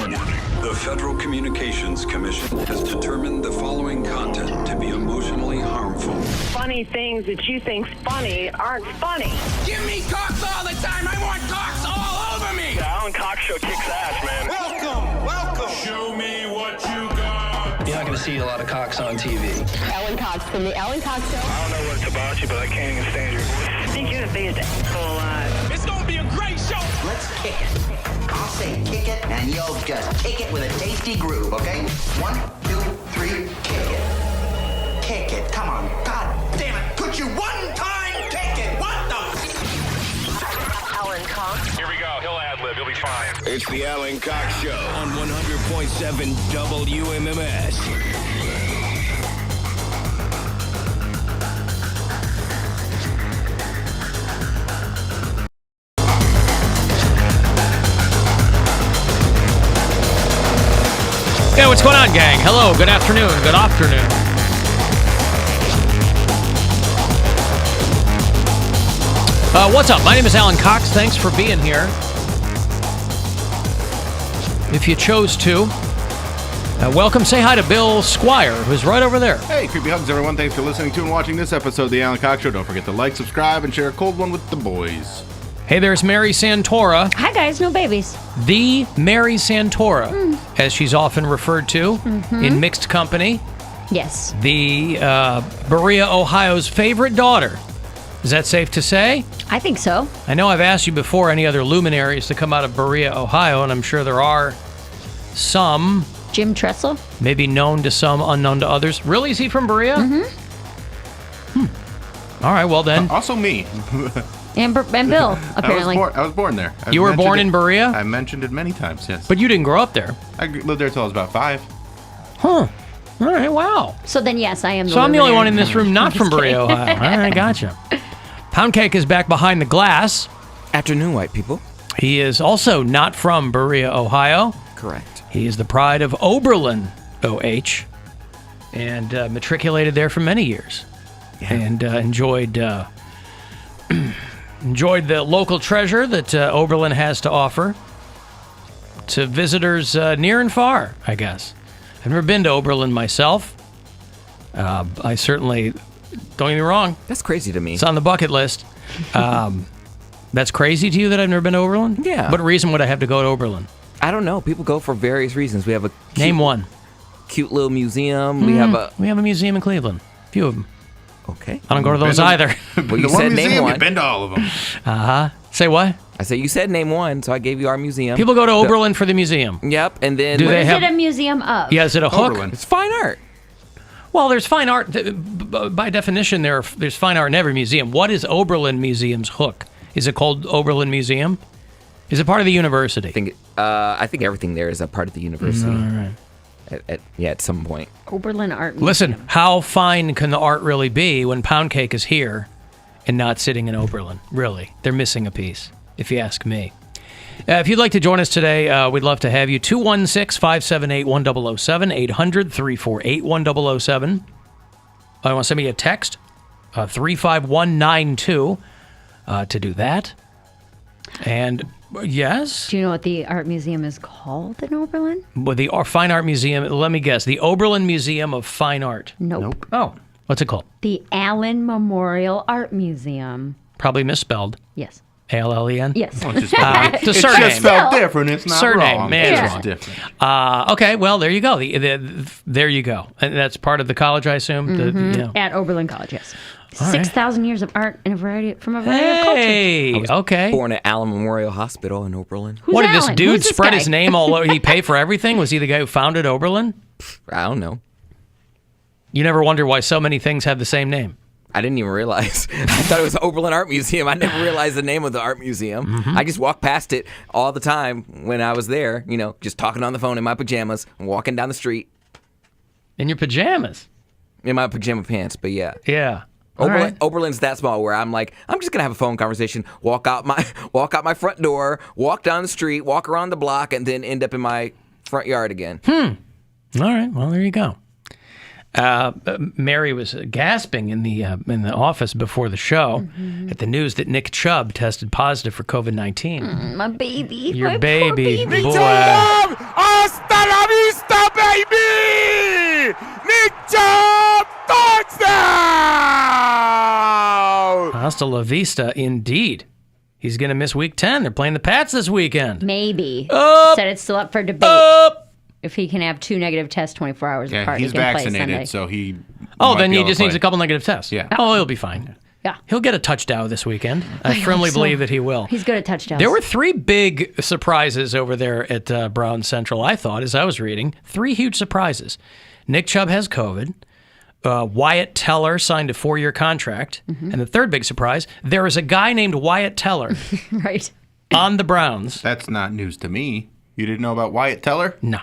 Warning. The Federal Communications Commission has determined the following content to be emotionally harmful. Funny things that you think's funny aren't funny. Give me cocks all the time. I want cocks all over me. The Alan Cox Show kicks ass, man. Welcome. Show me what you got. You're not going to see a lot of cocks on TV. Alan Cox from the Alan Cox Show. I don't know what it's about you, but I can't even stand your voice. I think you're the biggest asshole alive. It's gonna be a great show. Let's kick it. I'll say kick it, and you'll just kick it with a tasty groove, okay? 1, 2, 3, kick it. Kick it. Come on. God damn it. Could you one time kick it? What the? Alan Cox. Here we go. He'll ad-lib. He'll be fine. It's the Alan Cox Show on 100.7 WMMS. Yeah, what's going on, gang? Hello, good afternoon, good afternoon. What's up? My name is Alan Cox. Thanks for being here. If you chose to, welcome. Say hi to Bill Squire, who's right over there. Hey, creepy hugs, everyone. Thanks for listening to and watching this episode of the Alan Cox Show. Don't forget to like, subscribe, and share a cold one with the boys. Hey, there's Mary Santora. Hi, guys. No babies. The Mary Santora, as she's often referred to in mixed company. Yes. The Berea, Ohio's favorite daughter. Is that safe to say? I think so. I know I've asked you before any other luminaries to come out of Berea, Ohio, and I'm sure there are some. Jim Tressel? Maybe known to some, unknown to others. Really? Is he from Berea? All right, well then. Also me. And Bill, apparently. I was born there. You were born in Berea? I mentioned it many times, yes. But you didn't grow up there. I lived there until I was about 5. Huh. All right, wow. So then, yes, I am the So I'm the only luminary. one in this room not from Berea, Ohio. All right, gotcha. Poundcake is back behind the glass. Afternoon, white people. He is also not from Berea, Ohio. Correct. He is the pride of Oberlin, OH, and matriculated there for many years. Yeah. And enjoyed the local treasure that Oberlin has to offer to visitors near and far, I guess. I've never been to Oberlin myself. I certainly, don't get me wrong. That's crazy to me. It's on the bucket list. That's crazy to you that I've never been to Oberlin? Yeah. What reason would I have to go to Oberlin? I don't know. People go for various reasons. We have a Name one. Cute little museum. We have a museum in Cleveland. A few of them. Okay. I don't go to those either. Well, you said name one. You've been to all of them. Say what? I said you said name one, so I gave you our museum. People go to Oberlin for the museum. Yep, and then Do What they is have? it a museum of? Yeah, is it a hook? Oberlin. it's fine art. Well, there's fine art. By definition, there's fine art in every museum. What is Oberlin Museum's hook? Is it called Oberlin Museum? Is it part of the university? I think everything there is a part of the university. All right. At some point. Oberlin Art Museum. Listen, how fine can the art really be when Poundcake is here and not sitting in Oberlin? Really, they're missing a piece, if you ask me. If you'd like to join us today, we'd love to have you. 216-578-1007, 800-348-1007. I want to send me a text, 35192, to do that. And yes. Do you know what the art museum is called in Oberlin? Well, the Fine Art Museum, let me guess, the Oberlin Museum of Fine Art. Nope. Oh, what's it called? The Allen Memorial Art Museum. Probably misspelled. Yes. A-L-L-E-N? Yes. Well, it's It's a it's surname. just spelled different. It's not Surname, wrong. man. It's Yeah. just different. Okay, well, there you go. There you go. And that's part of the college, I assume? At Oberlin College, yes. All right. 6,000 years of art in a variety of cultures. Hey, okay. Born at Allen Memorial Hospital in Oberlin. Who's What did this Alan? dude Who's this spread guy? his name all over? He pay for everything? Was he the guy who founded Oberlin? I don't know. You never wonder why so many things have the same name. I didn't even realize. I thought it was the Oberlin Art Museum. I never realized the name of the art museum. I just walked past it all the time when I was there, just talking on the phone in my pajamas and walking down the street. In your pajamas? In my pajama pants, but yeah. Yeah. All right. Oberlin's that small where I'm like, I'm just gonna have a phone conversation, walk out my front door, walk down the street, walk around the block, and then end up in my front yard again. All right. Well, there you go. Mary was gasping in the office before the show at the news that Nick Chubb tested positive for COVID-19. My baby. Your my baby, poor baby. boy. Hasta la vista, baby! Nick Job touchdown! Hasta la vista, indeed. He's going to miss Week 10. They're playing the Pats this weekend. Maybe. Up. Said it's still up for debate. If he can have 2 negative tests 24 hours apart, he's he can play vaccinated, Sunday. so he. Oh, might then be he able to just needs play. a couple negative tests. Yeah. Oh, he'll be fine. Yeah. He'll get a touchdown this weekend. I firmly so. believe that he will. He's good at touchdowns. There were 3 big surprises over there at Brown Central, I thought, as I was reading. 3 huge surprises. Nick Chubb has COVID. Wyatt Teller signed a 4-year contract. And the third big surprise, there is a guy named Wyatt Teller right. on the Browns. That's not news to me. You didn't know about Wyatt Teller? No.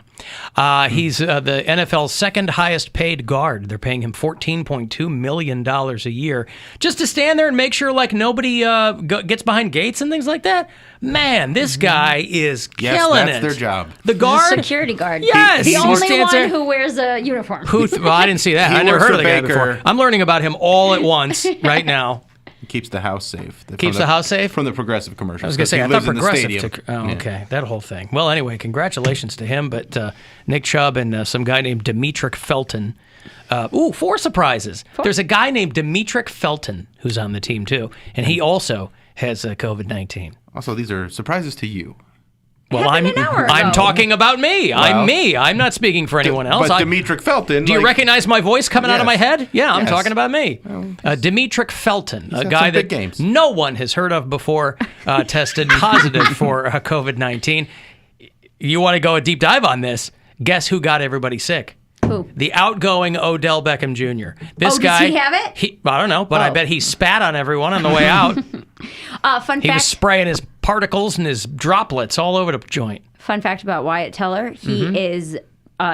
He's the NFL's second highest paid guard. They're paying him $14.2 million a year just to stand there and make sure like nobody gets behind gates and things like that. Man, this guy is killing that's it. their job. The guard? The security guard. Yes. The He only stands one there. who wears a uniform. Well, I didn't see that. He I never works heard of for the guy Baker. before. I'm learning about him all at once right now. Keeps the house safe. Keeps the house safe? From the Progressive commercials. I was going to say, He I lives thought in the Progressive stadium. took... Oh, Yeah. okay. That whole thing. Well, anyway, congratulations to him. But Nick Chubb and some guy named Demetric Felton. 4 surprises. There's a guy named Demetric Felton who's on the team, too. And he also has COVID-19. Also, these are surprises to you. Well, Happened an hour I'm ago. talking about me. I'm me. I'm not speaking for anyone else. But Demetric Felton. Do you recognize my voice coming out of my head? Yeah, I'm Yes. talking about me. Demetric Felton, a had guy some big that games. no one has heard of before, tested positive for COVID-19. You want to go a deep dive on this? Guess who got everybody sick? Who? The outgoing Odell Beckham Jr. This Oh, does guy. he have it? I don't know, but I Oh. bet he spat on everyone on the way out. Fun He was fact. spraying his particles and his droplets all over the joint. Fun fact about Wyatt Teller. He is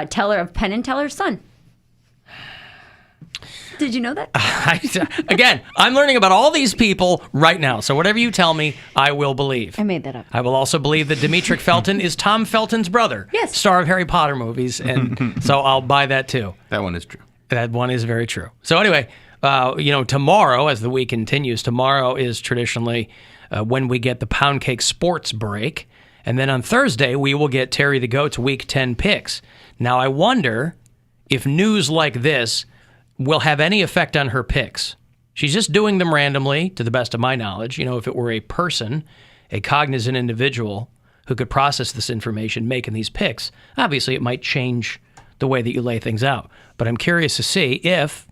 Teller of Penn and Teller's son. Did you know that? Again, I'm learning about all these people right now. So whatever you tell me, I will believe. I made that up. I will also believe that Demetric Felton is Tom Felton's brother. Yes. Star of Harry Potter movies. And so I'll buy that too. That one is true. That one is very true. So anyway, tomorrow, as the week continues, tomorrow is traditionally when we get the Poundcake sports break. And then on Thursday, we will get Terry the Goat's Week 10 picks. Now, I wonder if news like this will have any effect on her picks. She's just doing them randomly, to the best of my knowledge. If it were a person, a cognizant individual who could process this information making these picks, obviously it might change the way that you lay things out. But I'm curious to see if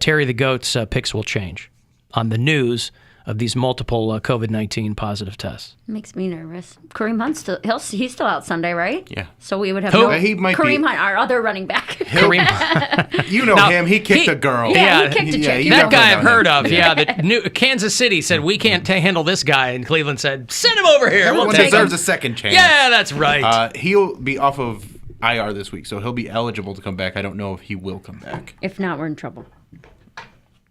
Terry the Goat's picks will change on the news of these multiple COVID-19 positive tests. Makes me nervous. Kareem Hunt's he's still out Sunday, right? Yeah. So we would have Who? no He might Kareem be- Hunt, our other running back. Kareem. You know Now, him. He kicked a girl. Yeah, he kicked a chick. you That definitely guy know I've heard him. of, yeah. Kansas City said, we can't handle this guy. And Cleveland said, send him over here. Everyone We'll take deserves him. a second chance. Yeah, that's right. He'll be off of IR this week, so he'll be eligible to come back. I don't know if he will come back. If not, we're in trouble.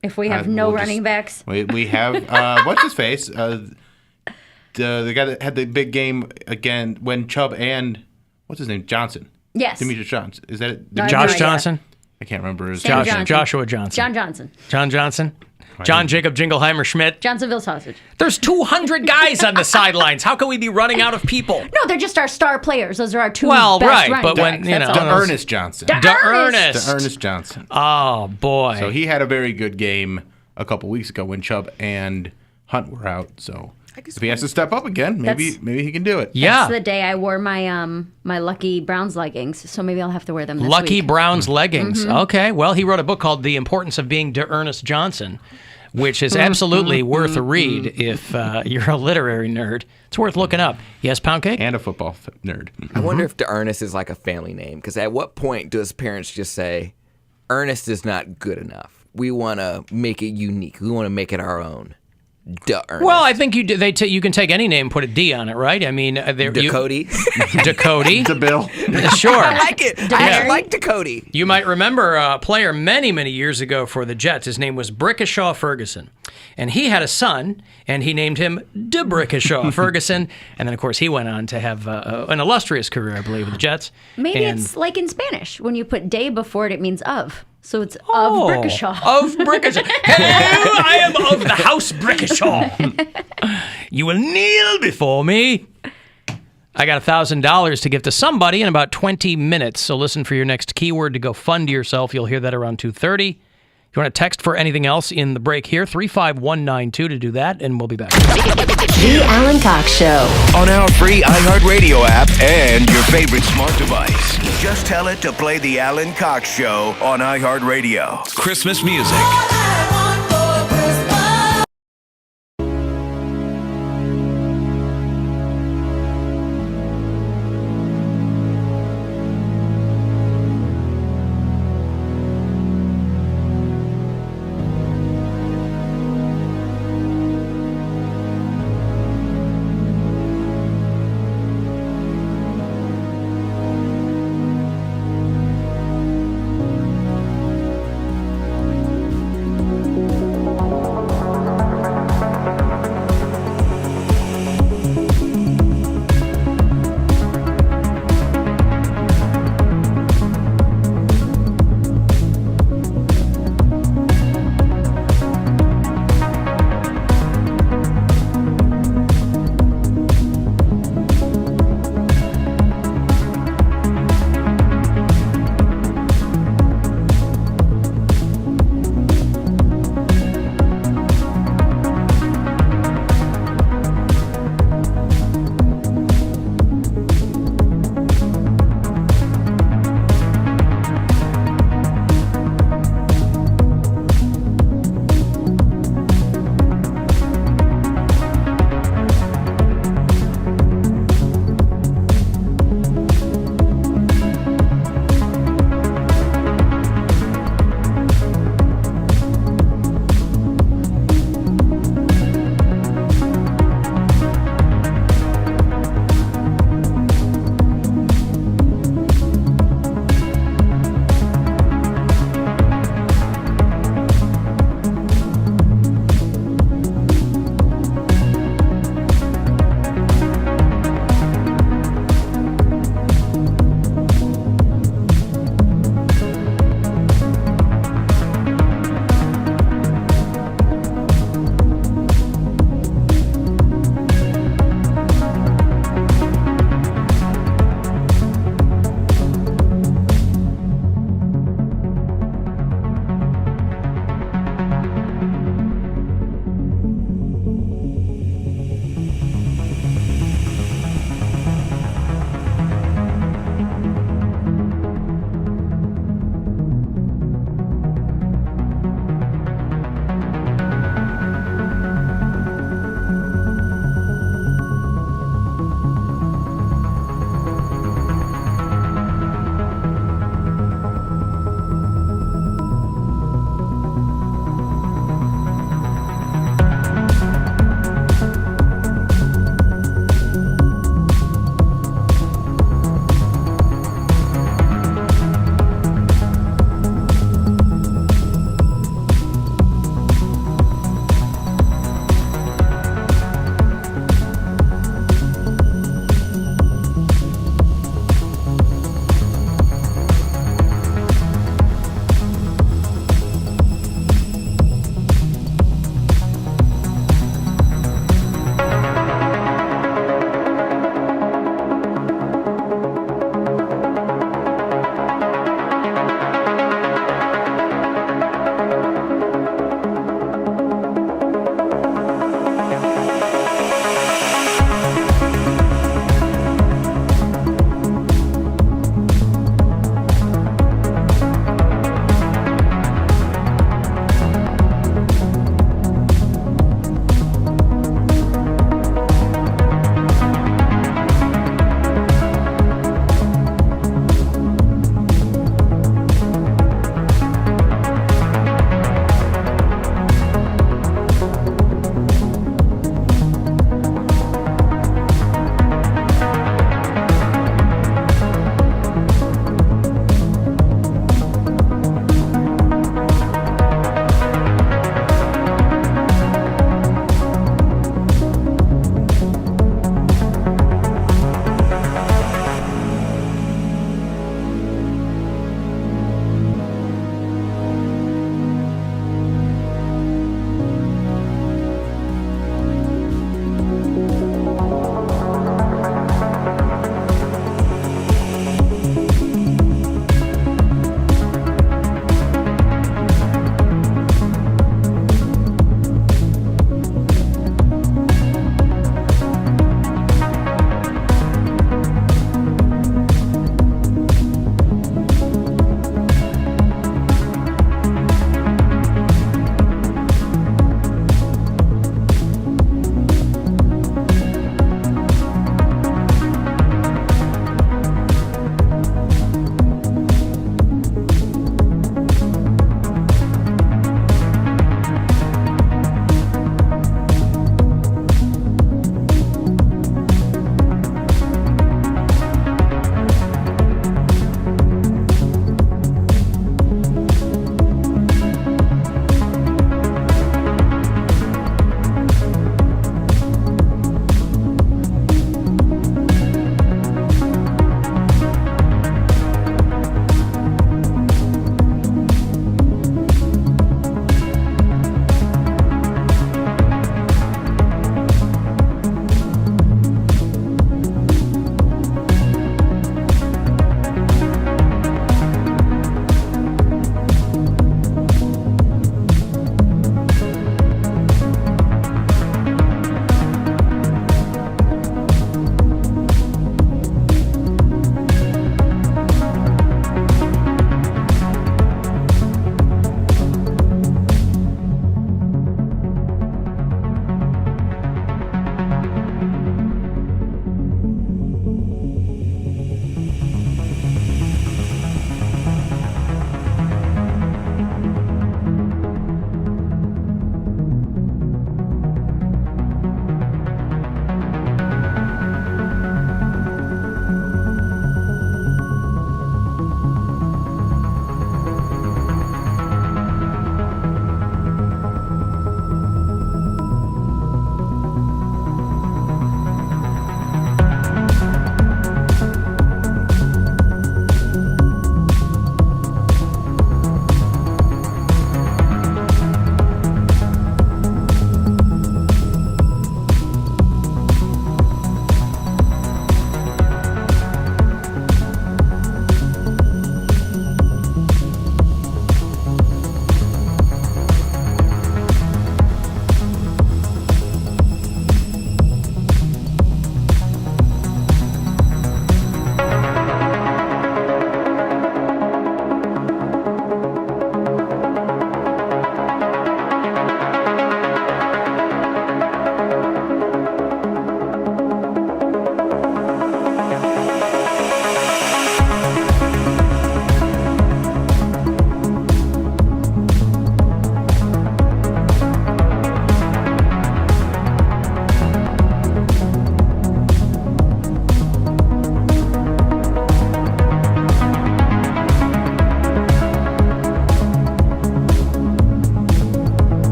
If we have We'll no just- running backs. We have what's his face? The guy that had the big game again when Chubb and what's his name? Johnson. Yes. Demetrius Johnson. Is that it? No, I have Josh no idea. Johnson? I can't remember his Sam name. Johnson. Joshua Johnson. John Johnson. John Johnson? John Jacob Jingleheimer Schmidt. Johnsonville sausage. There's 200 guys on the sidelines. How can we be running out of people? No, they're just our star players. Those are our two Well, best right, running but when, backs. you That's know, all. Ernest Johnson. Ernest. Ernest Johnson. Oh, boy. So he had a very good game a couple weeks ago when Chubb and Hunt were out. So if he has to step up again, maybe he can do it. Yeah. That's the day I wore my my Lucky Browns leggings, so maybe I'll have to wear them this Lucky week. Brown's leggings. Okay. Well, he wrote a book called The Importance of Being Ernest Johnson, which is absolutely worth a read if you're a literary nerd. It's worth looking up. Yes, Poundcake? And a football nerd. I wonder if Ernest is like a family name, because at what point does parents just say, Ernest is not good enough? We want to make it unique. We want to make it our own. Ernest. Well, I think you do, you can take any name and put a D on it, right? I mean, Dakota. Dakota. DeBill. Sure. I like it. I like Dakota. You might remember a player many, many years ago for the Jets. His name was Brickashaw Ferguson. And he had a son, and he named him DeBrickashaw Ferguson. And then, of course, he went on to have an illustrious career, I believe, with the Jets. Maybe And it's like in Spanish. When you put de before it, it means of. So it's of Brickashaw. Of Brickashaw. Hello, I am of the House Brickashaw. You will kneel before me. I got $1,000 to give to somebody in about 20 minutes. So listen for your next keyword to go fund yourself. You'll hear that around 2:30. If you want to text for anything else in the break here, 35192 to do that, and we'll be back. The Alan Cox Show. On our free iHeartRadio app and your favorite smart device. Just tell it to play The Alan Cox Show on iHeartRadio. Christmas music.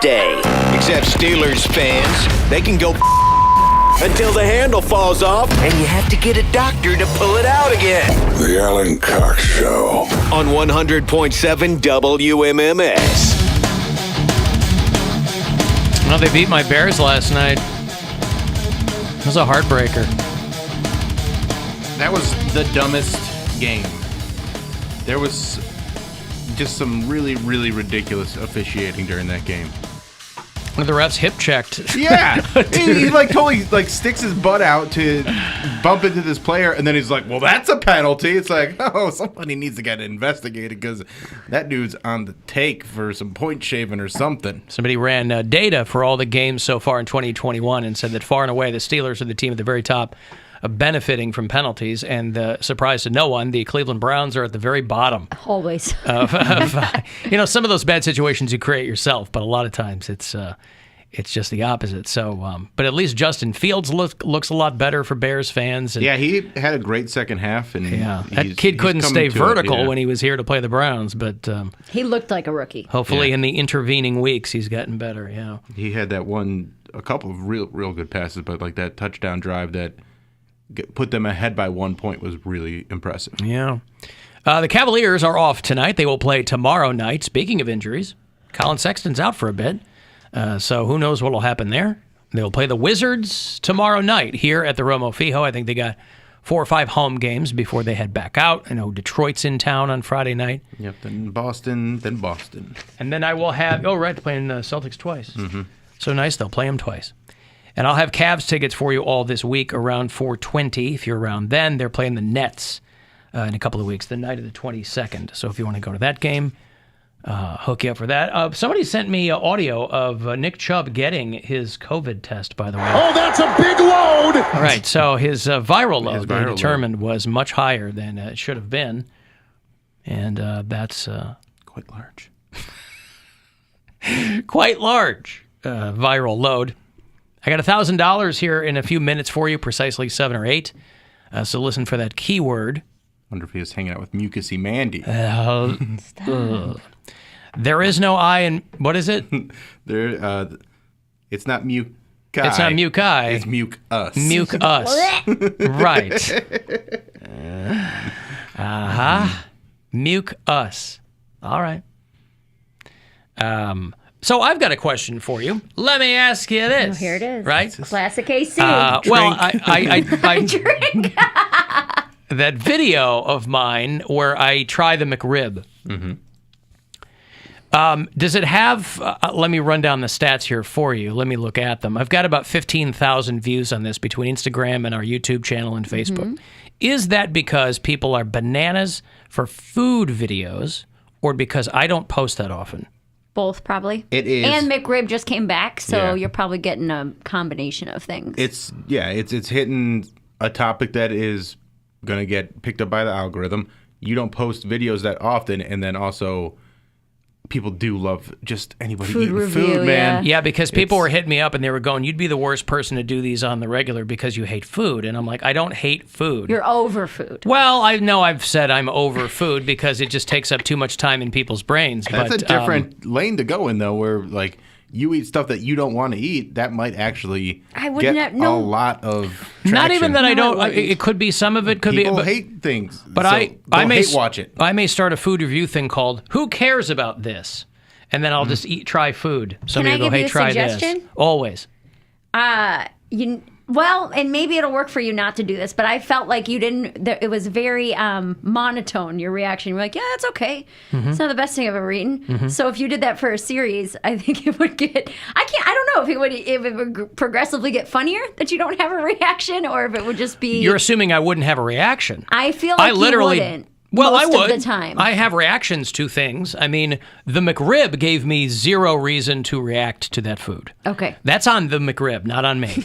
day. Except Steelers fans, they can go until the handle falls off and you have to get a doctor to pull it out again. The Alan Cox Show. On 100.7 WMMS. Well, they beat my Bears last night. It was a heartbreaker. That was the dumbest game. There was just some really, really ridiculous officiating during that game. One of the refs hip checked. Yeah, he like totally like sticks his butt out to bump into this player, and then he's like, "Well, that's a penalty." It's like, oh, somebody needs to get investigated because that dude's on the take for some point shaving or something. Somebody ran data for all the games so far in 2021 and said that far and away the Steelers are the team at the very top of benefiting from penalties, and surprise to no one, the Cleveland Browns are at the very bottom. Always. Some of those bad situations you create yourself, but a lot of times it's just the opposite. So, but at least Justin Fields looks a lot better for Bears fans. And, yeah, he had a great second half, and that kid couldn't stay vertical when he was here to play the Browns, but he looked like a rookie. Hopefully, in the intervening weeks, he's gotten better. Yeah, he had a couple of real good passes, but like that touchdown drive that put them ahead by 1 point was really impressive. Yeah. The Cavaliers are off tonight. They will play tomorrow night. Speaking of injuries, Colin Sexton's out for a bit. So who knows what will happen there. They'll play the Wizards tomorrow night here at the Romo Fijo. I think they got 4 or 5 home games before they head back out. I know Detroit's in town on Friday night. Yep, then Boston. And then I will have, they're playing the Celtics twice. Mm-hmm. So nice, they'll play them twice. And I'll have Cavs tickets for you all this week around 4:20. If you're around then, they're playing the Nets in a couple of weeks, the night of the 22nd. So if you want to go to that game, hook you up for that. Somebody sent me audio of Nick Chubb getting his COVID test, by the way. Oh, that's a big load! All right, so his viral load, they determined, was much higher than it should have been. And that's quite large. Quite large viral load. I got $1,000 here in a few minutes for you, precisely 7 or 8. So listen for that keyword. Wonder if he was hanging out with Mucusy Mandy. There is no I in, what is it? It's not muke. It's not muke-I. It's muke-us. Muke-us. Right. Muke-us. All right. So I've got a question for you. Let me ask you this. Oh, here it is. Right? Classic AC. Well, I drink. That video of mine where I try the McRib. Mm-hmm. Does it have, let me run down the stats here for you. Let me look at them. I've got about 15,000 views on this between Instagram and our YouTube channel and Facebook. Mm-hmm. Is that because people are bananas for food videos or because I don't post that often? Both, probably. It is. And McRib just came back, so you're probably getting a combination of things. It's hitting a topic that is going to get picked up by the algorithm. You don't post videos that often, and then also people do love just anybody eating food, man. Yeah, because people were hitting me up and they were going, you'd be the worst person to do these on the regular because you hate food. And I'm like, I don't hate food. You're over food. Well, I know I've said I'm over food because it just takes up too much time in people's brains. That's a different lane to go in, though, where like you eat stuff that you don't want to eat. That might actually get a lot of traction. Not even that I don't. It could be some of it. Could people be. Hate things, but so I may hate watch it. I may start a food review thing called "Who Cares About This," and then I'll just try food. Somebody will go, "Hey, try this." Always. Well, and maybe it'll work for you not to do this, but I felt like you didn't. It was very monotone. Your reaction, you're like, "Yeah, it's okay. Mm-hmm. It's not the best thing I've ever eaten." Mm-hmm. So if you did that for a series, I think it would get. I don't know if it would progressively get funnier that you don't have a reaction, or if it would just be. You're assuming I wouldn't have a reaction. I feel like you wouldn't. Well, most I would. Of the time. I have reactions to things. I mean, the McRib gave me zero reason to react to that food. Okay. That's on the McRib, not on me.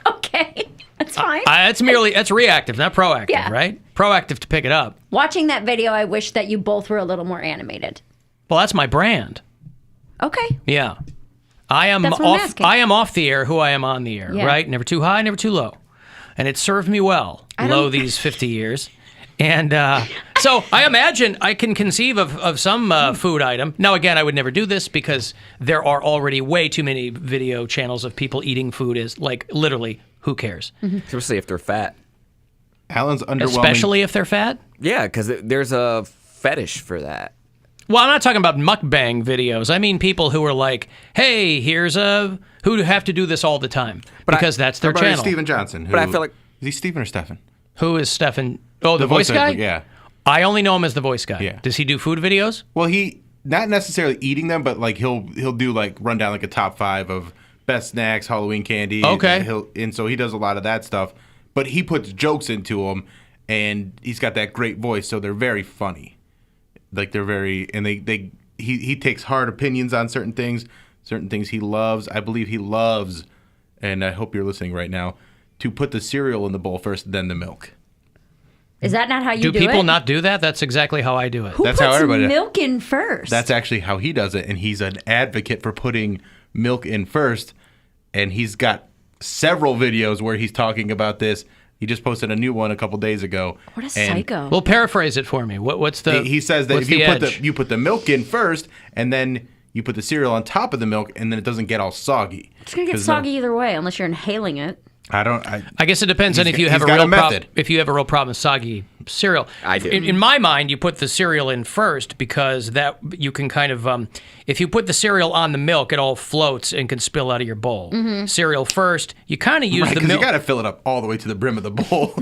Okay. That's fine. That's reactive, not proactive, right? Proactive to pick it up. Watching that video, I wish that you both were a little more animated. Well, that's my brand. Okay. Yeah. I am off the air who I am on the air, right? Never too high, never too low. And it served me well, these 50 years. And so I imagine I can conceive of some food item. Now, again, I would never do this because there are already way too many video channels of people eating food. Is like literally, who cares? Especially if they're fat. Alan's underwhelming. Especially if they're fat? Yeah, because there's a fetish for that. Well, I'm not talking about mukbang videos. I mean people who are like, hey, here's who have to do this all the time. Because that's their channel. Steven Johnson. But I feel like... Is he Steven or Stefan? Who is Stefan? Oh, the voice guy? Yeah. I only know him as the voice guy. Yeah. Does he do food videos? Well, he not necessarily eating them, but like he'll do like run down like a top 5 of best snacks, Halloween candy. Okay. And so he does a lot of that stuff. But he puts jokes into them, and he's got that great voice, so they're very funny. Like they're very, and he takes hard opinions on certain things he loves. I believe he loves, and I hope you're listening right now, to put the cereal in the bowl first, then the milk. Is that not how you do it? Do people not do that? That's exactly how I do it. Who That's puts how everybody milk in first? That's actually how he does it, and he's an advocate for putting milk in first, and he's got several videos where he's talking about this. He just posted a new one a couple days ago. What a psycho. Well, paraphrase it for me. What's the He says that what's if you put the milk in first, and then you put the cereal on top of the milk, and then it doesn't get all soggy. It's going to get soggy either way, unless you're inhaling it. I guess it depends on if you have a real problem. If you have a real problem with soggy cereal, I do. In my mind, you put the cereal in first because that you can kind of. If you put the cereal on the milk, it all floats and can spill out of your bowl. Cereal first, you kind of use the milk. You got to fill it up all the way to the brim of the bowl,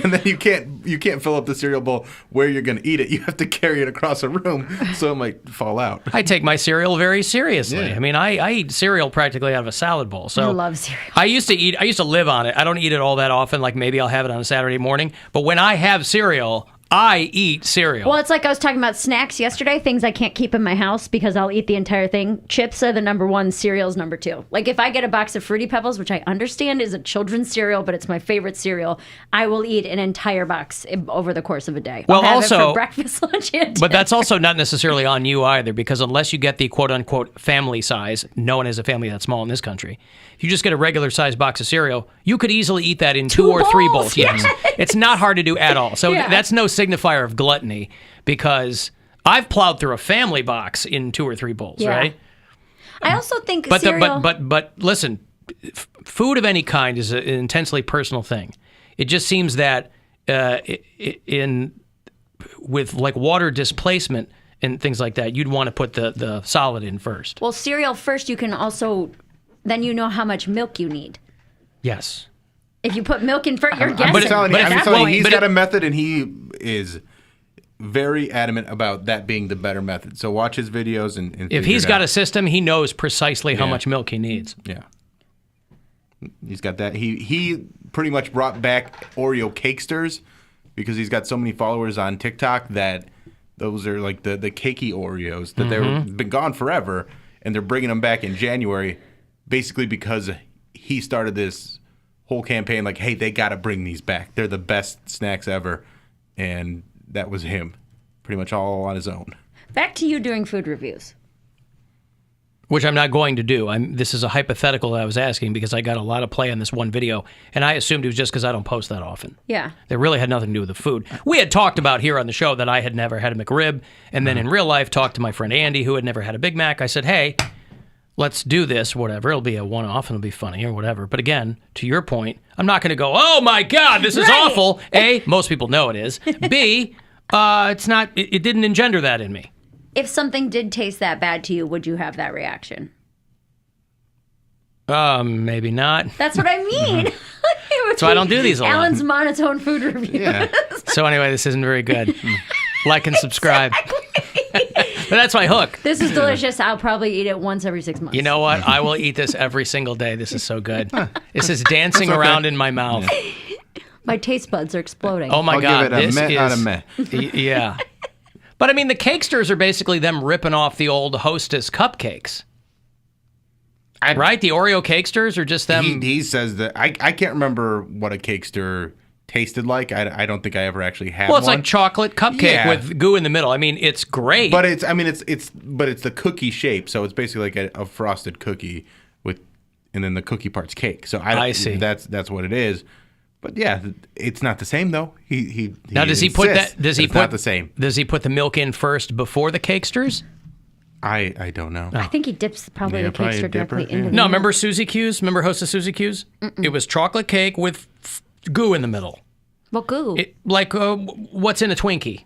and then you can't fill up the cereal bowl where you're going to eat it. You have to carry it across a room so it might fall out. I take my cereal very seriously. Yeah. I mean, I eat cereal practically out of a salad bowl. So I love cereal. I used to live on it. I don't eat it all that often. Like maybe I'll have it on a Saturday morning. But when I have cereal, I eat cereal. Well, it's like I was talking about snacks yesterday, things I can't keep in my house because I'll eat the entire thing. Chips are the number one, cereal's number 2. Like if I get a box of Fruity Pebbles, which I understand is a children's cereal, but it's my favorite cereal, I will eat an entire box over the course of a day. Well, I'll have also, it for breakfast, lunch, and dinner. But that's also not necessarily on you either, because unless you get the quote-unquote family size, no one has a family that small in this country. If you just get a regular size box of cereal, you could easily eat that in 2 or 3 bowls. Yes. It's not hard to do at all. So that's no signifier of gluttony, because I've plowed through a family box in 2 or 3 bowls, right? I also think cereal... But listen, food of any kind is an intensely personal thing. It just seems that with like water displacement and things like that, you'd want to put the solid in first. Well, cereal first, you can also... Then you know how much milk you need. Yes. If you put milk in first, you're guessing. I'm telling you, he's got a method, and he is very adamant about that being the better method. So watch his videos and if he's got a system, he knows precisely how much milk he needs. Yeah. He's got that. He pretty much brought back Oreo cakesters because he's got so many followers on TikTok that those are like the cakey Oreos that they've been gone forever, and they're bringing them back in January. Basically because he started this whole campaign like, hey, they got to bring these back. They're the best snacks ever. And that was him, pretty much all on his own. Back to you doing food reviews. Which I'm not going to do. This is a hypothetical that I was asking because I got a lot of play on this one video, and I assumed it was just because I don't post that often. Yeah. It really had nothing to do with the food. We had talked about here on the show that I had never had a McRib, and then in real life talked to my friend Andy, who had never had a Big Mac. I said, hey... let's do this, whatever. It'll be a one-off and it'll be funny or whatever. But again, to your point, I'm not going to go, oh my God, this is awful. A, most people know it is. B, it's not. It didn't engender that in me. If something did taste that bad to you, would you have that reaction? Maybe not. That's what I mean. So I don't do these a lot. Alan's monotone food review. Yeah. So anyway, this isn't very good. Like and subscribe. But that's my hook. This is delicious. I'll probably eat it once every 6 months. You know what? I will eat this every single day. This is so good. This is dancing around in my mouth. My taste buds are exploding. Oh my God. Give it a meh out of meh. Yeah. But I mean, the Cakesters are basically them ripping off the old Hostess cupcakes. Right? The Oreo Cakesters are just them. He says that. I can't remember what a Cakester tasted like. I don't think I ever actually had one. Well, it's like chocolate cupcake with goo in the middle. I mean, it's great. But it's the cookie shape, so it's basically like a frosted cookie and then the cookie part's cake. So I see. That's what it is. But yeah, it's not the same though. He now does he put insists that? Does he it's put not the same? Does he put the milk in first before the cakesters? I don't know. I think he dips probably the probably a cakester directly dipper, into the No, milk. remember Susie Q's? Remember Hostess Susie Q's? It was chocolate cake with goo in the middle. What goo? Like what's in a Twinkie?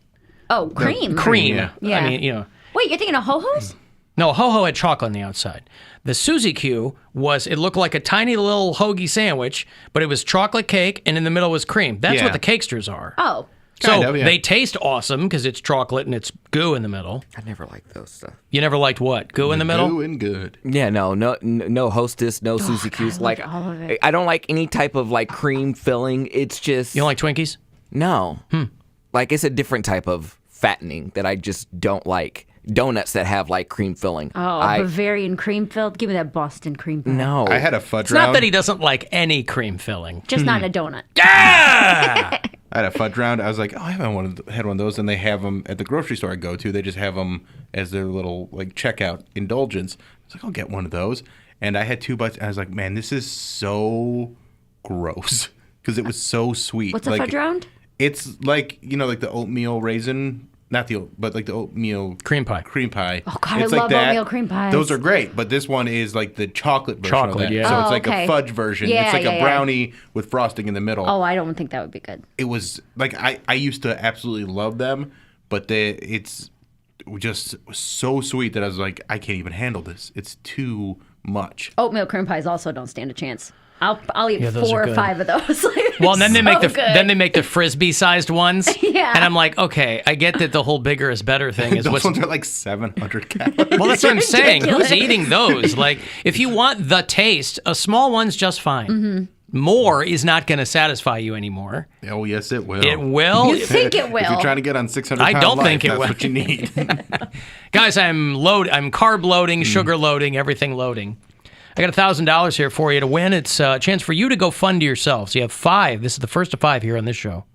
Oh, cream. Cream. Yeah. I mean, you know. Wait, you're thinking of Ho-Ho's? No, Ho-Ho had chocolate on the outside. The Susie Q it looked like a tiny little hoagie sandwich, but it was chocolate cake, and in the middle was cream. That's what the cakesters are. Oh. So they taste awesome because it's chocolate and it's goo in the middle. I never liked those stuff. You never liked what? Goo in the middle? Goo and good. Yeah, no Hostess, no Susie Q's. Like, all of it. I don't like any type of like cream filling. It's just You don't like Twinkies? no. Like it's a different type of fattening that I just don't like. Donuts that have like cream filling. Oh, Bavarian cream filled? Give me that Boston cream pie. No. I had a fudge It's round. not that he doesn't like any cream filling. Just not in a donut. Yeah! I had a fudge round. I was like, oh, I haven't had one of those. And they have them at the grocery store I go to. They just have them as their little like checkout indulgence. I was like, I'll get one of those. And I had 2 bites. And I was like, man, this is so gross because it was so sweet. What's a like, fudge round? It's like, like the oatmeal raisin. Not but like the oatmeal cream pie. Cream pie. Oh, God, it's I like love that. oatmeal cream pies. Those are great, but this one is like the chocolate version of Chocolate, that. yeah. So Oh, it's like okay. a fudge version. Yeah, it's like yeah, a yeah. brownie with frosting in the middle. Oh, I don't think that would be good. It was like I used to absolutely love them, but it's just so sweet that I was like, I can't even handle this. It's too much. Oatmeal cream pies also don't stand a chance. I'll eat Yeah, those 4 are or good. 5 of those. Like, Well, and then so they make the frisbee-sized ones. Yeah. And I'm like, okay, I get that the whole bigger is better thing is Those what's ones are like 700 calories. Well, that's what I'm saying. ridiculous. Who's eating those? Like, if you want the taste, a small one's just fine. Mm-hmm. More is not going to satisfy you anymore. Oh, yes, it will. It will. You think it will. If you're trying to get on 600 I pound don't life, think it that's will. what you need. Guys, I'm carb loading, sugar loading, everything loading. I got $1,000 here for you to win. It's a chance for you to go fund yourselves. You have 5. This is the first of 5 here on this show.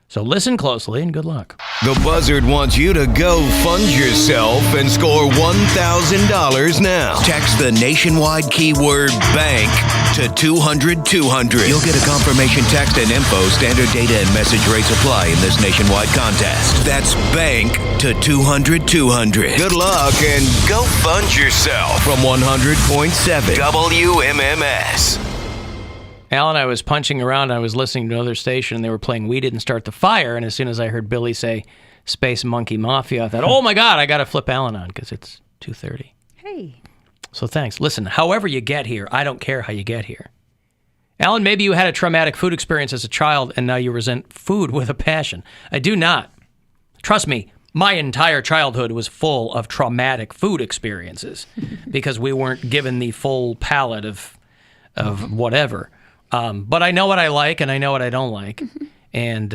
So listen closely and good luck. The Buzzard wants you to go fund yourself and score $1,000 now. Text the nationwide keyword BANK to 200-200. You'll get a confirmation text and info. Standard data and message rates apply in this nationwide contest. That's BANK to 200-200. Good luck and go fund yourself from 100.7 WMMS. Alan, I was punching around. I was listening to another station, and they were playing We Didn't Start the Fire. And as soon as I heard Billy say Space Monkey Mafia, I thought, oh, my God, I got to flip Alan on because it's 2:30. Hey. So thanks. Listen, however you get here, I don't care how you get here. Alan, maybe you had a traumatic food experience as a child, and now you resent food with a passion. I do not. Trust me, my entire childhood was full of traumatic food experiences because we weren't given the full palette of whatever. But I know what I like and I know what I don't like. And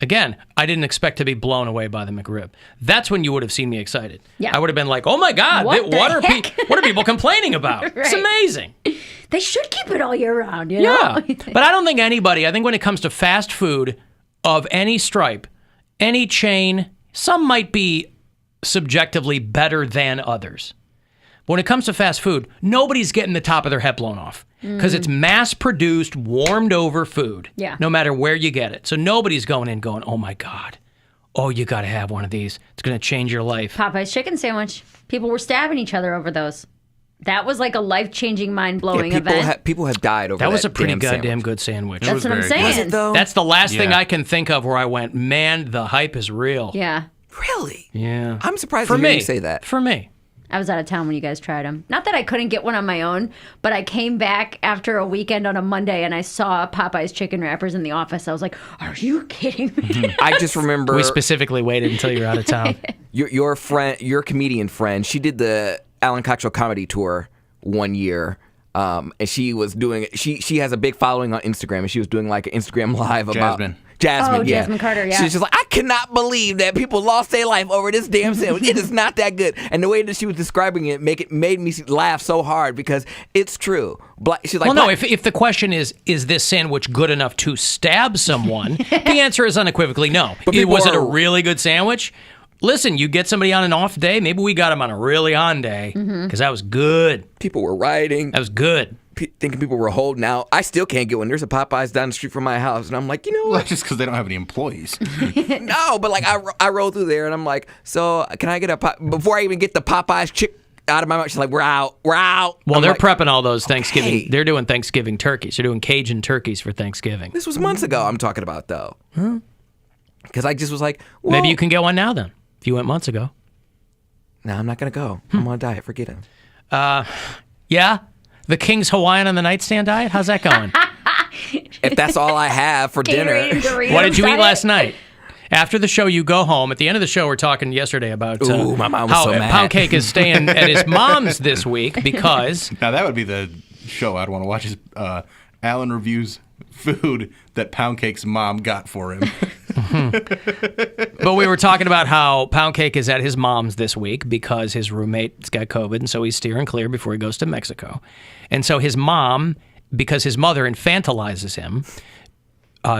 again, I didn't expect to be blown away by the McRib. That's when you would have seen me excited. Yeah. I would have been like, oh my God, What what are people complaining about? It's Right. amazing. They should keep it all year round, you know? Yeah. But I don't think anybody, I think when it comes to fast food of any stripe, any chain, some might be subjectively better than others. But when it comes to fast food, nobody's getting the top of their head blown off because it's mass-produced, warmed-over food, Yeah. no matter where you get it. So nobody's going in going, oh, my God, oh, you got to have one of these. It's going to change your life. Popeye's chicken sandwich. People were stabbing each other over those. That was like a life-changing, mind-blowing event. People have died over that. That was a pretty damn goddamn sandwich. good sandwich. That's what I'm saying. Was it though? That's the last thing Yeah. I can think of where I went, man, the hype is real. Yeah. Really? Yeah. I'm surprised For to hear me. you say that. For me. I was out of town when you guys tried them. Not that I couldn't get one on my own, but I came back after a weekend on a Monday and I saw Popeye's chicken wrappers in the office. I was like, are you kidding me? I just remember We specifically waited until you were out of town. your friend, your comedian friend. She did the Alan Cox Show comedy tour one year. And she was doing she has a big following on Instagram, and she was doing like an Instagram live about Jasmine, Oh, yeah. Jasmine Carter, yeah. She's just like, I cannot believe that people lost their life over this damn sandwich. It is not that good. And the way that she was describing it made me laugh so hard because it's true. She's like, Well, no, if the question is this sandwich good enough to stab someone, the answer is unequivocally no. But Was it a are- really good sandwich? Listen, you get somebody on an off day, maybe we got him on a really on day, because that was good. people were rioting. That was good. thinking people were holding out. I still can't get one. There's a Popeyes down the street from my house, and I'm like, you know what? That's just because they don't have any employees. No, but like I roll through there, and I'm like, so can I get before I even get the Popeyes chick out of my mouth? She's like, we're out. Well, I'm they're like, prepping all those Thanksgiving. Okay. They're doing Thanksgiving turkeys. They're doing Cajun turkeys for Thanksgiving. This was months ago. I'm talking about though, because I just was like, well, Maybe you can get one now then. If you went months ago. No, I'm not gonna go. I'm on a diet. Forget it. Yeah, the King's Hawaiian on the nightstand diet. How's that going? If that's all I have for dinner. What did you eat last night? After the show, you go home. At the end of the show, we're talking yesterday about Ooh, my mom was how so mad. Poundcake is staying at his mom's this week because Now, that would be the show I'd want to watch is Alan reviews food that Poundcake's mom got for him. But we were talking about how Poundcake is at his mom's this week because his roommate's got COVID, and so he's steering clear before he goes to Mexico. And so his mom, because his mother infantilizes him,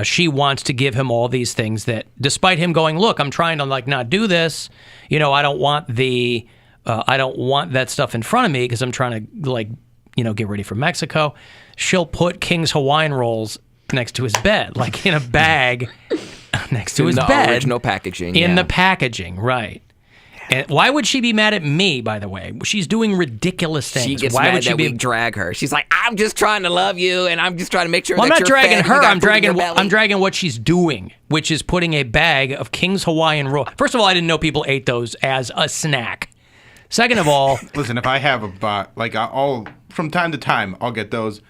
she wants to give him all these things that, despite him going, look, I'm trying to like not do this. You know, I don't want that stuff in front of me because I'm trying to like, you know, get ready for Mexico. She'll put King's Hawaiian rolls next to his bed, like in a bag next to his the bed. Original packaging. In yeah. the packaging, right. And why would she be mad at me, by the way? She's doing ridiculous things. She gets why mad would she that be... we drag her. She's like, I'm just trying to love you, and I'm just trying to make sure Well, I'm that not you're dragging fed, her. you got I'm food in your belly. dragging what she's doing, which is putting a bag of King's Hawaiian roll. First of all, I didn't know people ate those as a snack. Second of all, Listen, if I have I'll from time to time I'll get those,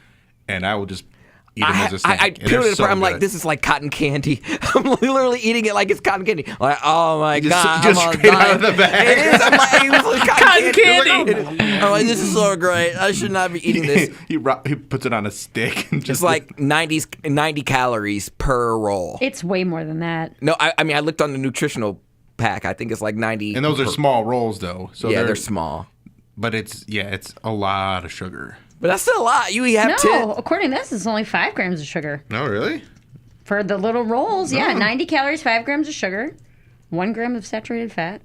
and I will just eat them as a snack. I And they're peeled it so apart. I'm like, good. this is like cotton candy. I'm literally eating it like it's cotton candy. Like, oh my god, just I'm all straight out dying. of the bag. It is. I'm like, it was like Cotton candy. I'm like, this is so great. I should not be eating this. he puts it on a stick and just It's like 90 calories per roll. It's way more than that. No, I mean, I looked on the nutritional pack. I think it's like 90. And those are small rolls though. So yeah, they're small. But it's a lot of sugar. But that's still a lot. You have No, according to this, it's only 5 grams of sugar. No, really? For the little rolls, yeah. No. 90 calories, 5 grams of sugar, 1 gram of saturated fat.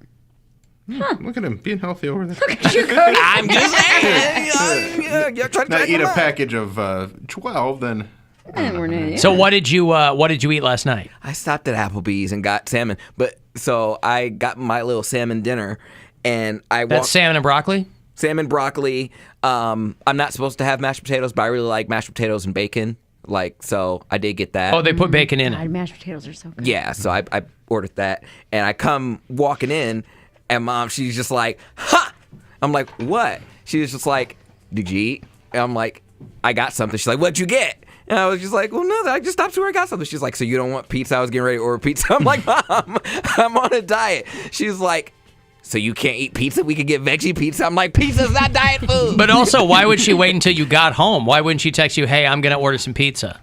Look at him being healthy over there. Look at you, Cody. I'm just saying. You're trying to Now drag eat him a up. package of 12, then. so what did you eat last night? I stopped at Applebee's and got salmon. But so I got my little salmon dinner, and That's salmon and broccoli? Salmon, broccoli. I'm not supposed to have mashed potatoes, but I really like mashed potatoes and bacon. Like, so I did get that. Oh, they put bacon in God, it. mashed potatoes are so good. Yeah, so I ordered that, and I come walking in, and Mom, she's just like, "Ha!" I'm like, "What?" She was just like, "Did you eat?" And I'm like, "I got something." She's like, "What'd you get?" And I was just like, "Well, no, I just stopped to where I got something." She's like, "So you don't want pizza?" I was getting ready to order pizza. I'm like, "Mom, I'm on a diet." She's like, "So you can't eat pizza? We could get veggie pizza." I'm like, "Pizza's not diet food." But also, why would she wait until you got home? Why wouldn't she text you, hey, I'm going to order some pizza?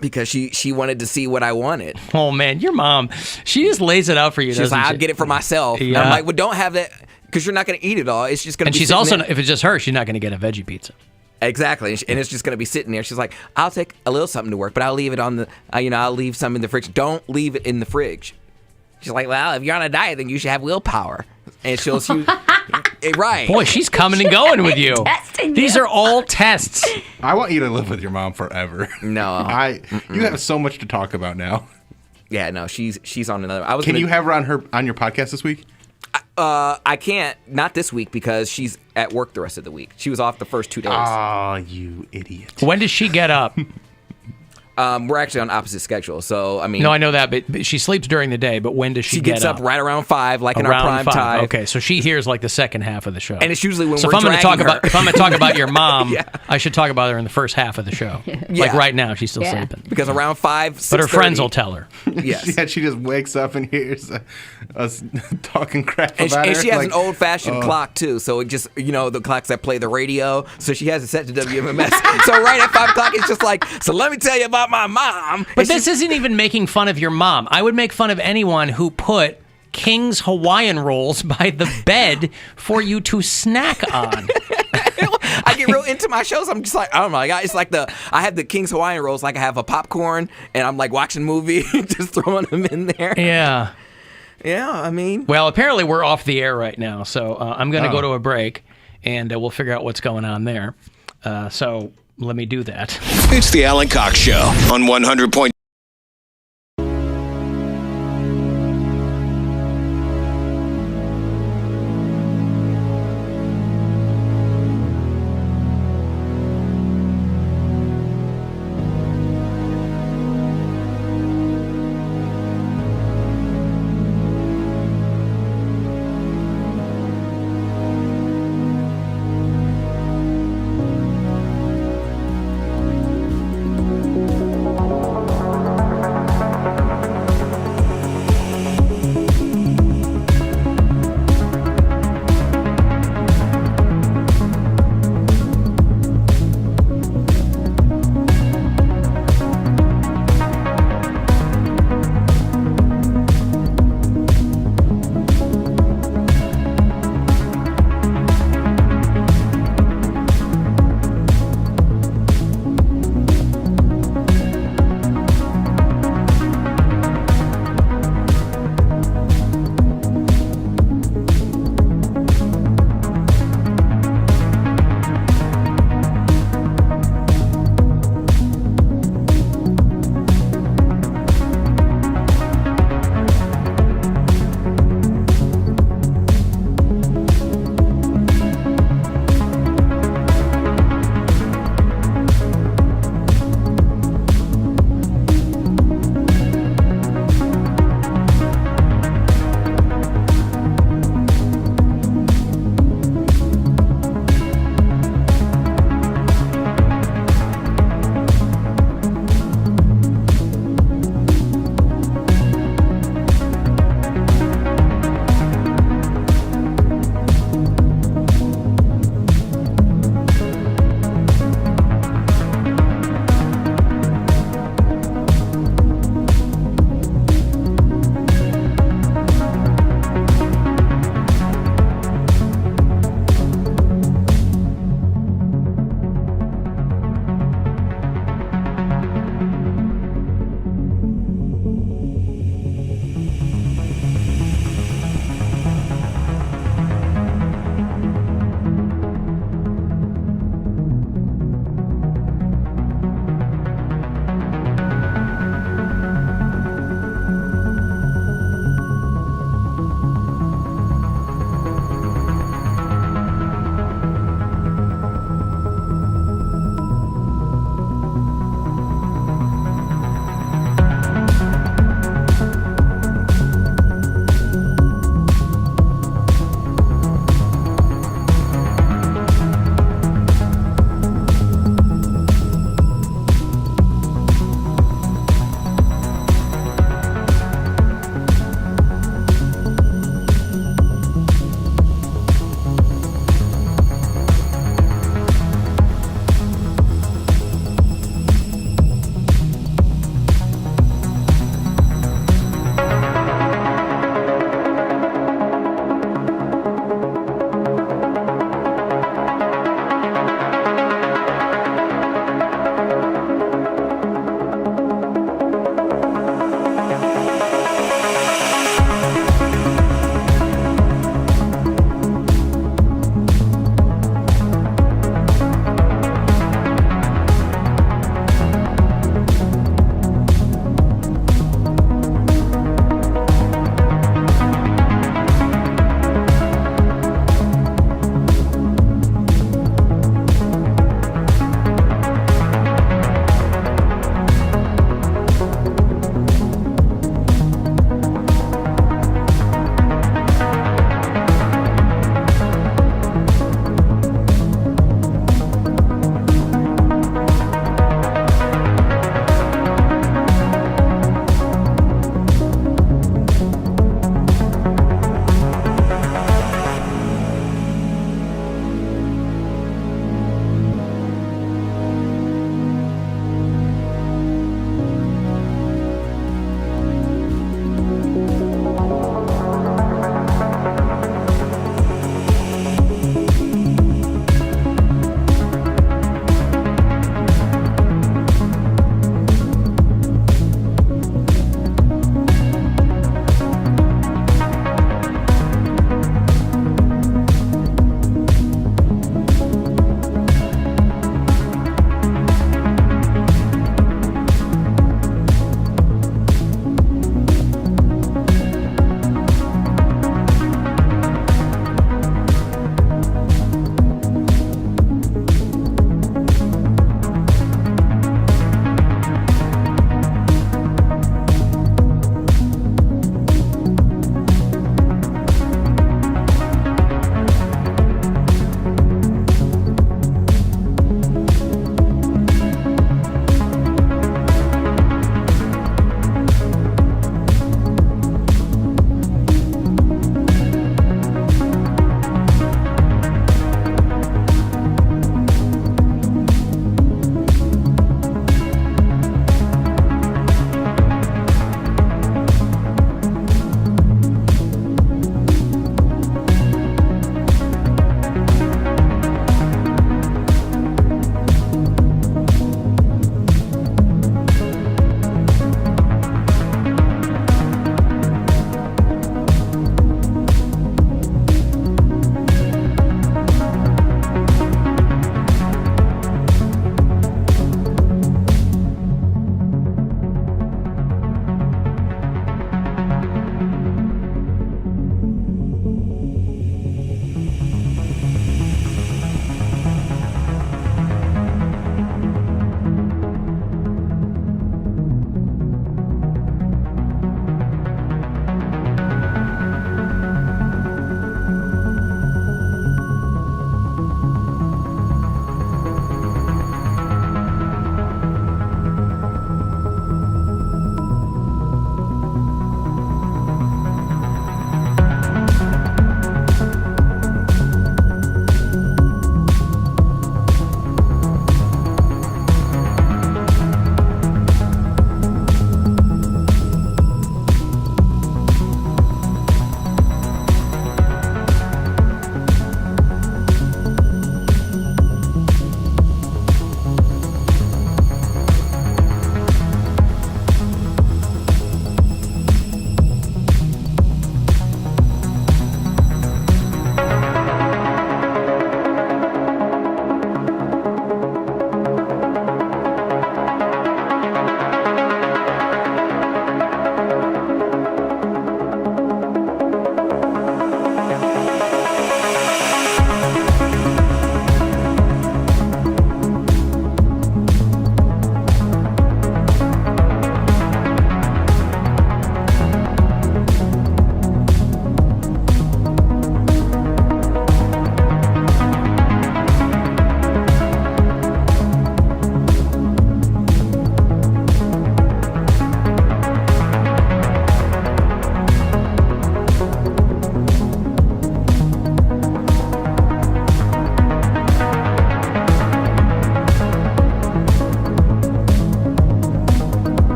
Because she wanted to see what I wanted. Oh, man, your mom, she just lays it out for you, She's doesn't like, she? "I'll get it for myself." Yeah. I'm like, "Well, don't have that because you're not going to eat it all. It's just going to And be she's sitting also, there." if it's just her, she's not going to get a veggie pizza. Exactly, and it's just gonna be sitting there. She's like, "I'll take a little something to work, but I'll leave it on the, I'll leave some in the fridge. Don't leave it in the fridge." She's like, "Well, if you're on a diet, then you should have willpower." And right. Boy, she's coming and going with you. Testing These you. are all tests. I want you to live with your mom forever. No, you have so much to talk about now. Yeah, no, she's on another. Can you have her on your podcast this week? I can't. Not this week because she's at work the rest of the week. She was off the first 2 days. Oh, you idiot! When does she get up? We're actually on opposite schedule, so I mean. No, I know that, but she sleeps during the day. But when does she get gets up right around 5, like in our Around prime 5. time. Okay, so she hears like the second half of the show. And it's usually when so we're if I'm gonna dragging talk her. if I'm going to talk about your mom, Yeah. I should talk about her in the first half of the show. Like Yeah. right now, she's still Yeah. sleeping. Because around 5, 6:30. But her friends will tell her. Yes. Yeah, she just wakes up and hears us talking crap And about her. she has like, an old-fashioned clock, too. So it just, the clocks that play the radio. So she has it set to WMMS. So right at 5 o'clock, it's just like, so let me tell you about my mom. But this isn't even making fun of your mom. I would make fun of anyone who put King's Hawaiian rolls by the bed for you to snack on. I get real into my shows. I'm just like, oh my God. It's like I have the King's Hawaiian rolls like I have a popcorn and I'm like watching a movie, just throwing them in there. Yeah. Yeah, I mean. Well, apparently we're off the air right now, so I'm going to go to a break, and we'll figure out what's going on there. So let me do that. It's the Alan Cox Show on 100.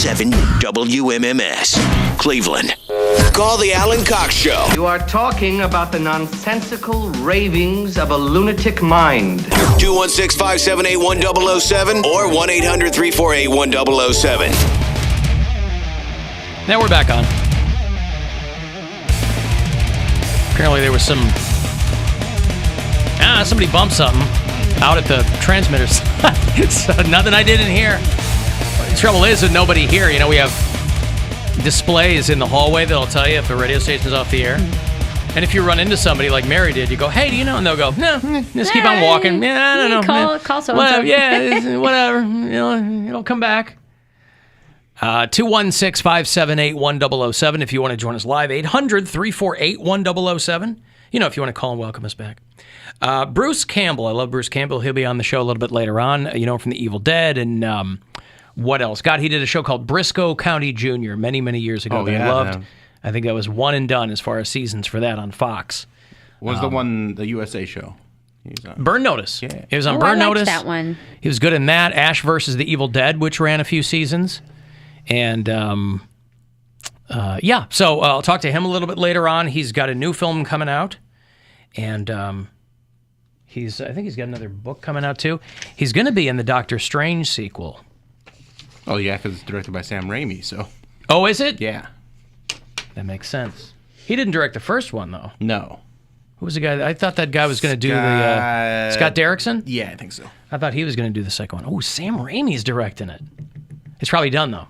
1017 WMMS, Cleveland. Call the Alan Cox Show. You are talking about the nonsensical ravings of a lunatic mind. 216-578-1007 or 1-800-348-1007. Now we're back on. Apparently there was somebody bumped something out at the transmitter side. So nothing I didn't hear. The trouble is with nobody here, we have displays in the hallway that'll tell you if the radio station's off the air. And if you run into somebody like Mary did, you go, hey, do you know? And they'll go, no, just keep on walking. Yeah, I don't know. Call so whatever, yeah, whatever. It'll come back. 216-578-1007 if you want to join us live. 800-348-1007. If you want to call and welcome us back. Bruce Campbell. I love Bruce Campbell. He'll be on the show a little bit later on, from The Evil Dead. And what else? God, he did a show called Briscoe County Jr. many, many years ago that I loved. Man. I think that was one and done as far as seasons for that on Fox. Was the USA show? Burn Notice. Yeah. He was on Burn Notice. That one. He was good in that. Ash versus the Evil Dead, which ran a few seasons. And, so I'll talk to him a little bit later on. He's got a new film coming out. And I think he's got another book coming out, too. He's going to be in the Doctor Strange sequel. Oh, yeah, because it's directed by Sam Raimi, so. Oh, is it? Yeah. That makes sense. He didn't direct the first one, though. No. Who was the guy? I thought that guy was going to do the... Scott Derrickson? Yeah, I think so. I thought he was going to do the second one. Oh, Sam Raimi's directing it. It's probably done, though.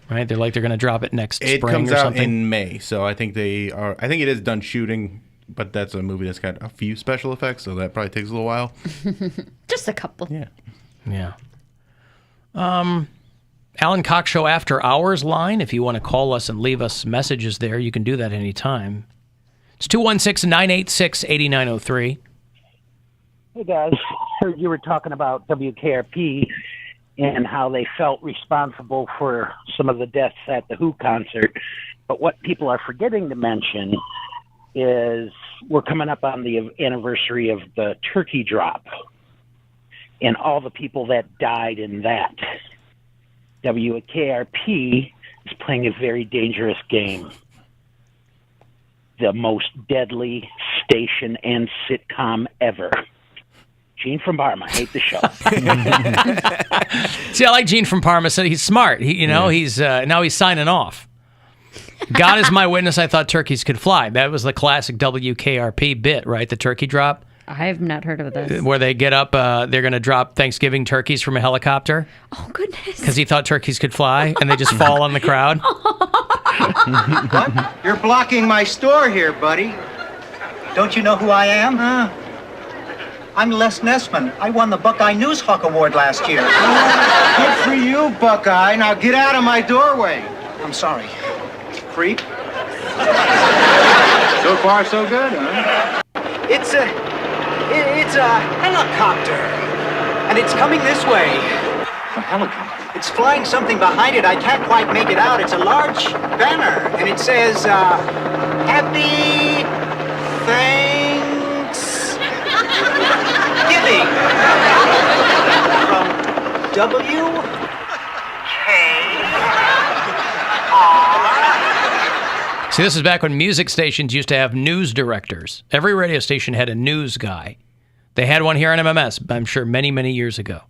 Right? They're going to drop it next spring or something. It comes out in May, so I think it is done shooting, but that's a movie that's got a few special effects, so that probably takes a little while. Just a couple. Yeah. Yeah. Alan Cox Show After Hours line. If you want to call us and leave us messages there, you can do that anytime. It's 216-986-8903. Hey, guys. Heard you were talking about WKRP and how they felt responsible for some of the deaths at the Who concert. But what people are forgetting to mention is we're coming up on the anniversary of the turkey drop and all the people that died in that. WKRP is playing a very dangerous game. The most deadly station and sitcom ever. Gene from Parma, hate the show. See, I like Gene from Parma. So he's smart. He's now he's signing off. God is my witness. I thought turkeys could fly. That was the classic WKRP bit, right? The turkey drop. I have not heard of this. Where they get up, they're going to drop Thanksgiving turkeys from a helicopter. Oh, goodness. Because he thought turkeys could fly, and they just fall on the crowd. What? You're blocking my store here, buddy. Don't you know who I am, huh? I'm Les Nessman. I won the Buckeye News Hawk Award last year. Good for you, Buckeye. Now get out of my doorway. I'm sorry. Creep. So far, so good, huh? It's a helicopter, and it's coming this way. A helicopter? It's flying something behind it. I can't quite make it out. It's a large banner, and it says, Happy Thanksgiving from WKR. See, this is back when music stations used to have news directors. Every radio station had a news guy. They had one here on MMS, I'm sure, many, many years ago.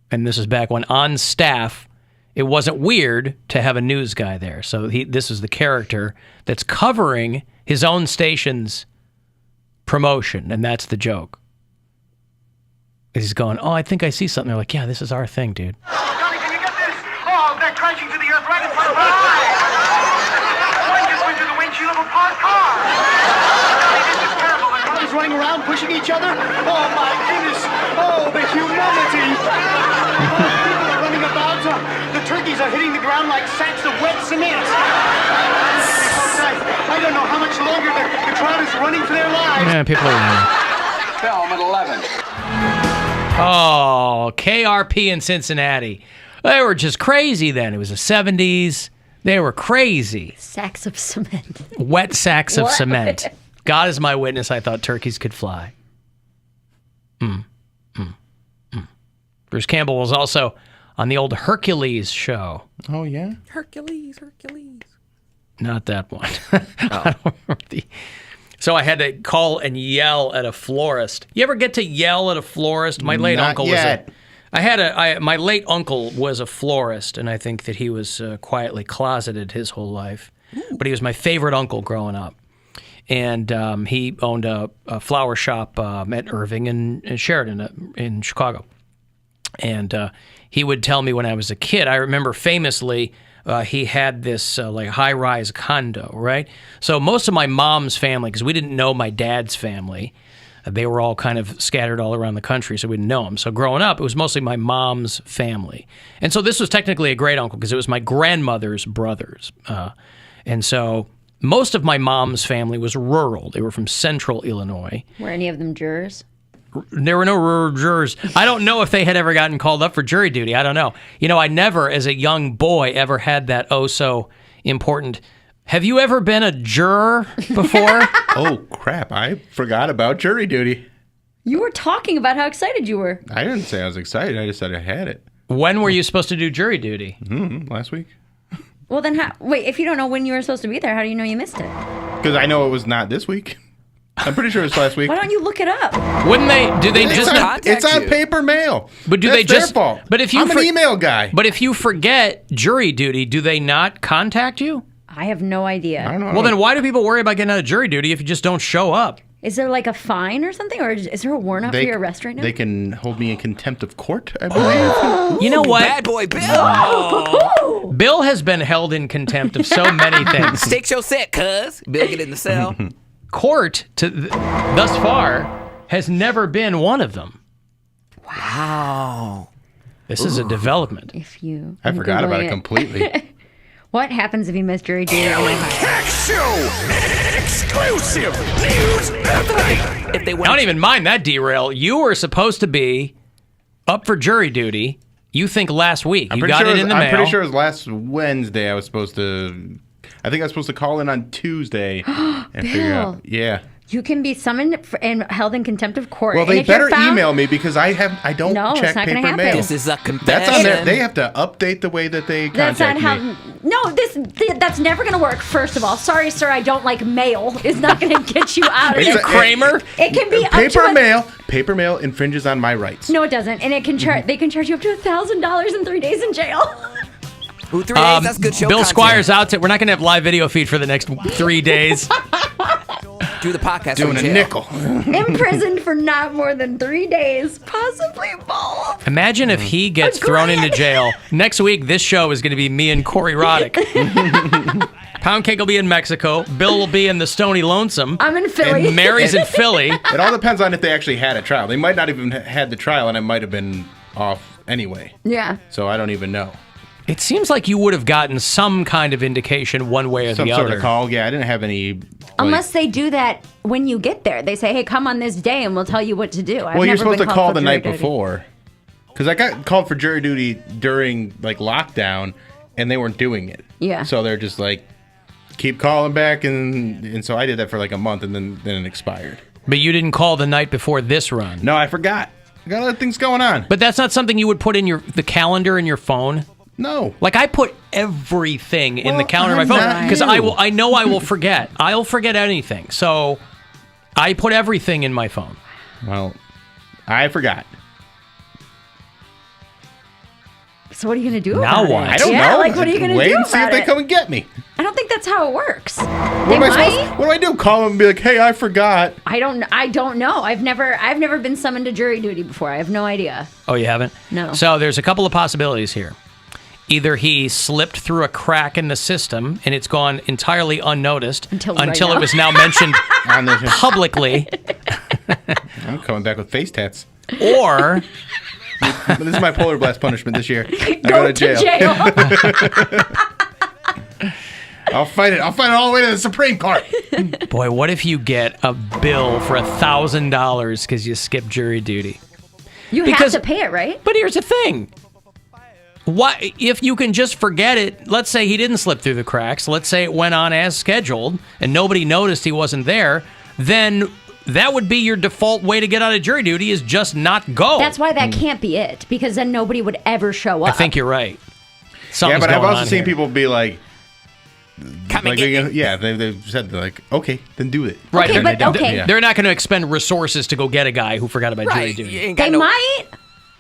And this is back when on staff, it wasn't weird to have a news guy there. So this is the character that's covering his own station's promotion, and that's the joke. He's going, oh, I think I see something. They're like, yeah, this is our thing, dude. Johnny, can you get this? Oh, they're crashing to the earth right in front of our eyes. One just went through the windshield of a parked car. Johnny, this is terrible. The cars running around, pushing each other. Oh, my goodness. Oh, the humanity. People are running about. The turkeys are hitting the ground like sacks of wet cement. I don't know how much longer the crowd is running for their lives. Yeah, people are running. Film at 11. Oh, KRP in Cincinnati. They were just crazy then. It was the 70s. They were crazy. Sacks of cement. Wet sacks of What? cement. God is my witness, I thought turkeys could fly. Bruce Campbell was also on the old Hercules show. Oh, yeah? Hercules. Not that one. I don't remember so I had to call and yell at a florist. You ever get to yell at a florist? My late Not uncle yet. my late uncle was a florist, and I think that he was quietly closeted his whole life. But he was my favorite uncle growing up. And he owned a flower shop at Irving and Sheridan in Chicago. And he would tell me when I was a kid, I remember famously, he had this like high-rise condo, right? So most of my mom's family, because we didn't know my dad's family, they were all kind of scattered all around the country, so we didn't know them. So growing up, it was mostly my mom's family. And so this was technically a great uncle because it was my grandmother's brothers. And so most of my mom's family was rural. They were from central Illinois. Were any of them jurors? There were no rural jurors. I don't know if they had ever gotten called up for jury duty. I don't know. I never, as a young boy, ever had that so important. Have you ever been a juror before? Oh, crap. I forgot about jury duty. You were talking about how excited you were. I didn't say I was excited. I just said I had it. When were you supposed to do jury duty? Last week. Well, then wait, if you don't know when you were supposed to be there, how do you know you missed it? Because I know it was not this week. I'm pretty sure it's last week. Why don't you look it up? Wouldn't they? Do they just? It's on paper mail. But do That's they just? their fault. But if you I'm an email guy. But if you forget jury duty, do they not contact you? I have no idea. I don't know. Well, then why do people worry about getting out of jury duty if you just don't show up? Is there like a fine or something, or is there a warrant out for your arrest right now? They can hold me in contempt of court, I believe. You know what? Bad boy Bill. Bill has been held in contempt of so many things. Stakes your set, cuz. Bill, get in the cell. Court, thus far, has never been one of them. Wow. This is a development. If you, I forgot about it completely. What happens if you miss jury duty? Alan Cox Show! Exclusive news update! If they I don't even mind that derail. You were supposed to be up for jury duty, you think last week. You got it in the mail. I'm pretty sure it was last Wednesday I was supposed to... I think I was supposed to call in on Tuesday and figure out... Yeah. You can be summoned and held in contempt of court. Well, and they if you're better found- email me because I don't No, it's check not gonna paper happen. mail. This is a confession. That's on there. They have to update the way that they That's contact not me. how. No, that's never going to work. First of all, sorry, sir, I don't like mail. It's not going to get you out of It's it. a- Kramer? It can be up Paper to mail. Paper mail infringes on my rights. No, it doesn't, and it can charge. They can charge you up to $1,000 and 3 days in jail. Ooh, 3 days, that's good show Bill content. Squire's out. We're not going to have live video feed for the next 3 days. Do the podcast Doing from a jail. nickel. Imprisoned for not more than 3 days, possibly both. Imagine if he gets thrown into jail. Next week, this show is going to be me and Corey Roddick. Poundcake will be in Mexico. Bill will be in the Stony Lonesome. I'm in Philly. And Mary's in Philly. It all depends on if they actually had a trial. They might not even had the trial, and I might have been off anyway. Yeah. So I don't even know. It seems like you would have gotten some kind of indication one way or Some the sort other. of call. Yeah, I didn't have any. Unless they do that when you get there. They say, hey, come on this day and we'll tell you what to do. Well, you're supposed to call the night before. Because I got called for jury duty during lockdown, and they weren't doing it. Yeah. So they're just like, keep calling back, and so I did that for a month, and then it expired. But you didn't call the night before this run. No, I forgot. I got other things going on. But that's not something you would put in the calendar in your phone. No. Like I put everything in the calendar I'm of my phone not because you. I know I will forget. I'll forget anything. So I put everything in my phone. Well, I forgot. So what are you going to do Now about what? it? I don't yeah, know. Like, what are you going to do Wait and about see if they it? come and get me. I don't think that's how it works. What do I do? Call them and be like, hey, I forgot. I don't know. I've never been summoned to jury duty before. I have no idea. Oh, you haven't? No. So there's a couple of possibilities here. Either he slipped through a crack in the system and it's gone entirely unnoticed Until it was now mentioned publicly. I'm coming back with face tats. Or this is my polar blast punishment this year. I Go to jail. I'll fight it. I'll fight it all the way to the Supreme Court. boy, what if you get a bill for $1,000 because you skipped jury duty? You have to pay it, right? But here's the thing. Why, if you can just forget it, let's say he didn't slip through the cracks, let's say it went on as scheduled and nobody noticed he wasn't there, then that would be your default way to get out of jury duty is just not go. That's why that can't be it, because then nobody would ever show up. I think you're right. Yeah, but I've also seen here. people be like, Come and get me. yeah, they've said they're like, okay, then do it. Right, Okay, then but they- okay. they're not going to expend resources to go get a guy who forgot about jury Right. duty. You ain't got They no, might.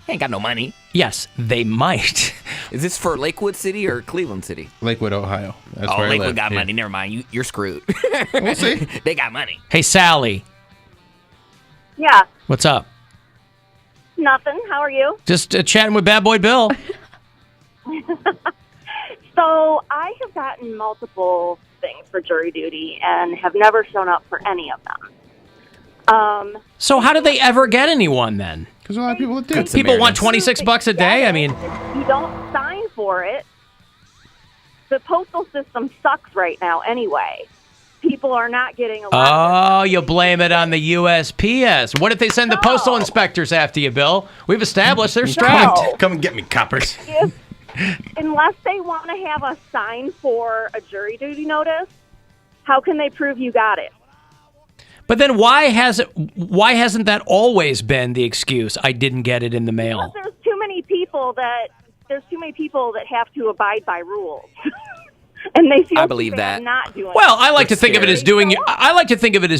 ain't got no money. Yes, they might. Is this for Lakewood City or Cleveland City? Lakewood, Ohio. That's Oh, where I Lakewood live. got Yeah. money. Never mind. You're screwed. We'll see. They got money. Hey, Sally, Yeah, what's up? nothing. How are you? Just chatting with Bad Boy Bill. So I have gotten multiple things for jury duty and have never shown up for any of them. So how do they ever get anyone then? Because a lot of people do. People want $26 a day. I mean, You don't sign for it. The postal system sucks right now anyway. People are not getting a lot. oh, you blame it on the USPS. What if they send the postal inspectors after you, Bill? We've established they're strapped. Come and get me, coppers. Unless they want to have us sign for a jury duty notice, how can they prove you got it? But then why hasn't that always been the excuse? I didn't get it in the mail. Because there's too many people that have to abide by rules. And they feel I believe too bad that. not doing Well, it. I like to think of it as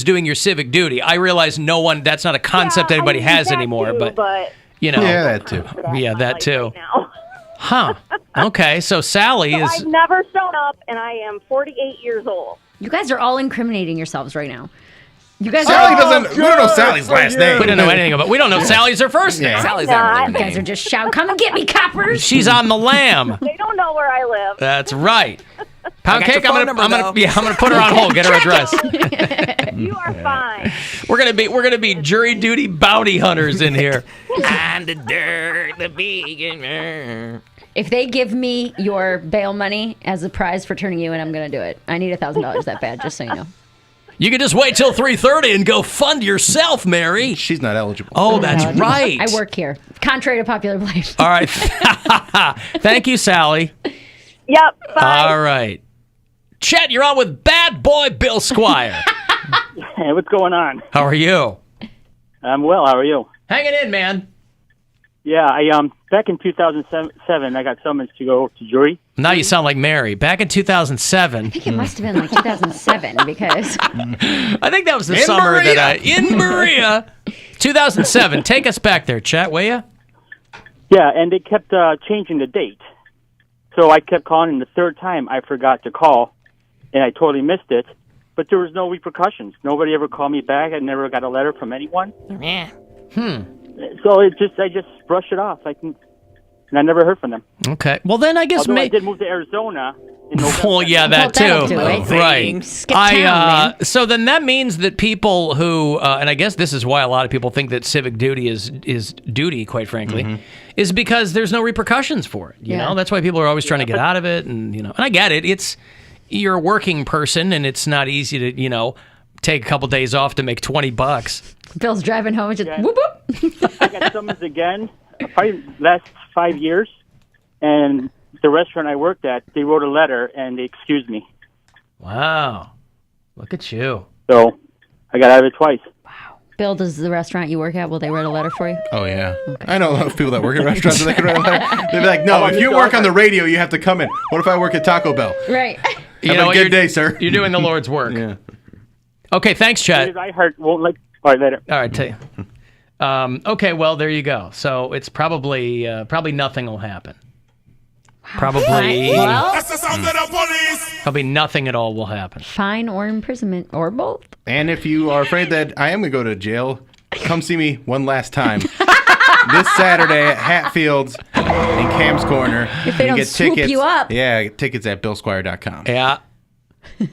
doing your civic duty. I realize that's not a concept anybody has that anymore, too, but you know. Yeah, that too. Yeah, that too. Right now. Huh. Okay, so Sally So is I've never shown up, and I am 48 years old. You guys are all incriminating yourselves right now. You guys Sally are doesn't. We don't know Sally's last name. we don't know anything about. We don't know Sally's her first name. Yeah. Sally's No, not You really guys are just shouting, "Come and get me, coppers!" She's on the lam. They don't know where I live. That's right. I got Poundcake, your phone I'm number, gonna put her on hold. Get her address. You are fine. We're gonna be jury duty bounty hunters in here. And the dirt, the big. If they give me your bail money as a prize for turning you in, I'm going to do it. I need $1,000 that bad, just so you know. You can just wait till 3:30 and go fund yourself, Mary. She's not eligible. Oh, that's right. I work here, contrary to popular belief. All right. Thank you, Sally. Yep. Bye. All right. Chet, you're on with Bad Boy Bill Squire. Hey, what's going on? How are you? I'm well. How are you? Hanging in, man. Yeah, back in 2007, I got summoned to go to jury. Now you sound like Mary. Back in 2007. I think it must have been like 2007 because I think that was the In summer Maria. that in Maria. 2007. Take us back there, Chet, will you? Yeah, and they kept changing the date. So I kept calling, and the third time I forgot to call, and I totally missed it. But there was no repercussions. Nobody ever called me back. I never got a letter from anyone. Yeah. So I just brushed it off. And I never heard from them. Okay. Well, then I guess Although I did move to Arizona in November. Well, yeah, that that'll too. do it. Right. Skip town, man. So then that means that people who, and I guess this is why a lot of people think that civic duty is duty, quite frankly, is because there's no repercussions for it. You know, that's why people are always trying to get out of it, and and I get it. You're a working person, and it's not easy to take a couple days off to make $20. Bill's driving home and just whoop whoop. I got summons again, probably last 5 years, and the restaurant I worked at, they wrote a letter and they excused me. Wow. Look at you. So I got out of it twice. Bill, does the restaurant you work at, will they write a letter for you? Oh, yeah. I know a lot of people that work at restaurants. They can write a letter. They'd be like, no, if you work on the radio, you have to come in. What if I work at Taco Bell? Right. Have a good day, sir. You're doing the Lord's work. Yeah. Okay, thanks, Chet. I heard, won't like. All right, later. All right, tell you. Okay, well, there you go. So it's probably nothing will happen. Probably, probably nothing at all will happen. Fine or imprisonment or both. And if you are afraid that I am going to go to jail, come see me one last time. This Saturday at Hatfields in Cam's Corner. If they You don't get swoop tickets. you up. Yeah, get tickets at BillSquire.com. Yeah. Dude,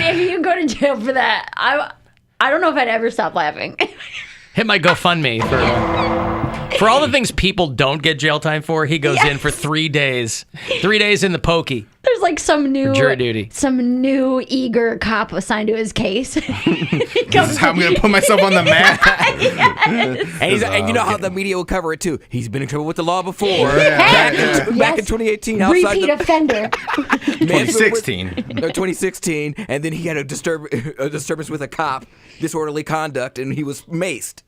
if you go to jail for that, I don't know if I'd ever stop laughing. Hit my GoFundMe for For all the things people don't get jail time for, he goes in for 3 days. 3 days in the pokey. There's like some new jury duty. Some new eager cop assigned to his case. This is how I'm going to put myself on the map. And you know how the media will cover it too. He's been in trouble with the law before. Yeah. Back in 2018. Repeat offender. 2016. No, 2016. And then he had a disturbance with a cop, disorderly conduct, and he was maced.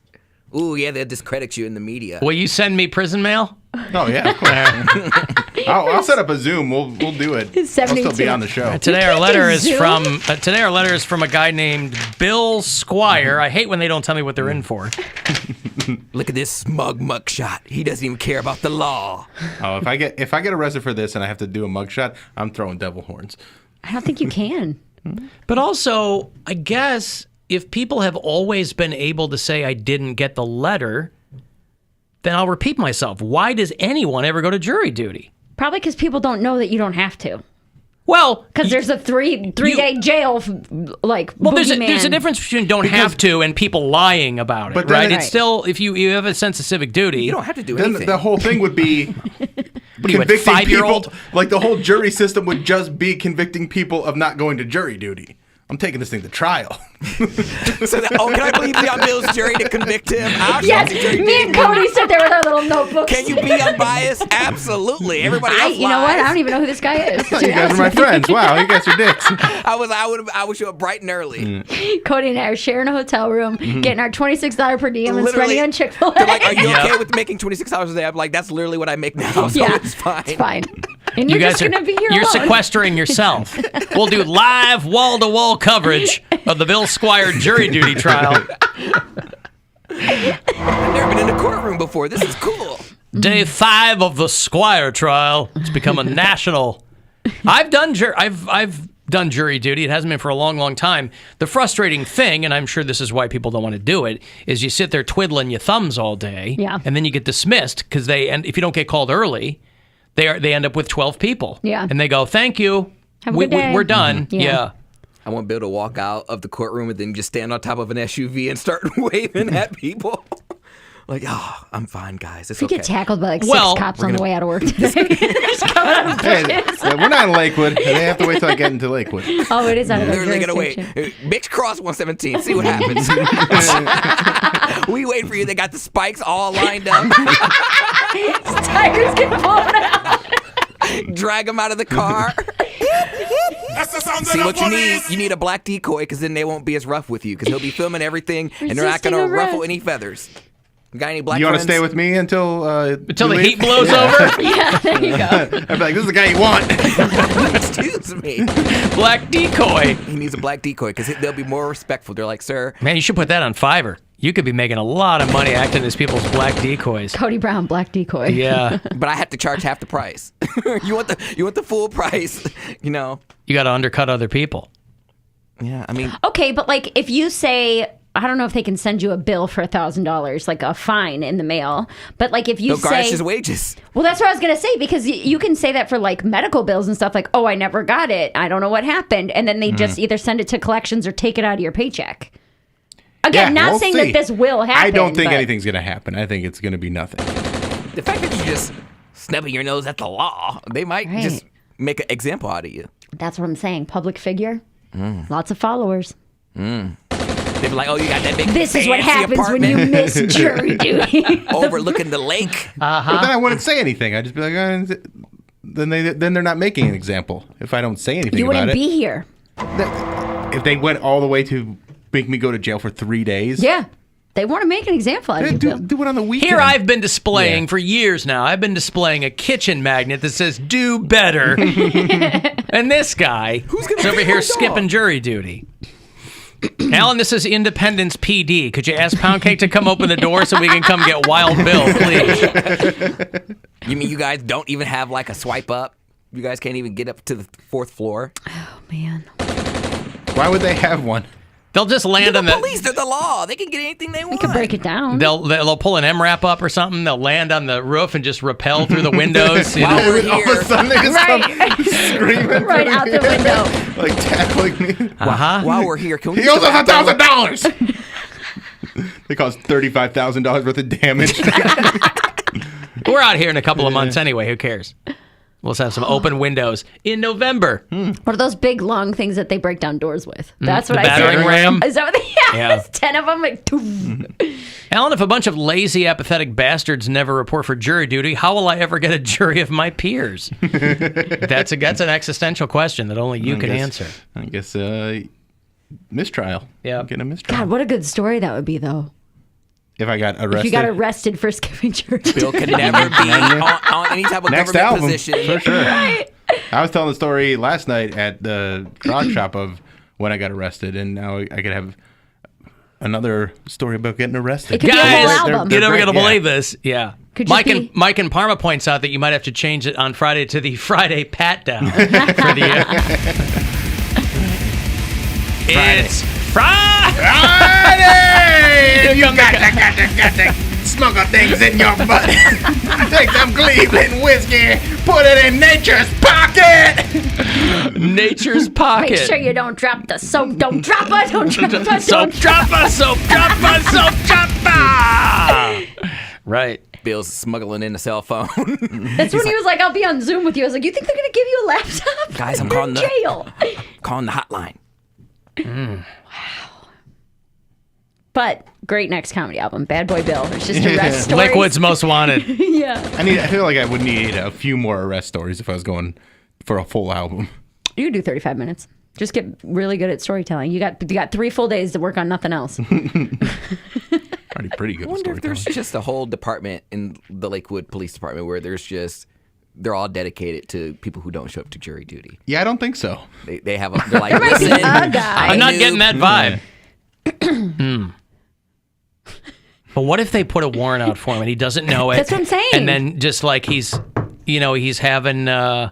Ooh, yeah, they'll discredit you in the media. Will you send me prison mail? Oh, yeah, of course. I'll set up a Zoom. We'll do it. I'll still be on the show. Today our letter is from a guy named Bill Squire. I hate when they don't tell me what they're in for. Look at this smug mugshot. He doesn't even care about the law. Oh, if I get arrested for this and I have to do a mugshot, I'm throwing devil horns. I don't think you can. But also, I guess if people have always been able to say I didn't get the letter, then I'll repeat myself. Why does anyone ever go to jury duty? Probably because people don't know that you don't have to. Well, because there's a three-day jail, there's a difference between don't have to and people lying about it, But right? then It's still, if you have a sense of civic duty. You don't have to do Then anything. the whole thing would be you, convicting 5-year-old? people. Like the whole jury system would just be convicting people of not going to jury duty. I'm taking this thing to trial. Can I please be on Bill's jury to convict him? Yes, me and Cody sit there with our little notebooks. Can you be unbiased? Absolutely. Everybody else You know what? I don't even know who this guy is. You guys are my friends. Wow, you guys are dicks. I would show up bright and early. Cody and I are sharing a hotel room, getting our $26 per diem and Literally, spending on Chick-fil-A. They're like, are you okay with making $26 a day? I'm like, that's literally what I make now, so it's fine. It's fine. And you're just going to be here You're alone. sequestering yourself. We'll do live wall-to-wall coverage of the Bill Squire jury duty trial. I've never been in a courtroom before. This is cool. Day 5 of the Squire trial. It's become a national. I've done jury duty. It hasn't been for a long, long time. The frustrating thing, and I'm sure this is why people don't want to do it, is you sit there twiddling your thumbs all day, and then you get dismissed because if you don't get called early, they end up with 12 people. Yeah. And they go, thank you. Have a good day. We're done. Yeah. I want Bill to walk out of the courtroom and then just stand on top of an SUV and start waving at people. Like, oh, I'm fine, guys. It's If you okay. get tackled by 6 cops on the way out of work. We're not in Lakewood. They have to wait till I get into Lakewood. Oh, it is out of They're going to wait. Bitch, cross 117. See what happens. We wait for you. They got the spikes all lined up. Tigers get blown out. Drag them out of the car. That's the sound See of what the you need? police. You need a black decoy because then they won't be as rough with you because he'll be filming everything and they're not Resisting going to arrest. ruffle any feathers. You got any black You want to friends? stay with me until the heat blows over? Yeah, there you go. I'd be like, this is the guy you want. Excuse me. Black decoy. He needs a black decoy because they'll be more respectful. They're like, sir. Man, you should put that on Fiverr. You could be making a lot of money acting as people's black decoys. Cody Brown, black decoy. Yeah. But I have to charge half the price. You want the full price, you know. You got to undercut other people. Yeah, I mean. Okay, but like if you say, I don't know if they can send you a bill for $1,000, like a fine in the mail. But like if you They'll garnish say his wages. Well, that's what I was going to say, because you can say that for like medical bills and stuff like, oh, I never got it. I don't know what happened. And then they just either send it to collections or take it out of your paycheck. Again, Yeah, not we'll saying see. that this will happen. I don't think but anything's going to happen. I think it's going to be nothing. The fact that you just snubbing your nose at the law, they might Right. just make an example out of you. That's what I'm saying. Public figure, lots of followers. They'd be like, oh, you got that big This is what fancy happens when you apartment miss jury duty. overlooking the lake. But then I wouldn't say anything. I'd just be like, then they're not making an example if I don't say anything You about wouldn't it. be here. If they went all the way to make me go to jail for 3 days. Yeah. They want to make an example out of you, Bill. Do it on the weekend. Here I've been displaying for years now. I've been displaying a kitchen magnet that says "Do better," and this guy is over here skipping jury duty. Alan, this is Independence PD. Could you ask Poundcake to come open the door so we can come get Wild Bill, please? You mean you guys don't even have like a swipe up? You guys can't even get up to the 4th floor? Oh, man. Why would they have one? They'll just land They're on the the. police. They're the law. They can get anything they want. You can break it down. They'll pull an MRAP up or something. They'll land on the roof and just rappel through the windows. You While know? we're All of here, a sudden they just come screaming. Right out the window. Like tackling me. while we're here, can we He owes just us wrap up $1,000. They caused $35,000 worth of damage. we're out here in a couple of months anyway. Who cares? We'll just have some open windows in November. What are those big long things that they break down doors with? That's what the battering ram. Is that what they Yeah. 10 of them. Like, Alan, if a bunch of lazy, apathetic bastards never report for jury duty, how will I ever get a jury of my peers? That's an existential question that only you can answer. I guess mistrial. Yeah. Getting a mistrial. God, what a good story that would be, though. If I got arrested. If you got arrested for skipping church. Bill could never be on any type of Next government album, position. for sure. Right. I was telling the story last night at the rock shop of when I got arrested, and now I could have another story about getting arrested. It could be a whole album. You're never great, going to believe this. Yeah. Could Mike just and Mike and Parma points out that you might have to change it on Friday to the Friday pat down for the. It's Friday! You got to smuggle things in your butt. Take some Cleveland whiskey, put it in nature's pocket. Nature's pocket. Make sure you don't drop the soap. Don't drop it. Don't drop it. Soap dropper, soap dropper, soap dropper. Right. Bill's smuggling in a cell phone. That's when he was like, I'll be on Zoom with you. I was like, you think they're going to give you a laptop? Guys, I'm You're calling in jail. calling the hotline. Wow. But great next comedy album, Bad Boy Bill. It's just arrest stories. Liquid's Most Wanted. Yeah. I feel like I would need a few more arrest stories if I was going for a full album. You could do 35 minutes. Just get really good at storytelling. You got 3 full days to work on nothing else. Already pretty good. I wonder if there's just a whole department in the Lakewood Police Department where they're all dedicated to people who don't show up to jury duty. Yeah, I don't think so. They're like, listen, I'm not getting that vibe. But what if they put a warrant out for him and he doesn't know it? That's what I'm saying. And then just like he's having, they're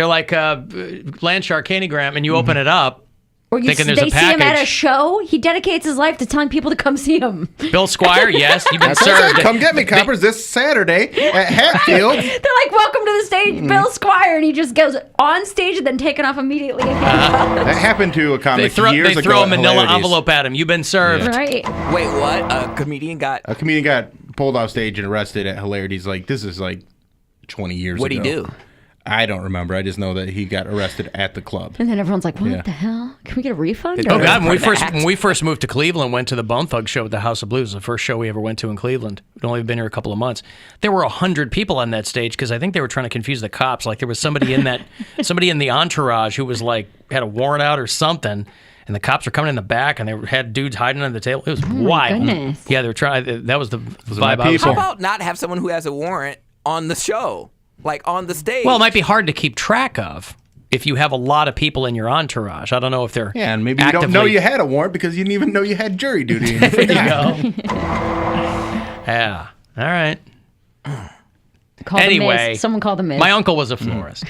like Landshark Candygram, and you open it up, Or thinking there's they a see him at a package. show. He dedicates his life to telling people to come see him. Bill Squire, yes, you've been That's what I said. served. Come get me, coppers, this Saturday at Hatfield. They're like, welcome to the stage, Bill Squire. And he just goes on stage and then taken off immediately. That happened to a They comic throw years ago. a at manila Hilarities. envelope at him. You've been served. Right. Wait, what? A comedian got pulled off stage and arrested at Hilarities. Like, this is like 20 years What'd ago. he do? I don't remember. I just know that he got arrested at the club. And then everyone's like, what Yeah. the hell? Can we get a refund? Oh Or- God! When we first moved to Cleveland, went to the Bone Thug show at the House of Blues. The first show we ever went to in Cleveland. We'd only been here a couple of months. There were 100 people on that stage because I think they were trying to confuse the cops. Like there was somebody in the entourage who was like had a warrant out or something, and the cops were coming in the back and they had dudes hiding under the table. It was wild. goodness. Yeah, they were trying. That was the Those are my vibe I was How hearing. about not have someone who has a warrant on the show? Like on the stage. Well, it might be hard to keep track of if you have a lot of people in your entourage. I don't know if they're Yeah, and maybe you don't know you had a warrant because you didn't even know you had jury duty. There you go. Yeah. All right. Call the Anyway, Miz. Someone call the Miz. My uncle was a florist.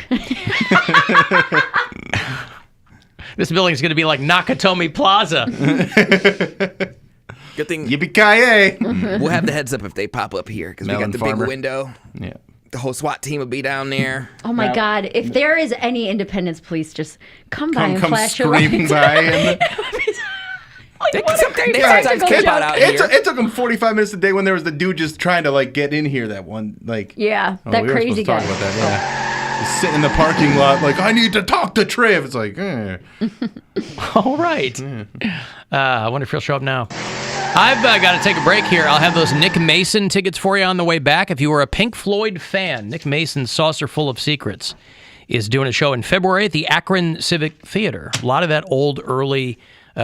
This building's going to be like Nakatomi Plaza. Good thing. Yippee-ki-yay. We'll have the heads up if they pop up here because we Melon got the farmer. big window. Yeah. The whole SWAT team will be down there. Oh my God! If there is any Independence Police, just come by and Come flash your screaming lights. by. And They What a sometimes great camp practical out joke. here. it took him 45 minutes a day when there was the dude just trying to like get in here. That one, like Yeah, oh, that we were crazy supposed to guy. talk about that. Yeah, he's sitting in the parking lot like I need to talk to Triv. It's like, All right. I wonder if he'll show up now. I've got to take a break here. I'll have those Nick Mason tickets for you on the way back. If you were a Pink Floyd fan, Nick Mason's Saucer Full of Secrets is doing a show in February at the Akron Civic Theater. A lot of that old, early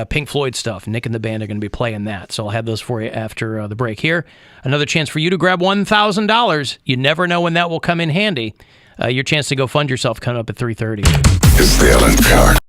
Pink Floyd stuff. Nick and the band are going to be playing that. So I'll have those for you after the break here. Another chance for you to grab $1,000. You never know when that will come in handy. Your chance to go fund yourself coming up at 3:30. It's the Alan Cox.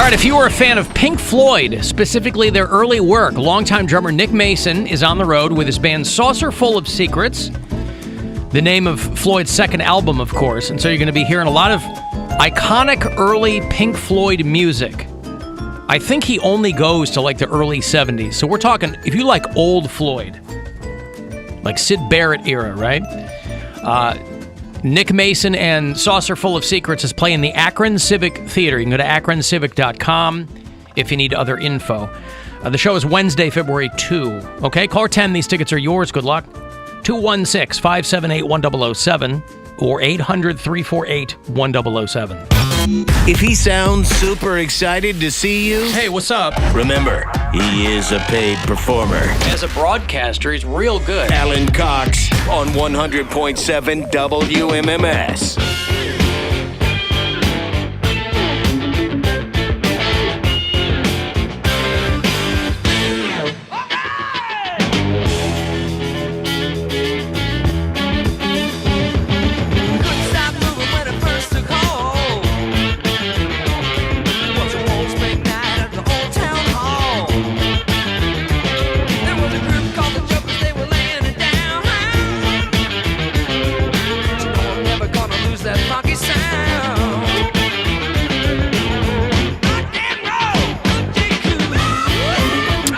right, if you were a fan of Pink Floyd, specifically their early work, longtime drummer Nick Mason is on the road with his band Saucerful of Secrets, the name of Floyd's second album, of course. And so you're going to be hearing a lot of iconic early Pink Floyd music. I think he only goes to like the early 70s. So we're talking, if you like old Floyd, like Syd Barrett era, right? Nick Mason and Saucerful of Secrets is playing the Akron Civic Theater. You can go to akroncivic.com if you need other info. The show is Wednesday, February 2. Okay, caller 10. These tickets are yours. Good luck. 216-578-1007 or 800-348-1007. If he sounds super excited to see you, hey, what's up? Remember, he is a paid performer. As a broadcaster, he's real good. Alan Cox on 100.7 WMMS.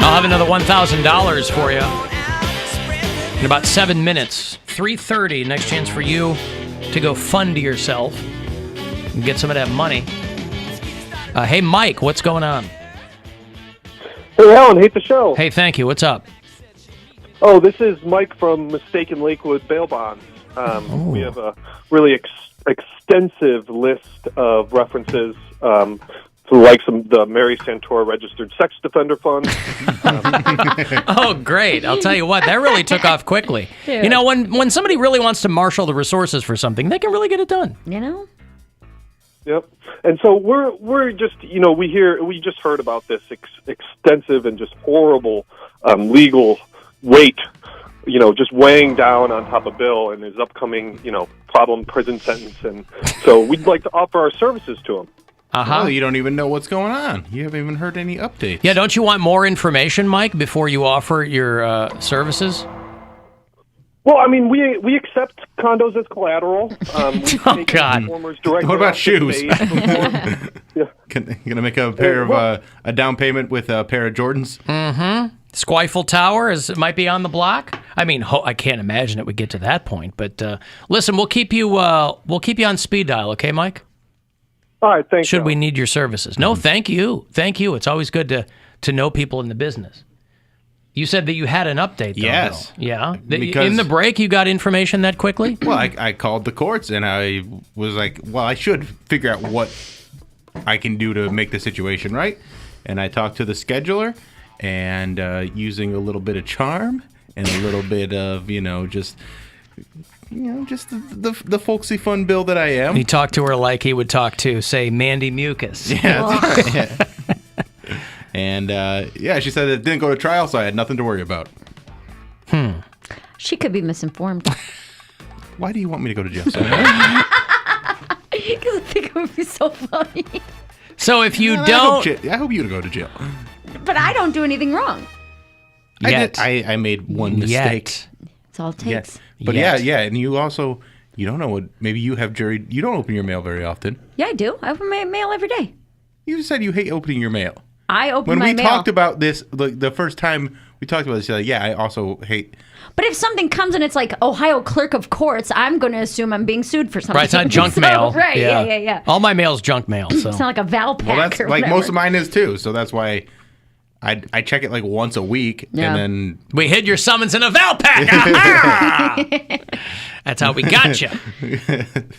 I'll have another $1,000 for you in about 7 minutes. 3:30, next chance for you to go fund yourself and get some of that money. Hey, Mike, what's going on? Hey, Alan, hate the show. Hey, thank you. What's up? Oh, this is Mike from Mistaken Lakewood Bail Bonds. We have a really extensive list of references to like the Mary Santora Registered Sex Defender Fund. Oh, great. I'll tell you what, that really took off quickly. Dude. You know, when somebody really wants to marshal the resources for something, they can really get it done. You know? Yep. And so we're just, we just heard about this extensive and just horrible legal weight, just weighing down on top of Bill and his upcoming, problem prison sentence. And so we'd like to offer our services to him. Well, you don't even know what's going on. You haven't even heard any updates. Yeah, don't you want more information, Mike, before you offer your services? Well, I mean, we accept condos as collateral. Oh, God. What about shoes? Gonna make a pair of a down payment with a pair of Jordans? Mm-hmm. Squifle Tower might be on the block. I mean, I can't imagine it would get to that point. But listen, we'll keep you on speed dial, okay, Mike? All right, thanks. Should we need your services? No, thank you. Thank you. It's always good to know people in the business. You said that you had an update, though. Yes. Bill. Yeah. Because in the break, you got information that quickly? Well, I called the courts, and I was like, well, I should figure out what I can do to make the situation right. And I talked to the scheduler, and using a little bit of charm and a little bit of, just the folksy fun Bill that I am. He talked to her like he would talk to, say, Mandy Mucus. Yeah, that's right. Yeah. And, she said it didn't go to trial, so I had nothing to worry about. She could be misinformed. Why do you want me to go to jail? Because I think it would be so funny. So if you I hope you to go to jail. But I don't do anything wrong. I made one mistake. That's all it takes. Yeah. But yeah, and you also, you don't know what, maybe you have jury, you don't open your mail very often. Yeah, I do. I open my mail every day. You said you hate opening your mail. I open when my we mail. talked about this, the first time we talked about this, yeah, I also hate. But if something comes and it's like Ohio Clerk of Courts, I'm going to assume I'm being sued for something. Right, it's not junk mail. Right, yeah. All my mail's junk mail. So. It's not like a Valpak. Well, that's or like whatever. most of mine is too. So that's why I check it like once a week, Yeah. and then we hid your summons in a Valpak. Aha! That's how we got you.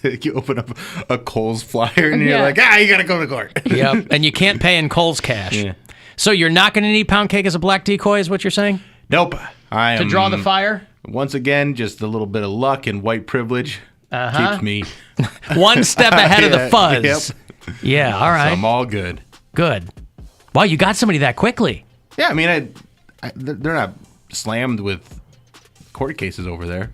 You open up a Kohl's flyer, and you're like, you got to go to court. Yep, and you can't pay in Kohl's cash. Yeah. So you're not going to need Poundcake as a black decoy, is what you're saying? Nope. I am, to draw the fire? Once again, just a little bit of luck and white privilege keeps me one step ahead of the fuzz. Yep. Yeah, all right. So I'm all good. Good. Wow, you got somebody that quickly. Yeah, I mean, they're not slammed with court cases over there.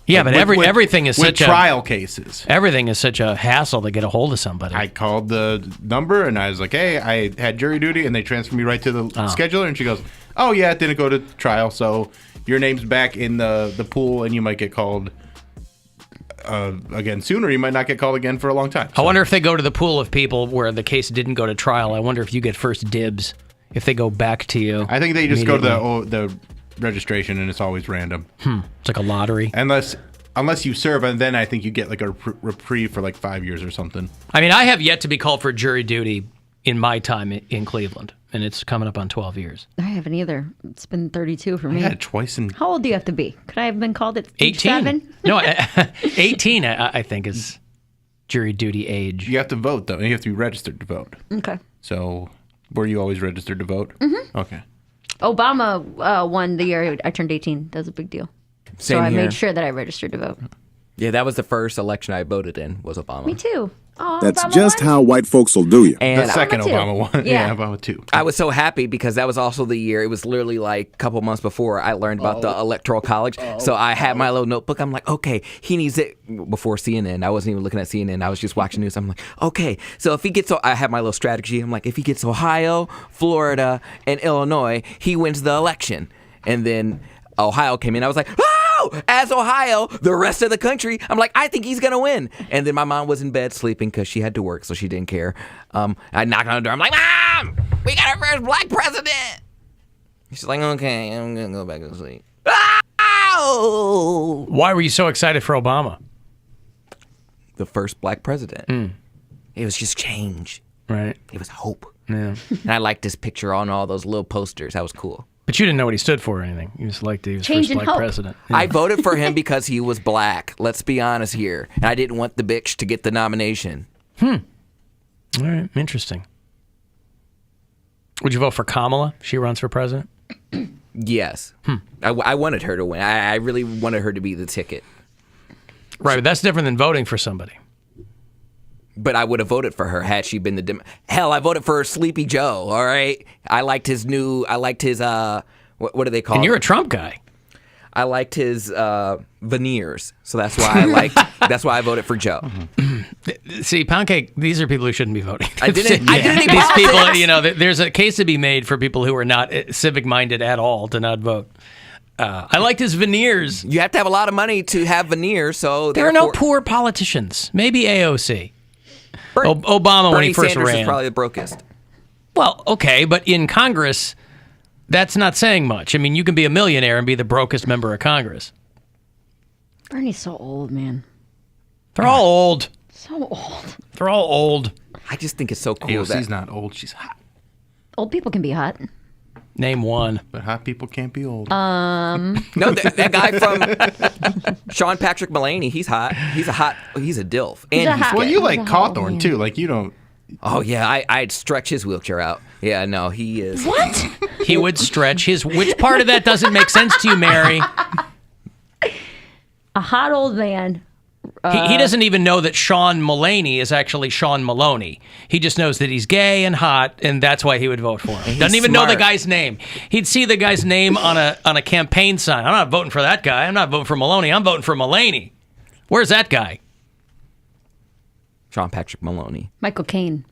Yeah, Like, but with everything is such trial cases. Everything is such a hassle to get a hold of somebody. I called the number and I was like, "Hey, I had jury duty," and they transferred me right to the scheduler. And she goes, "Oh yeah, it didn't go to trial, so your name's back in the pool, and you might get called again soon, or you might not get called again for a long time." I wonder if they go to the pool of people where the case didn't go to trial. I wonder if you get first dibs if they go back to you. I think they just go to the registration, and it's always random. It's like a lottery. Unless you serve, and then I think you get like a reprieve for like 5 years or something. I mean, I have yet to be called for jury duty in my time in Cleveland, and it's coming up on 12 years. I haven't either. It's been 32 for me. I had it twice in... How old do you have to be? Could I have been called at 18. 7? No, 18 I think is jury duty age. You have to vote, though, and you have to be registered to vote. Okay. So, were you always registered to vote? Mm-hmm. Okay. Obama won the year I turned 18. That was a big deal. Same so I here. made sure that I registered to vote. Yeah, that was the first election I voted in, was Obama. Me too. Oh, That's Obama just won? how white folks will do you. And the second Obama Obama one. Yeah. Obama 2. I was so happy because that was also the year, it was literally like a couple months before I learned about the Electoral College. So I had my little notebook. I'm like, okay, he needs it before CNN. I wasn't even looking at CNN. I was just watching news. I'm like, okay, so if he gets, I had my little strategy. I'm like, if he gets Ohio, Florida, and Illinois, he wins the election. And then Ohio came in. I was like, oh, as Ohio, the rest of the country, I'm like, I think he's going to win. And then my mom was in bed sleeping because she had to work, so she didn't care. I knocked on the door. I'm like, Mom, we got our first black president. She's like, okay, I'm going to go back to sleep. Oh! Why were you so excited for Obama? The first black president. It was just change. Right. It was hope. Yeah. And I liked this picture on all those little posters. That was cool. But you didn't know what he stood for or anything. You just liked that he was Change first and black hope. president. I voted for him because he was black. Let's be honest here. And I didn't want the bitch to get the nomination. All right. Interesting. Would you vote for Kamala if she runs for president? Yes. I wanted her to win. I really wanted her to be the ticket. Right, but that's different than voting for somebody. But I would have voted for her had she been the... Hell, I voted for Sleepy Joe, all right? I liked his what do they call And it? you're a Trump guy. I liked his veneers, so that's why that's why I voted for Joe. See, Poundcake, these are people who shouldn't be voting. I didn't These people, there's a case to be made for people who are not civic-minded at all to not vote. I liked his veneers. You have to have a lot of money to have veneers, so... There are no poor politicians. Maybe AOC. Obama, when he first Sanders ran. is probably the brokest. Well, okay, but in Congress, that's not saying much. I mean, you can be a millionaire and be the brokest member of Congress. Bernie's so old, man. They're all old. So old. They're all old. I just think it's so cool AOC's not old. She's hot. Old people can be hot. Name one. But hot people can't be old. No, that guy from Sean Patrick Mulaney, he's hot. He's a DILF. And he's well, gay. you like Cawthorn, too. Like, you don't... Oh, yeah, I'd stretch his wheelchair out. Yeah, no, he is. What? He would stretch his... Which part of that doesn't make sense to you, Mary? A hot old man. He doesn't even know that Sean Mulaney is actually Sean Maloney. He just knows that he's gay and hot, and that's why he would vote for him. Doesn't even know the guy's name. He'd see the guy's name on a campaign sign. I'm not voting for that guy. I'm not voting for Maloney. I'm voting for Mulaney. Where's that guy? Sean Patrick Maloney. Michael Caine.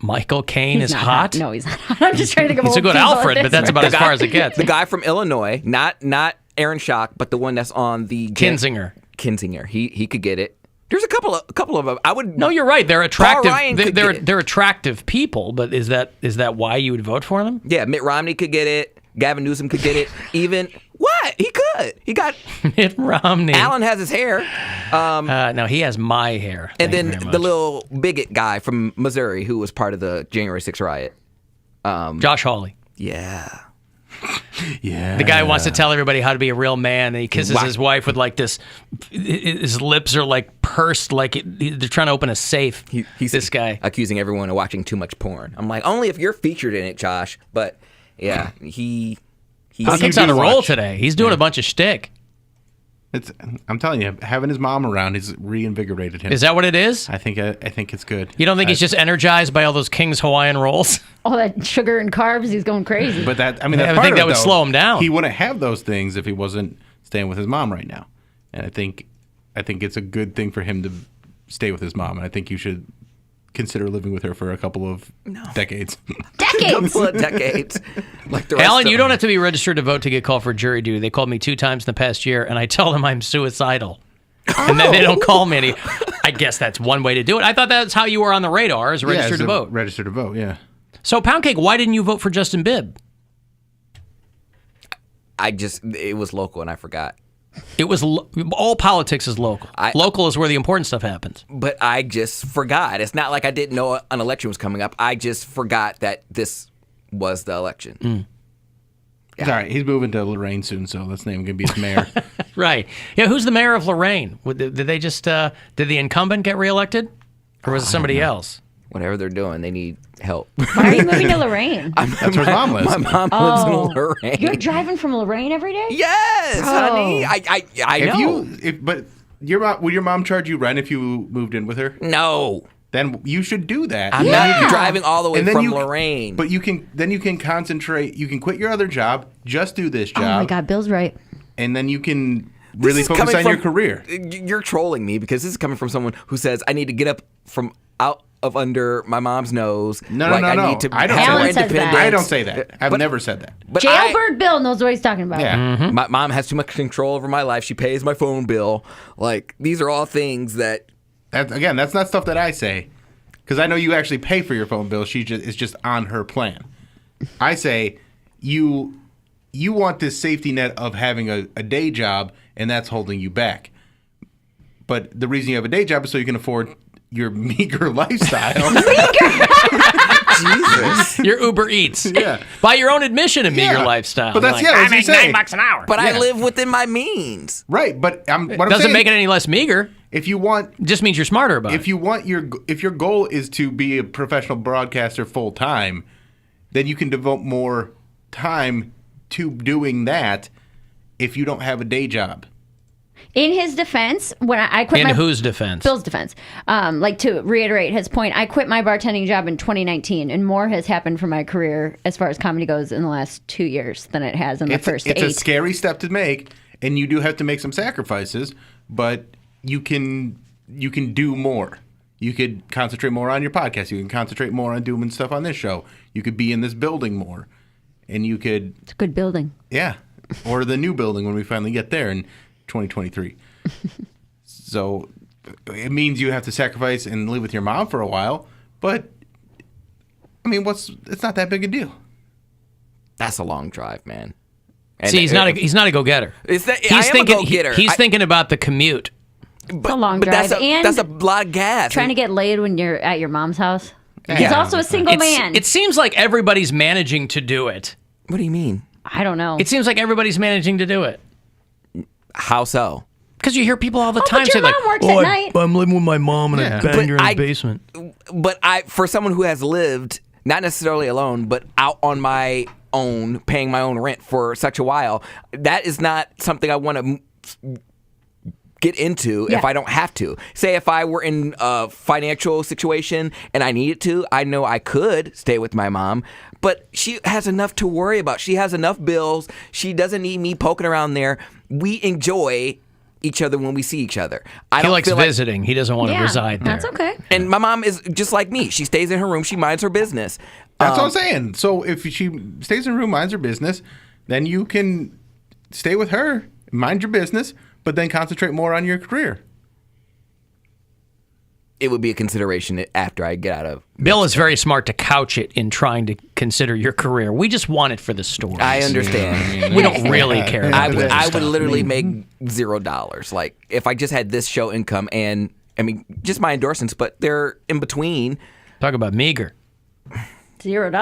Michael Caine He's is not hot? No, he's not hot. I'm just trying to think of He's a old good people Alfred, at but this that's about as far as it gets. The guy from Illinois, not Aaron Schock, but the one that's on the... Kinzinger. He could get it. There's a couple of them. I would... No, you're right. They're attractive. Paul Ryan could get it. They're attractive people, but is that why you would vote for them? Yeah, Mitt Romney could get it. Gavin Newsom could get it. Even... What? He could. He got... Mitt Romney. Alan has his hair. No, he has my hair. And then the little bigot guy from Missouri who was part of the January 6th riot. Josh Hawley. Yeah. Yeah. The guy who wants to tell everybody how to be a real man, and he kisses his wife with like this. His lips are like pursed, like they're trying to open a safe. He's this guy accusing everyone of watching too much porn. I'm like, only if you're featured in it, Josh. But yeah, he's on a roll today. He's doing a bunch of shtick. I'm telling you, having his mom around has reinvigorated him. Is that what it is? I think it's good. You don't think he's just energized by all those King's Hawaiian rolls? All that sugar and carbs, he's going crazy. But that's I part think of that it, would though. slow him down. He wouldn't have those things if he wasn't staying with his mom right now. And I think it's a good thing for him to stay with his mom. And I think you should consider living with her for a couple of decades. Decades? Couple of decades. Like the rest Alan, of you don't them. have to be registered to vote to get called for jury duty. They called me 2 times in the past year, and I tell them I'm suicidal. And then they don't call me any. I guess that's one way to do it. I thought that's how you were on the radar, is registered to vote. Registered to vote, yeah. So, Poundcake, why didn't you vote for Justin Bibb? It was local and I forgot. It was all politics is local. Local is where the important stuff happens. But I just forgot. It's not like I didn't know an election was coming up. I just forgot that this was the election. Mm. It's all right. He's moving to Lorraine soon, so that's name going to be his mayor. Right. Yeah, who's the mayor of Lorraine? Did they just did the incumbent get reelected? Or was it somebody else? Whatever they're doing, they need help. Why are you moving to Lorraine? That's where his mom lives. My mom lives in Lorraine. You're driving from Lorraine every day? Yes, honey. I know. But would your mom charge you rent if you moved in with her? No. Then you should do that. I'm not driving all the way from Lorraine. But you can concentrate. You can quit your other job. Just do this job. Oh my God, Bill's right. And then you can really focus on your career. You're trolling me because this is coming from someone who says I need to get up from out of under my mom's nose. No. I need to I don't have more say that. independence. I don't say that. I've never said that. But Jailbird Bill knows what he's talking about. Yeah. Mm-hmm. My mom has too much control over my life. She pays my phone bill. Like, these are all things that... Again, that's not stuff that I say. Because I know you actually pay for your phone bill. It's just on her plan. I say, you want this safety net of having a day job, and that's holding you back. But the reason you have a day job is so you can afford your meager lifestyle. Jesus. Your Uber Eats. Yeah. By your own admission, a meager lifestyle. But that's, Like, I I make say. $9 an hour. But I live within my means. Right, but what I'm doesn't saying, make it any less meager. If you want, it just means you're smarter about it. If your goal is to be a professional broadcaster full time, then you can devote more time to doing that if you don't have a day job. In his defense, when I quit In whose defense? Bill's defense. Like, to reiterate his point, I quit my bartending job in 2019, and more has happened for my career as far as comedy goes in the last 2 years than it has in the first 8. It's a scary step to make, and you do have to make some sacrifices, but you can do more. You could concentrate more on your podcast. You can concentrate more on doing stuff on this show. You could be in this building more, and you could... It's a good building. Yeah, or the new building when we finally get there in 2023. So it means you have to sacrifice and live with your mom for a while, but I mean, it's not that big a deal. That's a long drive, man. And See, he's not a go-getter. I am a go-getter. He's thinking about the commute. It's a long drive. That's a lot of gas. Trying to get laid when you're at your mom's house. Yeah. He's also a single man. It seems like everybody's managing to do it. What do you mean? I don't know. It seems like everybody's managing to do it. How so? Because you hear people all the time but say your like, mom works at night. I'm living with my mom and I banged her in the basement. But for someone who has lived, not necessarily alone, but out on my own, paying my own rent for such a while, that is not something I want to get into if I don't have to. Say if I were in a financial situation and I needed to, I know I could stay with my mom, but she has enough to worry about. She has enough bills. She doesn't need me poking around there. We enjoy each other when we see each other. He likes visiting. He doesn't want to reside there. That's okay. And my mom is just like me. She stays in her room. She minds her business. That's what I'm saying. So if she stays in her room, minds her business, then you can stay with her, mind your business, but then concentrate more on your career. It would be a consideration after I get out of... Bill is very smart to couch it in trying to consider your career. We just want it for the story. I understand. We don't really care. I would literally make $0. Like, if I just had this show income and, I mean, just my endorsements, but they're in between. Talk about meager. $0.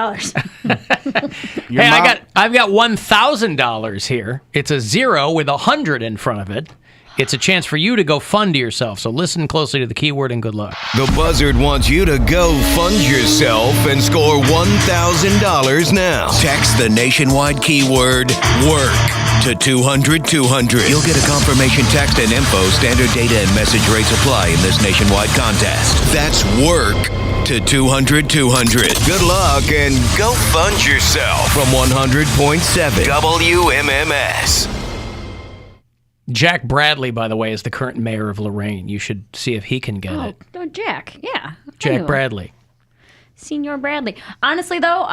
Hey, I've got $1,000 here. It's a 0 with 100 in front of it. It's a chance for you to go fund yourself, so listen closely to the keyword and good luck. The Buzzard wants you to go fund yourself and score $1,000 now. Text the nationwide keyword WORK to 200-200. You'll get a confirmation text and info. Standard data and message rates apply in this nationwide contest. That's WORK to 200-200. Good luck and go fund yourself from 100.7 WMMS. Jack Bradley, by the way, is the current mayor of Lorraine. You should see if he can get it. Oh, Jack. Yeah. Jack Bradley. Senior Bradley. Honestly, though,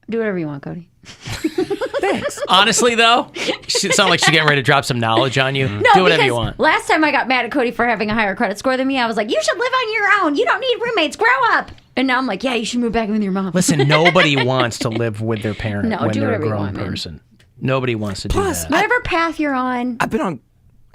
do whatever you want, Cody. Thanks. Honestly, though, she sounds like she's getting ready to drop some knowledge on you. No, do whatever because you want. last time I got mad at Cody for having a higher credit score than me, I was like, you should live on your own. You don't need roommates. Grow up. And now I'm like, yeah, you should move back in with your mom. Listen, nobody wants to live with their parent No, when do they're a whatever you grown want, man. person. Nobody wants to do that. Whatever path you're on. I've been on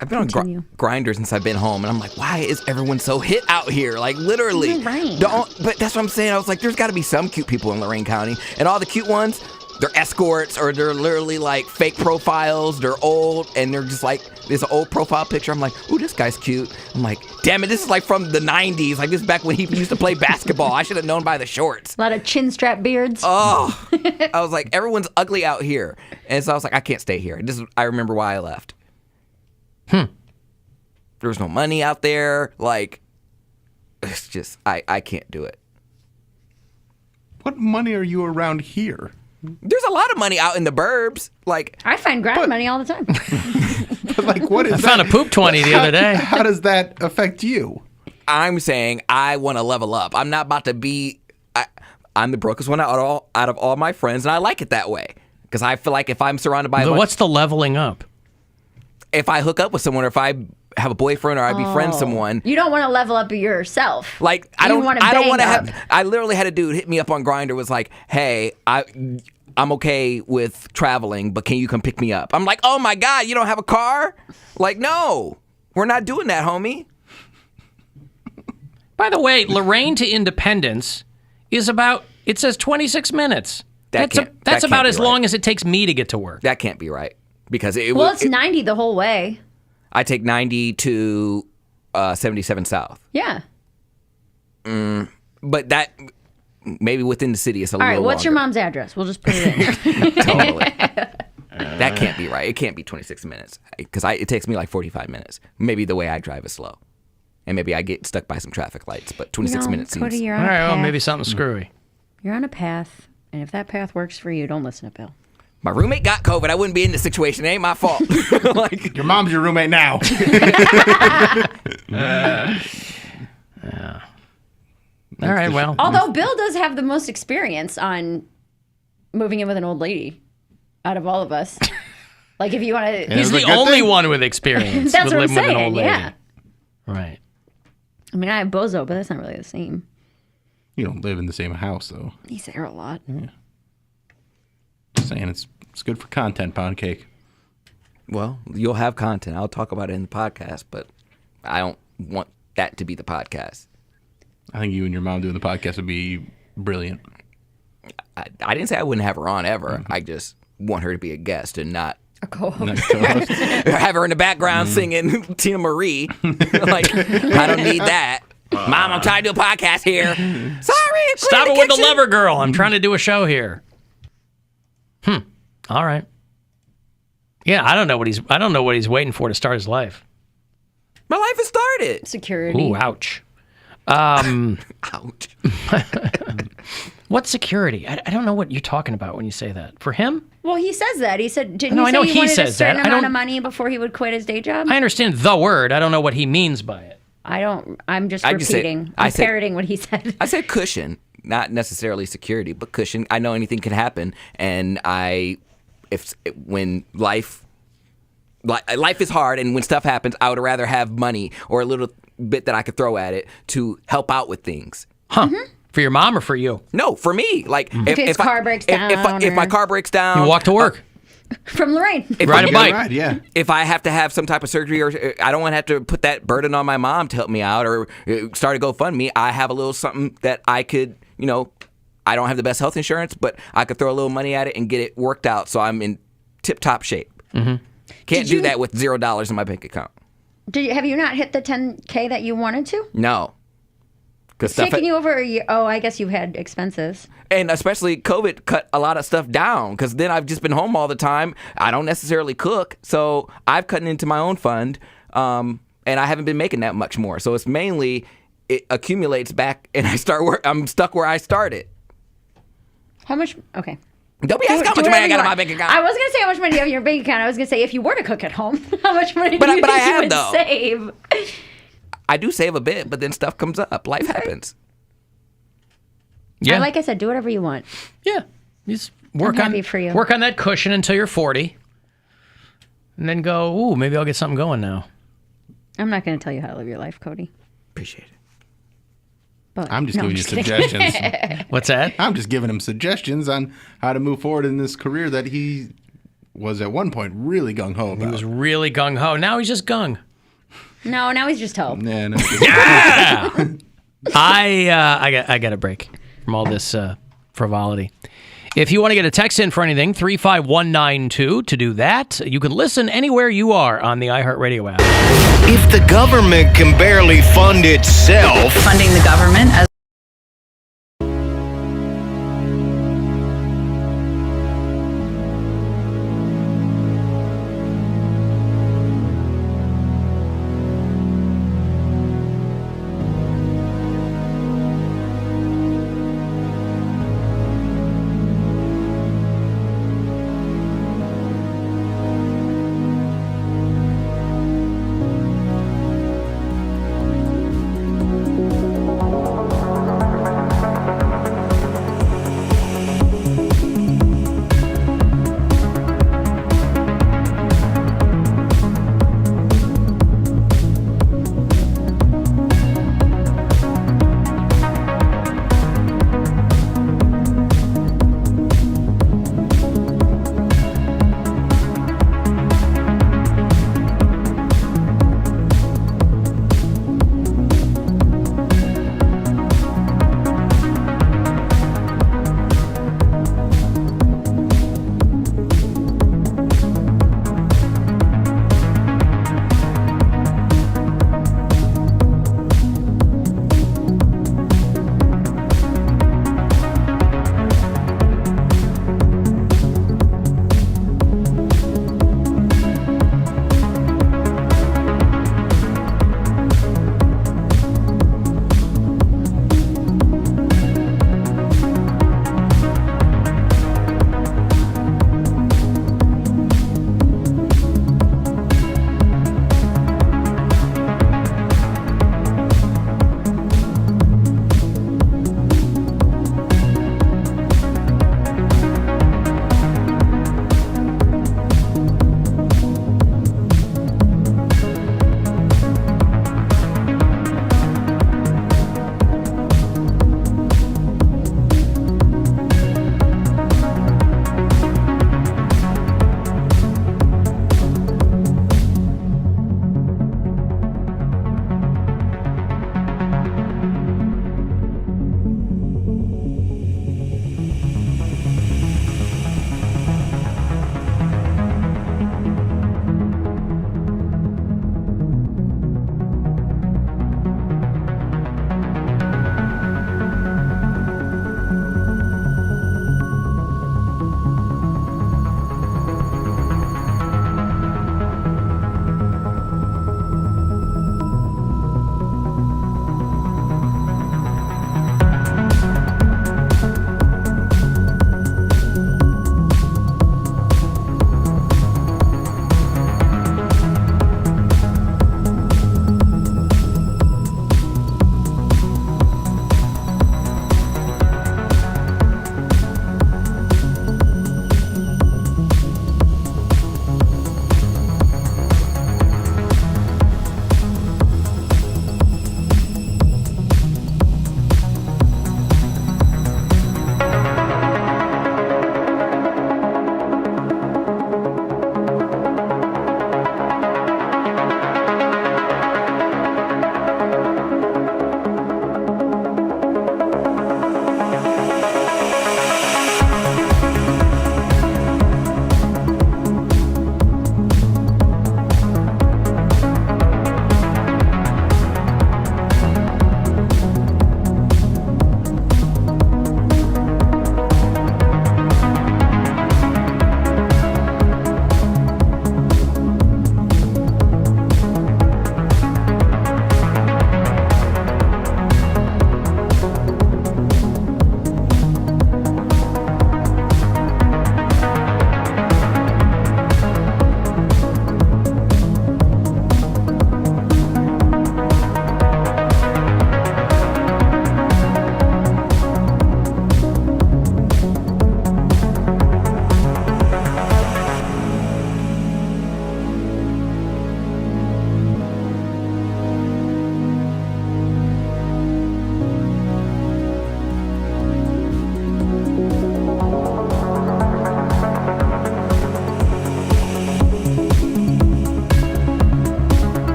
Grindr since I've been home, and I'm like, why is everyone so hit out here? Like, literally. Right. But that's what I'm saying. I was like, there's got to be some cute people in Lorain County, and all the cute ones, they're escorts, or they're literally like fake profiles. They're old, and they're just like this old profile picture. I'm like, ooh, this guy's cute. I'm like, damn it, this is like from the 90s. Like, this is back when he used to play basketball. I should have known by the shorts. A lot of chin strap beards. Oh, I was like, everyone's ugly out here. And so I was like, I can't stay here. I remember why I left. There was no money out there. Like, it's just, I can't do it. What money are you around here? There's a lot of money out in the burbs. Like, I find ground money all the time. But like, what is I found a poop 20 the other day. How does that affect you? I'm saying I want to level up. I'm not about to be. I'm the brokest one out of all my friends, and I like it that way because I feel like if I'm surrounded by what's the leveling up? If I hook up with someone, or if I have a boyfriend, or I befriend someone, You don't want to level up yourself. like I don't want to have. I literally had a dude hit me up on Grindr, was like, "Hey, I'm okay with traveling, but can you come pick me up?" I'm like, "Oh my God, you don't have a car?" Like, no, we're not doing that, homie. By the way, Lorraine to Independence is about, it says 26 minutes. That's about as long as it takes me to get to work. That can't be right. Because it's 90 the whole way. I take 90 to 77 South. Yeah. But that, maybe within the city, it's a All little right, what's your longer. mom's address? We'll just put it in. Totally. That can't be right. It can't be 26 minutes. Because it takes me like 45 minutes. Maybe the way I drive is slow. And maybe I get stuck by some traffic lights. But 26 minutes Cody, seems... you're All on a right, well, path. maybe something screwy. You're on a path, and if that path works for you, don't listen to Bill. My roommate got COVID. I wouldn't be in this situation. It ain't my fault. Like, your mom's your roommate now. All right, well. Although Bill does have the most experience on moving in with an old lady out of all of us. Like, if you want to... He's the only one with experience That's with what I'm living with an saying, old lady. yeah. Right. I mean, I have Bozo, but that's not really the same. You don't live in the same house, though. He's there a lot. Yeah. Just saying, it's good for content, Poundcake. well, you'll have content. I'll talk about it in the podcast, but I don't want that to be the podcast. I think you and your mom doing the podcast would be brilliant. I didn't say I wouldn't have her on ever. Mm-hmm. I just want her to be a guest and not a co-host. Have her in the background singing Tina Marie. Like, I don't need that. Mom, I'm trying to do a podcast here. Sorry, stop it with the lover girl. I'm trying to do a show here. All right. Yeah, I don't know what he's waiting for to start his life. My life has started. Security. Ooh, ouch. Ouch. What security? I don't know what you're talking about when you say that. For him? Well, he says that. He said, didn't No, he I know say he he wanted a says certain that. I amount don't- of money before he would quit his day job? I understand the word. I don't know what he means by it. I'm just I just said- repeating. I I'm said- parroting what he said. I said cushion, not necessarily security, but cushion. I know anything can happen, and when life is hard, and when stuff happens, I would rather have money or a little bit that I could throw at it to help out with things. Huh? For your mom or for you? No, for me. Like If his car breaks down if my or- car breaks down, You walk to work. From Lorraine. Ride a bike. Yeah. If I have to have some type of surgery, or I don't want to have to put that burden on my mom to help me out, or start a GoFundMe, I have a little something that I could, I don't have the best health insurance, but I could throw a little money at it and get it worked out so I'm in tip-top shape. Mm-hmm. Can't do that with $0 in my bank account. Have you not hit the 10K that you wanted to? No. It's taking you over a year. Oh, I guess you had expenses. And especially COVID cut a lot of stuff down, because then I've just been home all the time. I don't necessarily cook, so I've cut into my own fund, and I haven't been making that much more. So it's mainly, it accumulates back, and I'm stuck where I started. How much? Okay. Don't be asking how much money I got in my bank account. I was going to say how much money you have in your bank account. I was going to say if you were to cook at home, how much money But do you I think you have, would though. save? I do save a bit, but then stuff comes up. Life happens. Yeah. Like I said, do whatever you want. Yeah. Just work I'm happy for you. Work on that cushion until you're 40. And then go, ooh, maybe I'll get something going now. I'm not going to tell you how to live your life, Cody. Appreciate it. But, I'm just no, giving you kidding. suggestions. What's that? I'm just giving him suggestions on how to move forward in this career that he was at one point really gung-ho about. He was really gung-ho. Now he's just gung. No, now he's just ho. Yeah, no, Yeah! I got a break from all this frivolity. If you want to get a text in for anything, 35192. To do that, you can listen anywhere you are on the iHeartRadio app. If the government can barely fund itself, Funding the government as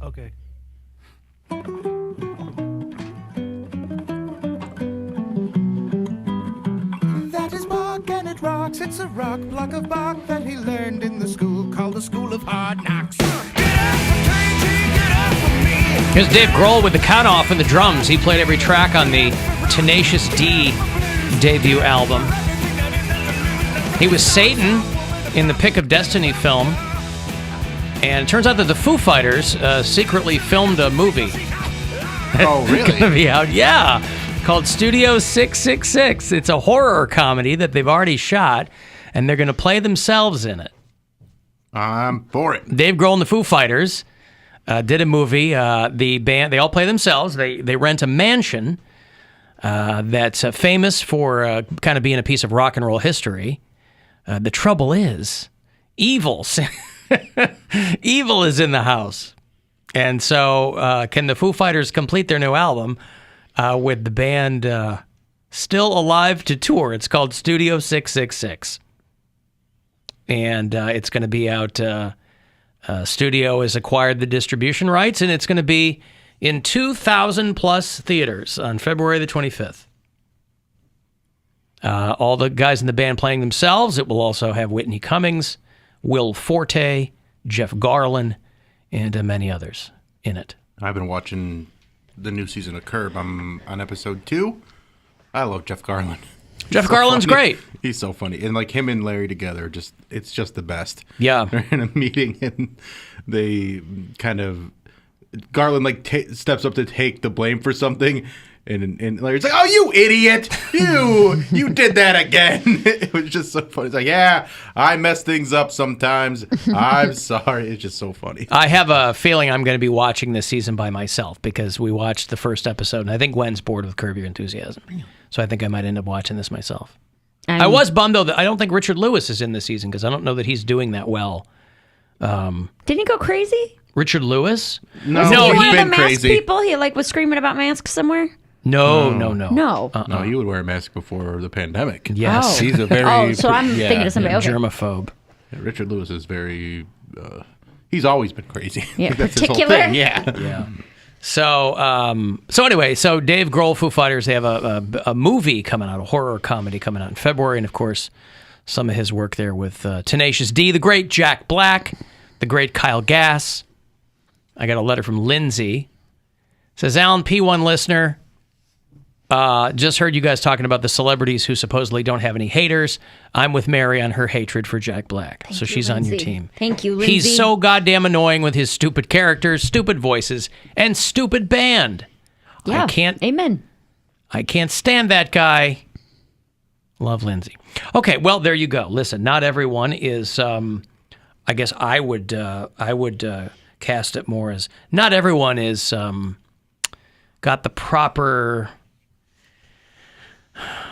Okay. That is bark and it rocks. It's a rock block of bark that he learned in the school called the School of Hard Knocks. Here's Dave Grohl with the count off and the drums. He played every track on the Tenacious D debut album. He was Satan in the Pick of Destiny film. And it turns out that the Foo Fighters secretly filmed a movie. Oh, really? Gonna be out, yeah. Called Studio 666. It's a horror comedy that they've already shot, and they're going to play themselves in it. I'm for it. Dave Grohl and the Foo Fighters did a movie. The band, they all play themselves. They rent a mansion that's famous for kind of being a piece of rock and roll history. The trouble is, evil is in the house. And so can the Foo Fighters complete their new album with the band still alive to tour? It's called Studio 666. And it's going to be out. Studio has acquired the distribution rights, and it's going to be in 2,000 plus theaters on February the 25th. All the guys in the band playing themselves. It will also have Whitney Cummings, Will Forte, Jeff Garlin, and many others in it. I've been watching the new season of Curb. I'm on episode 2. I love Jeff Garlin. Jeff Garlin's great. He's so funny. And like him and Larry together, it's just the best. Yeah. They're in a meeting and they kind of, Garland like steps up to take the blame for something. And Larry's like, "Oh, you idiot! You did that again!" It was just so funny. It's like, "Yeah, I mess things up sometimes. I'm sorry." It's just so funny. I have a feeling I'm going to be watching this season by myself because we watched the first episode, and I think Gwen's bored with Curb Your Enthusiasm. So I think I might end up watching this myself. I was bummed, though, that I don't think Richard Lewis is in this season because I don't know that he's doing that well. Didn't he go crazy? Richard Lewis? No, he's been crazy. People, he was screaming about masks somewhere. No. No. No, you would wear a mask before the pandemic. Yes. He's a very... so I'm thinking of somebody. Okay. Germaphobe. Yeah, Richard Lewis is very... he's always been crazy. Yeah, That's his whole particular. thing. Yeah. Yeah. So anyway, Dave Grohl, Foo Fighters, they have a movie coming out, a horror comedy coming out in February, and of course, some of his work there with Tenacious D, the great Jack Black, the great Kyle Gass. I got a letter from Lindsay. It says, Alan, P1 listener, just heard you guys talking about the celebrities who supposedly don't have any haters. I'm with Mary on her hatred for Jack Black. So she's on your team. Thank you, Lindsay. He's so goddamn annoying with his stupid characters, stupid voices, and stupid band. Yeah, amen. I can't stand that guy. Love Lindsay. Okay, well, there you go. Listen, not everyone is, I guess I would cast it more as, not everyone is got the proper...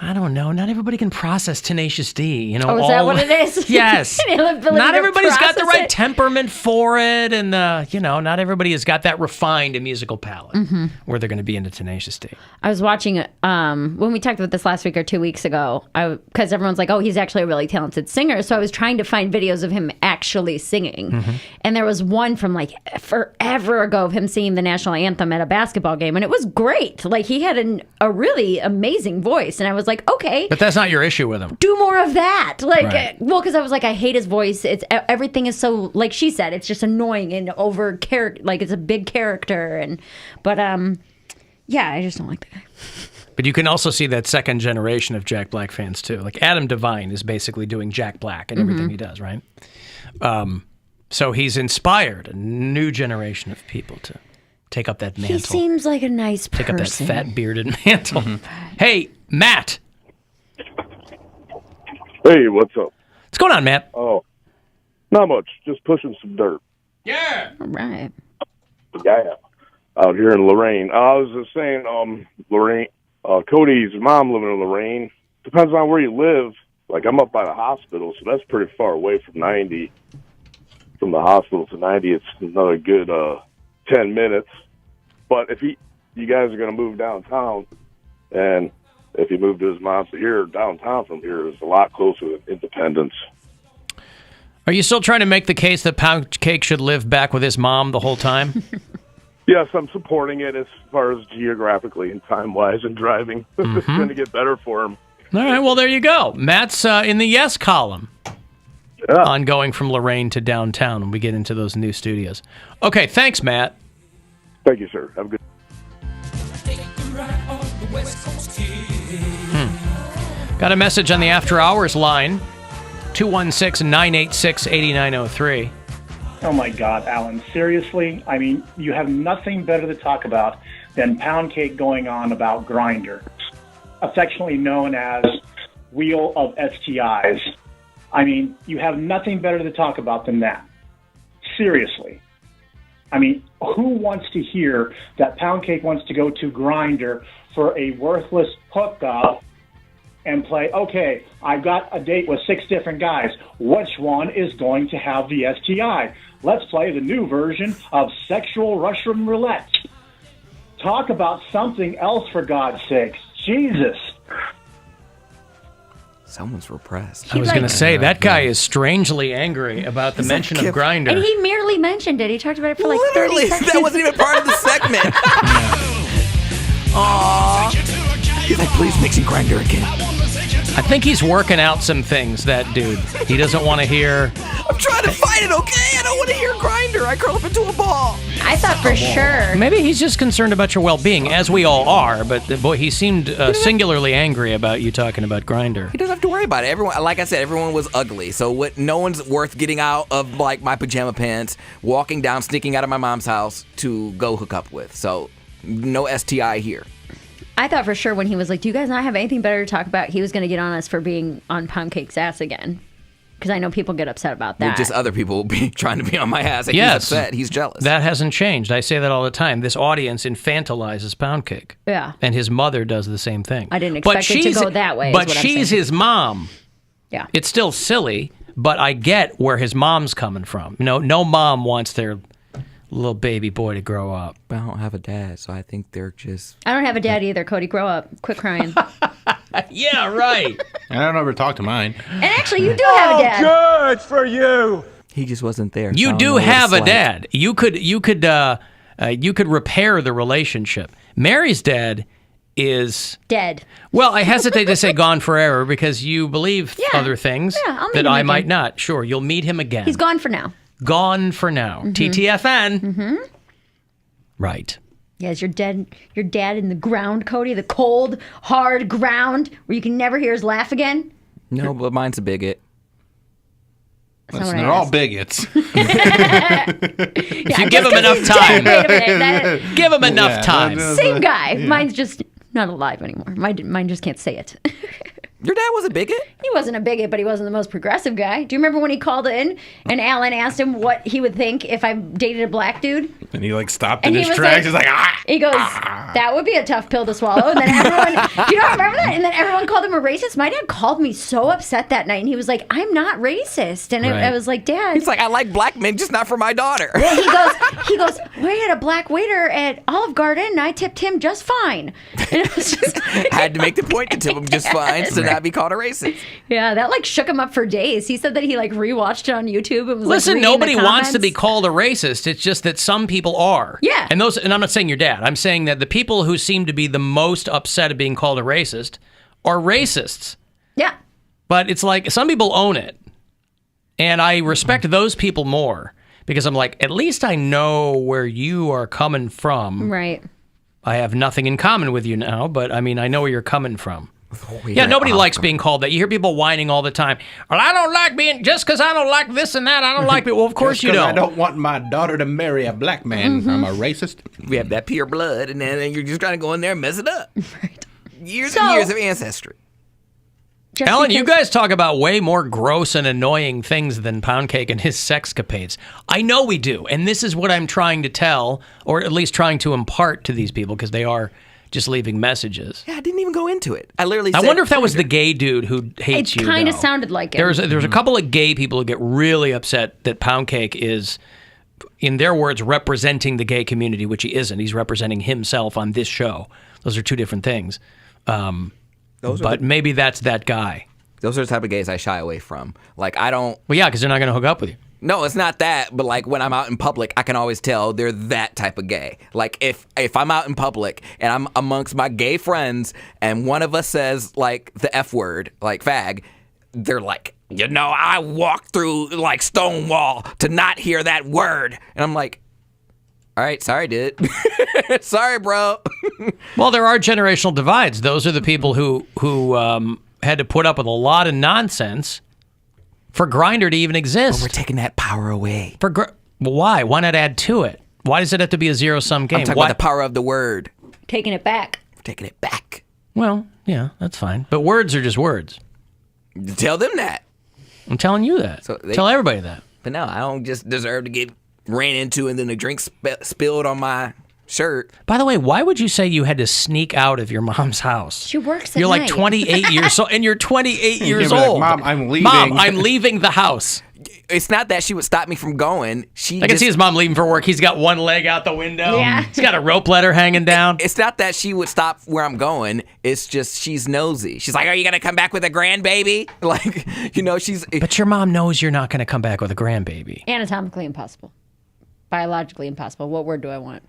I don't know. Not everybody can process Tenacious D. You know, is that what it is? Yes. Not everybody's got the process right it? temperament for it, and not everybody has got that refined musical palette where they're going to be into Tenacious D. I was watching when we talked about this last week or 2 weeks ago, because everyone's like, "Oh, he's actually a really talented singer." So I was trying to find videos of him actually singing, and there was one from like forever ago of him singing the national anthem at a basketball game, and it was great. Like he had a really amazing voice. And I was like, okay. But that's not your issue with him. Do more of that. Like, Right. well, because I was like, I hate his voice. It's everything is so, like she said, it's just annoying and over character. Like it's a big character. But yeah, I just don't like the guy. But you can also see that second generation of Jack Black fans too. Like Adam Devine is basically doing Jack Black and everything he does, right? So he's inspired a new generation of people to take up that mantle. He seems like a nice person. Take up that fat bearded mantle. Hey, Matt. Hey, what's up? What's going on, Matt? Oh, not much. Just pushing some dirt. Yeah. All right. Yeah. Out here in Lorraine. I was just saying, Lorraine, Cody's mom living in Lorraine. Depends on where you live. Like, I'm up by the hospital, so that's pretty far away from 90. From the hospital to 90, it's another good 10 minutes. But if you guys are going to move downtown, and if you move to his mom's here, downtown from here is a lot closer than Independence. Are you still trying to make the case that Poundcake should live back with his mom the whole time? Yes, I'm supporting it as far as geographically and time-wise and driving. It's going to get better for him. All right, well, there you go. Matt's in the yes column on going from Lorraine to downtown when we get into those new studios. Okay, thanks, Matt. Thank you, sir. Have a good Got a message on the After Hours line, 216-986-8903. Oh, my God, Alan. Seriously? I mean, you have nothing better to talk about than Poundcake going on about Grindr, affectionately known as Wheel of STIs. I mean, you have nothing better to talk about than that. Seriously. I mean, who wants to hear that Poundcake wants to go to Grindr for a worthless hookup and play, okay, I've got a date with 6 different guys. Which one is going to have the STI? Let's play the new version of sexual Russian roulette. Talk about something else, for God's sakes. Jesus. Someone's repressed. I was going to say, that guy is strangely angry about the mention of Grindr. And he merely mentioned it. He talked about it for like Literally, 30 seconds. that wasn't even part of the segment. Aww. He's like, please mix in Grindr again. I think he's working out some things, that dude. He doesn't want to hear... I'm trying to fight it, okay? I don't want to hear Grindr. I curl up into a ball. I thought for sure. Maybe he's just concerned about your well-being, as we all are, but boy, he seemed singularly angry about you talking about Grindr. He doesn't have to worry about it. Everyone, like I said, everyone was ugly. So no one's worth getting out of like my pajama pants, walking down, sneaking out of my mom's house to go hook up with. So no STI here. I thought for sure when he was like, do you guys not have anything better to talk about? He was going to get on us for being on Poundcake's ass again. Because I know people get upset about that. Just other people will be trying to be on my ass. Like, Yes. He's upset. He's jealous. That hasn't changed. I say that all the time. This audience infantilizes Poundcake. Yeah. And his mother does the same thing. I didn't expect it to go that way. But is what she's I'm saying. his mom. Yeah. It's still silly, but I get where his mom's coming from. No mom wants their little baby boy to grow up. I don't have a dad, so I think they're just... I don't have a dad either, Cody. Grow up. Quit crying. Yeah, right. I don't ever talk to mine. And actually, you do have a dad. good for you. He just wasn't there. so I You don't do know what have it's a like. dad. You could repair the relationship. Mary's dad is Dead. Well, I hesitate to say gone forever because you believe Yeah. other things Yeah, I'll meet that him I again. might not. Sure, you'll meet him again. He's gone for now. Gone for now. TTFN. Mm-hmm. Right. Yeah, is your dad in the ground, Cody? The cold, hard ground where you can never hear his laugh again? No, but mine's a bigot. That's not what I They're all asked. bigots. If you give him enough time. Wait a minute. Give him enough Yeah, time. Same guy. Yeah. Mine's just not alive anymore. Mine just can't say it. Your dad was a bigot? He wasn't a bigot, but he wasn't the most progressive guy. Do you remember when he called in and Alan asked him what he would think if I dated a black dude? And he like stopped And in he his was tracks. like- He's like, ah! He goes, that would be a tough pill to swallow. And then everyone, you don't remember that? And then everyone called him a racist. My dad called me so upset that night. And he was like, I'm not racist. And Right. I was like, Dad. He's like, I like black men, just not for my daughter. Well, he goes, we had a black waiter at Olive Garden and I tipped him just fine. And it was just, I had to make the point to tip him just fine to not be called a racist. yeah, that like shook him up for days. He said that he like rewatched it on YouTube and was Listen, like, reading nobody the wants to be comments. called a racist. It's just that some people are. Yeah. And I'm not saying your dad. I'm saying that the people who seem to be the most upset at being called a racist are racists. Yeah. But it's like some people own it. And I respect those people more because I'm like, at least I know where you are coming from. Right. I have nothing in common with you now, but I mean, I know where you're coming from. Yeah, nobody likes being called that. You hear people whining all the time. Well, I don't like being, just because I don't like this and that, I don't like it. Well, of course Just you 'cause don't. I don't want my daughter to marry a black man. I'm a racist. We have that pure blood, and then you're just trying to go in there and mess it up. Right. Years So- and years of ancestry. Just Alan, you because- guys talk about way more gross and annoying things than Poundcake and his sexcapades. I know we do, and this is what I'm trying to tell, or at least trying to impart to these people, because they are just leaving messages. Yeah, I didn't even go into it. I literally I said, wonder if that was the gay dude who hates It you. kind of though. sounded like it. There's a couple of gay people who get really upset that Poundcake is, in their words, representing the gay community, which he isn't. He's representing himself on this show. Those are two different things. But maybe that's that guy. Those are the type of gays I shy away from. Like, I don't... Well, yeah, because they're not going to hook up with you. No, it's not that. But, like, when I'm out in public, I can always tell they're that type of gay. Like, if I'm out in public and I'm amongst my gay friends and one of us says, like, the F word, like fag, they're like, you know, I walked through, like, Stonewall to not hear that word. And I'm like, all right, sorry, dude. Sorry, bro. Well, there are generational divides. Those are the people who had to put up with a lot of nonsense for Grindr to even exist. But we're taking that power away. Well, why? Why not add to it? Why does it have to be a zero-sum game? I'm talking about the power of the word. Taking it back. We're taking it back. Well, yeah, that's fine. But words are just words. Tell them that. I'm telling you that. Tell everybody that. But no, I don't just deserve to get ran into and then the drink spilled on my shirt. By the way, why would you say you had to sneak out of your mom's house? She works at You're like night. 28 years old, and you're 28 years be like, old. Mom, I'm leaving. Mom, I'm leaving the house. It's not that she would stop me from going. I can see his mom leaving for work. He's got one leg out the window. Yeah. He's got a rope ladder hanging down. It's not that she would stop where I'm going. It's just she's nosy. She's like, are you going to come back with a grandbaby? Like, you know, she's... But your mom knows you're not going to come back with a grandbaby. Anatomically impossible. Biologically impossible. What word do I want?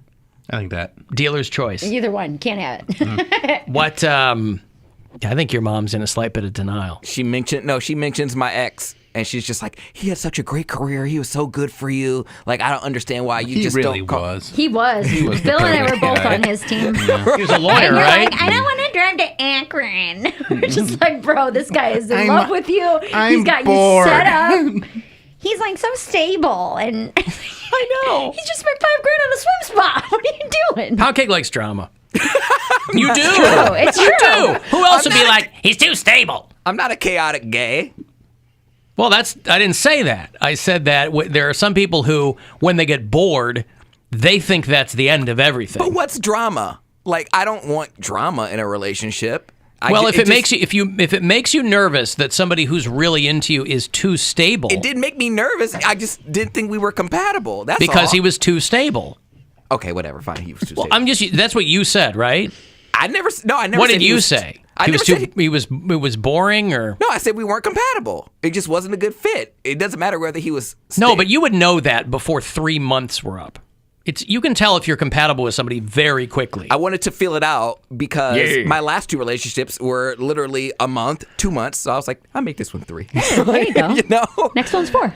I think that. Dealer's choice. Either one. Can't have it. What, I think your mom's in a slight bit of denial. She mentions my ex. And she's just like, he had such a great career. He was so good for you. Like, I don't understand why you just really don't call. was. He was. Bill and I were both on his team. He was a lawyer, and you're right? like, I don't want to drive to Akron. We're just like, bro, this guy is in love with you. I'm He's got bored. you set up. He's like so stable. And I know. He just spent $5,000 on a swim spot. What are you doing? Poundcake likes drama. You do. It's true. It's You true. do. Who else would be like, he's too stable? I'm not a chaotic gay. Well, I didn't say that. I said that there are some people who, when they get bored, they think that's the end of everything. But what's drama? Like, I don't want drama in a relationship. If it makes you nervous that somebody who's really into you is too stable. It didn't make me nervous. I just didn't think we were compatible. That's because all. he was too stable. Okay, whatever. Fine, he was too stable. That's what you said, right? I never. What did you say? He was boring, or no? I said we weren't compatible. It just wasn't a good fit. It doesn't matter whether he was. No, but you would know that before 3 months were up. You can tell if you're compatible with somebody very quickly. I wanted to feel it out because my last 2 relationships were literally a month, 2 months. So I was like, I'll make this one 3. There you go. You know? Next one's 4.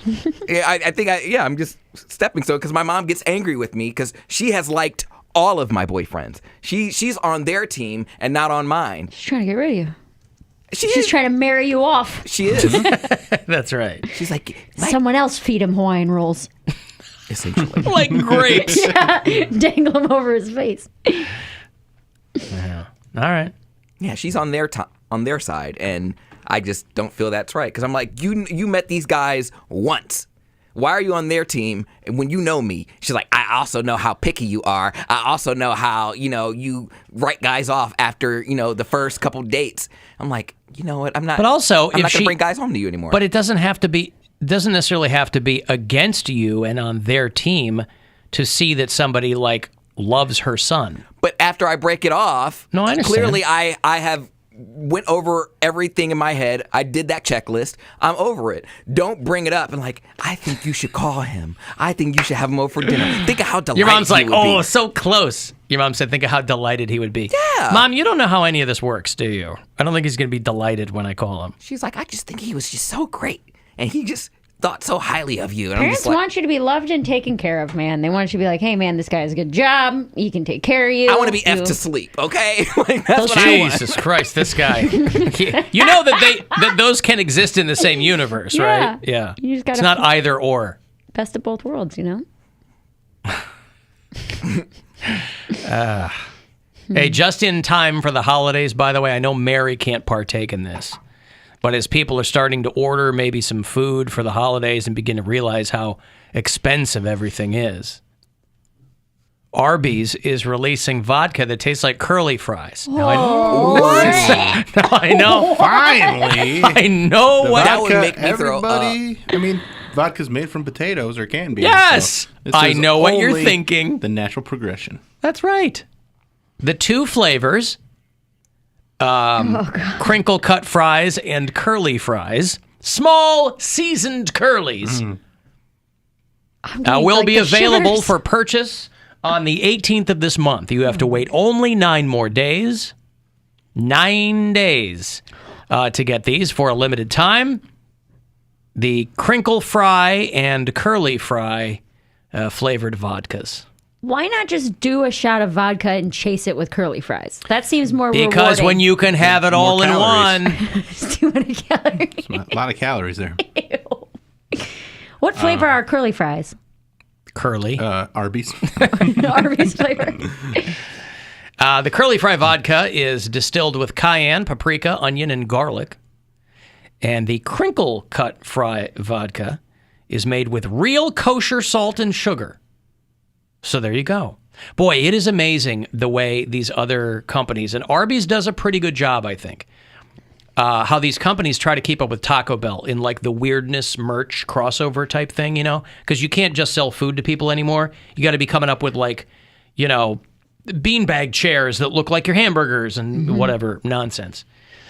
I think I'm just stepping stone because my mom gets angry with me because she has liked all of my boyfriends. She's on their team and not on mine. She's trying to get rid of you. She's trying to marry you off. She is. That's right. She's like someone else feed him Hawaiian rolls. Essentially. Like grapes. Yeah, dangle them over his face. Yeah. All right. Yeah, she's on their side, and I just don't feel that's right because I'm like, you met these guys once. Why are you on their team when you know me? She's like, I also know how picky you are. I also know how, you write guys off after, the first couple dates. I'm like, you know what? I'm not going to bring guys home to you anymore. But it doesn't necessarily have to be against you and on their team to see that somebody loves her son. But after I break it off, no, I understand. Clearly I have went over everything in my head. I did that checklist. I'm over it. Don't bring it up and I think you should call him. I think you should have him over for dinner. Think of how delighted Your mom's like, he would be. so close. Your mom said, think of how delighted he would be. Yeah. Mom, you don't know how any of this works, do you? I don't think he's going to be delighted when I call him. She's like, I just think he was just so great. And he just thought so highly of you. And Parents want you to be loved and taken care of, man. They want you to be like, hey, man, this guy has a good job. He can take care of you. I want to be effed to sleep, okay? That's what I want. Jesus Christ, this guy. You know that those can exist in the same universe, right? Yeah. You just gotta it's not either or. Best of both worlds, Hey, just in time for the holidays, by the way, I know Mary can't partake in this. But as people are starting to order maybe some food for the holidays and begin to realize how expensive everything is, Arby's is releasing vodka that tastes like curly fries. Now, I know. Finally. I know The what vodka, that would make me throw up. Vodka's made from potatoes or can be. Yes. So this I is know what you're only thinking. The natural progression. That's right. The 2 flavors, crinkle cut fries and curly fries. Small seasoned curlies will be available for purchase on the 18th of this month. You have to wait only 9 more days. 9 days to get these for a limited time. The crinkle fry and curly fry flavored vodkas. Why not just do a shot of vodka and chase it with curly fries? That seems more Because rewarding. when you can have it all in one. It's too many calories. A lot of calories there. What flavor are curly fries? Curly. Arby's. Arby's flavor. The curly fry vodka is distilled with cayenne, paprika, onion, and garlic. And the crinkle cut fry vodka is made with real kosher salt and sugar. So there you go. Boy, it is amazing the way these other companies, and Arby's does a pretty good job, I think, how these companies try to keep up with Taco Bell in like the weirdness merch crossover type thing, you know? Because you can't just sell food to people anymore. You got to be coming up with like, you know, beanbag chairs that look like your hamburgers and whatever nonsense.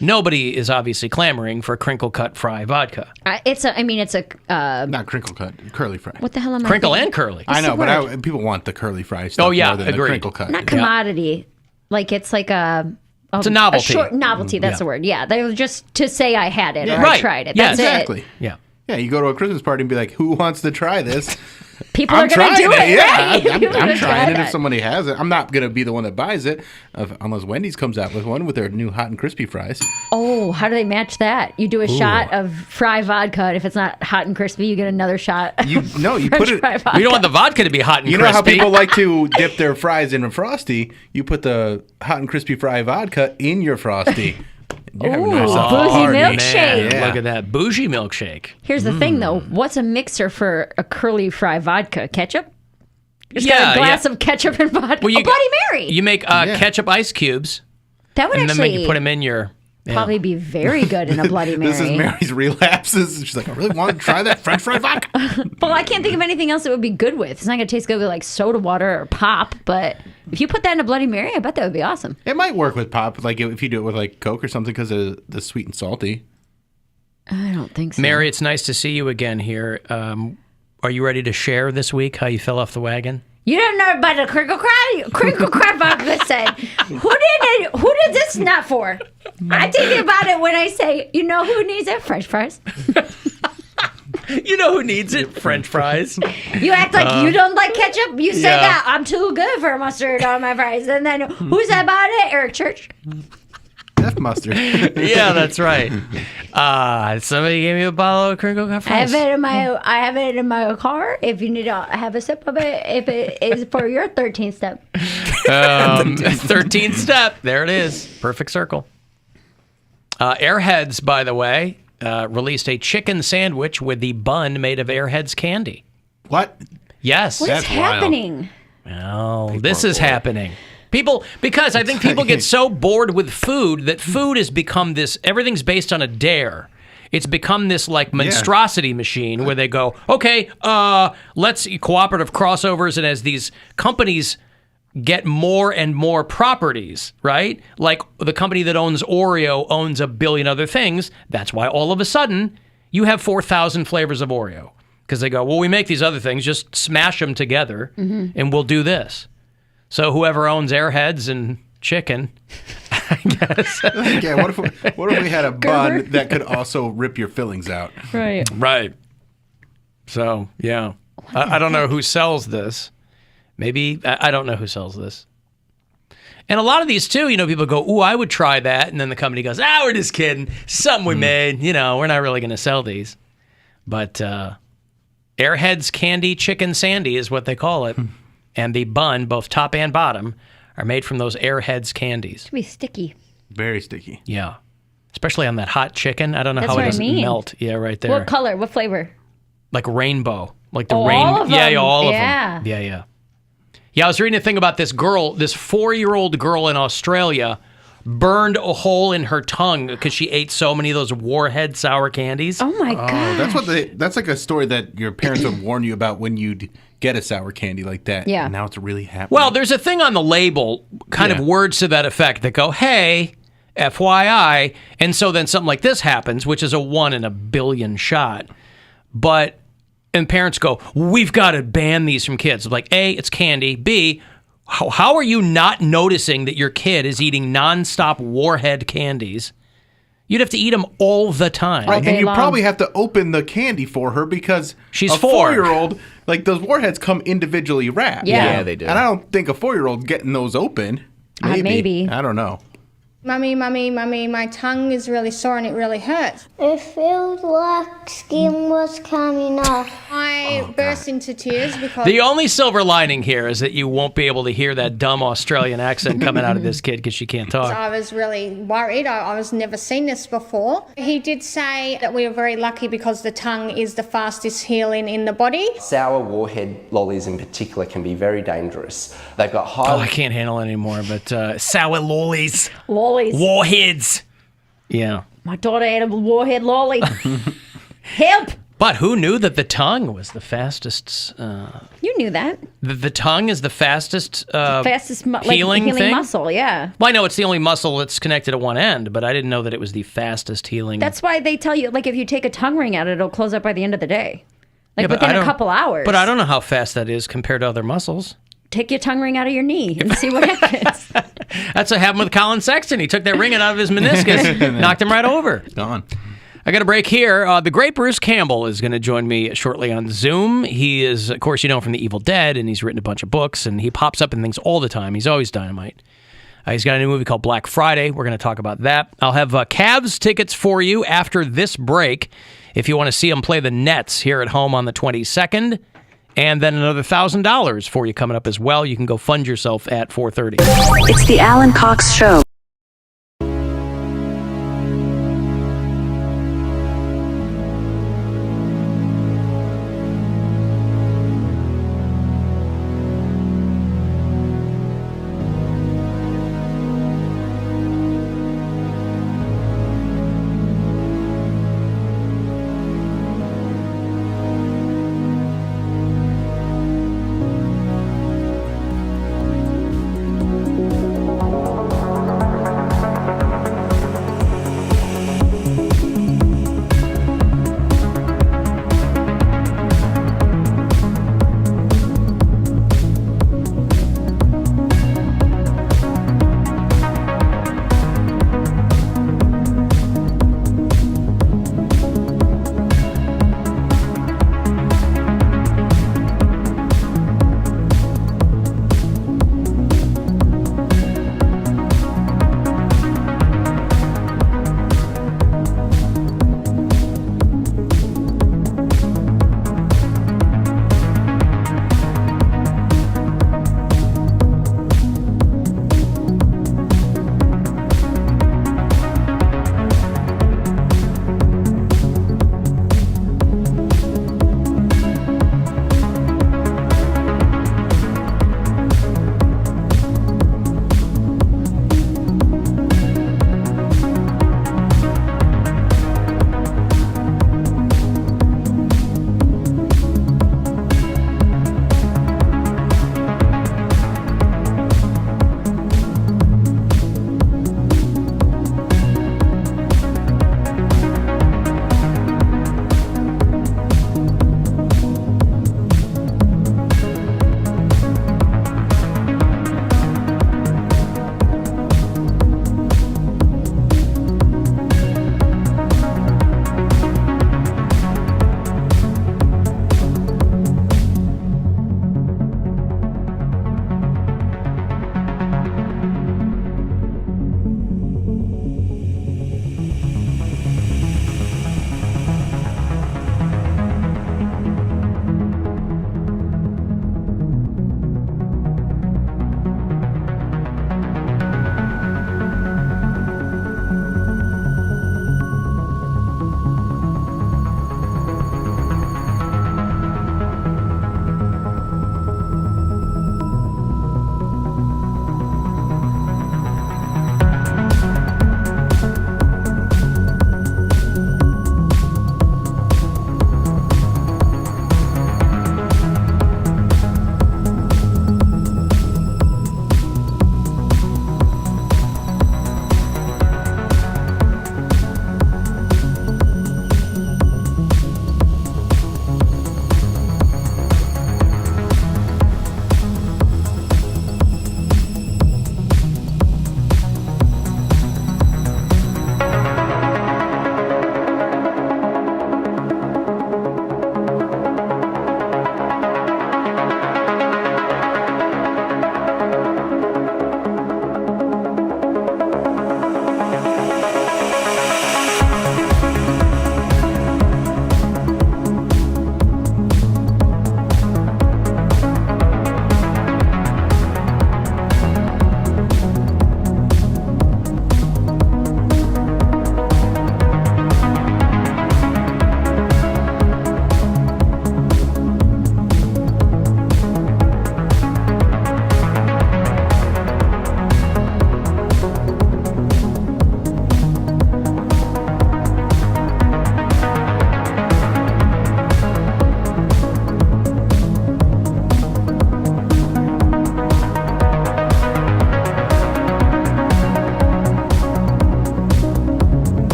Nobody is obviously clamoring for crinkle cut fry vodka. It's a not crinkle cut, curly fry. What the hell am I Crinkle thinking? and curly. I know, but people want the curly fry stuff more than the crinkle cut. Not commodity. Like it's like it's a novelty. A short novelty, that's the word. Yeah, they were just to say I had it or I tried it. Yeah, That's exactly. it. Yeah. Yeah, you go to a Christmas party and be like, who wants to try this? People are going to do it. Yeah, right? I'm trying it if somebody has it. I'm not going to be the one that buys it unless Wendy's comes out with one with their new hot and crispy fries. Oh, how do they match that? You do a shot of fry vodka, and if it's not hot and crispy, you get another shot. You put it. We don't want the vodka to be hot and You crispy. know how people like to dip their fries in a Frosty? You put the hot and crispy fry vodka in your Frosty. You're having yourself a bougie party. milkshake. Yeah. Look at that bougie milkshake. Here's the thing, though. What's a mixer for a curly fry vodka? Ketchup? Just got a glass of ketchup and vodka. Well, Bloody Mary. You make ketchup ice cubes. That would and actually then you put them in your... probably be very good in a Bloody Mary. This is Mary's relapses. She's like, I really want to try that French fry vodka. Well, I can't think of anything else that would be good with. It's not going to taste good with like soda water or pop, but if you put that in a Bloody Mary, I bet that would be awesome. It might work with pop, like if you do it with like Coke or something because of the sweet and salty. I don't think so. Mary, it's nice to see you again here. Are you ready to share this week how you fell off the wagon? You don't know about the crinkle cry vodka said. Who did this not for? I think about it when I say, you know who needs it? French fries. You know who needs it? French fries. You act like you don't like ketchup. You say Yeah. that I'm too good for mustard on my fries. And then who's that about it? Eric Church. F mustard. Yeah, that's right. Somebody gave me a bottle of crinkle cut I fries. have it in my car. If you need to have a sip of it, if it is for your 13th step. 13th step. There it is. Perfect circle. Airheads, by the way, released a chicken sandwich with the bun made of Airheads candy. What? Yes. What's happening? Oh, this is happening. Because I think people get so bored with food that food has become this, everything's based on a dare. It's become this like monstrosity machine where they go, okay, let's cooperative crossovers, and as these companies get more and more properties, right? Like the company that owns Oreo owns a billion other things. That's why all of a sudden you have 4,000 flavors of Oreo. Because they go, well, we make these other things, just smash them together and we'll do this. So whoever owns Airheads and chicken, I guess. Yeah, what if we had a bun that could also rip your fillings out? Right. Right. So, yeah. I don't know who sells this. Maybe, I don't know who sells this. And a lot of these, too, people go, ooh, I would try that. And then the company goes, we're just kidding. Something we made. We're not really going to sell these. But Airheads Candy Chicken Sandy is what they call it. And the bun, both top and bottom, are made from those Airheads candies. It's going to be sticky. Very sticky. Yeah. Especially on that hot chicken. I don't know That's how it what I doesn't mean. melt. Yeah, right there. What color? What flavor? Like rainbow. Like the All rain. of Yeah, them. all of Yeah. them. Yeah. Yeah, I was reading a thing about this girl, this 4-year-old girl in Australia burned a hole in her tongue because she ate so many of those Warhead sour candies. Oh my god. That's like a story that your parents would warn you about when you'd get a sour candy like that. Yeah. And now it's really happening. Well, there's a thing on the label, kind of words to that effect that go, hey, FYI. And so then something like this happens, which is a 1 in a billion shot. And parents go, we've got to ban these from kids. Like, A, it's candy. B, how are you not noticing that your kid is eating nonstop Warhead candies? You'd have to eat them all the time. Right, and you probably have to open the candy for her because she's a 4-year-old, like those Warheads come individually wrapped. Yeah, they do. And I don't think a 4-year-old getting those open. Maybe. I don't know. Mummy, my tongue is really sore and it really hurts. It feels like skin was coming off. I burst into tears because... The only silver lining here is that you won't be able to hear that dumb Australian accent coming out of this kid because she can't talk. I was really worried. I was never seen this before. He did say that we were very lucky because the tongue is the fastest healing in the body. Sour Warhead lollies in particular can be very dangerous. They've got high... Oh, I can't handle it anymore, but sour lollies. Warheads. Yeah. My daughter ate a Warhead lolly. Help! But who knew that the tongue was the fastest? You knew that. The tongue is the fastest, healing thing? Muscle, yeah. Well, I know it's the only muscle that's connected at one end, but I didn't know that it was the fastest healing. That's why they tell you, like, if you take a tongue ring out, it'll close up by the end of the day. Like, within a couple hours. But I don't know how fast that is compared to other muscles. Take your tongue ring out of your knee and see what happens. That's what happened with Colin Sexton. He took that ring out of his meniscus, knocked him right over. Gone. I got a break here. The great Bruce Campbell is going to join me shortly on Zoom. He is, of course, you know, from The Evil Dead, and he's written a bunch of books, and he pops up in things all the time. He's always dynamite. He's got a new movie called Black Friday. We're going to talk about that. I'll have Cavs tickets for you after this break if you want to see him play the Nets here at home on the 22nd. And then another $1,000 for you coming up as well. You can go fund yourself at 4:30. It's the Alan Cox Show.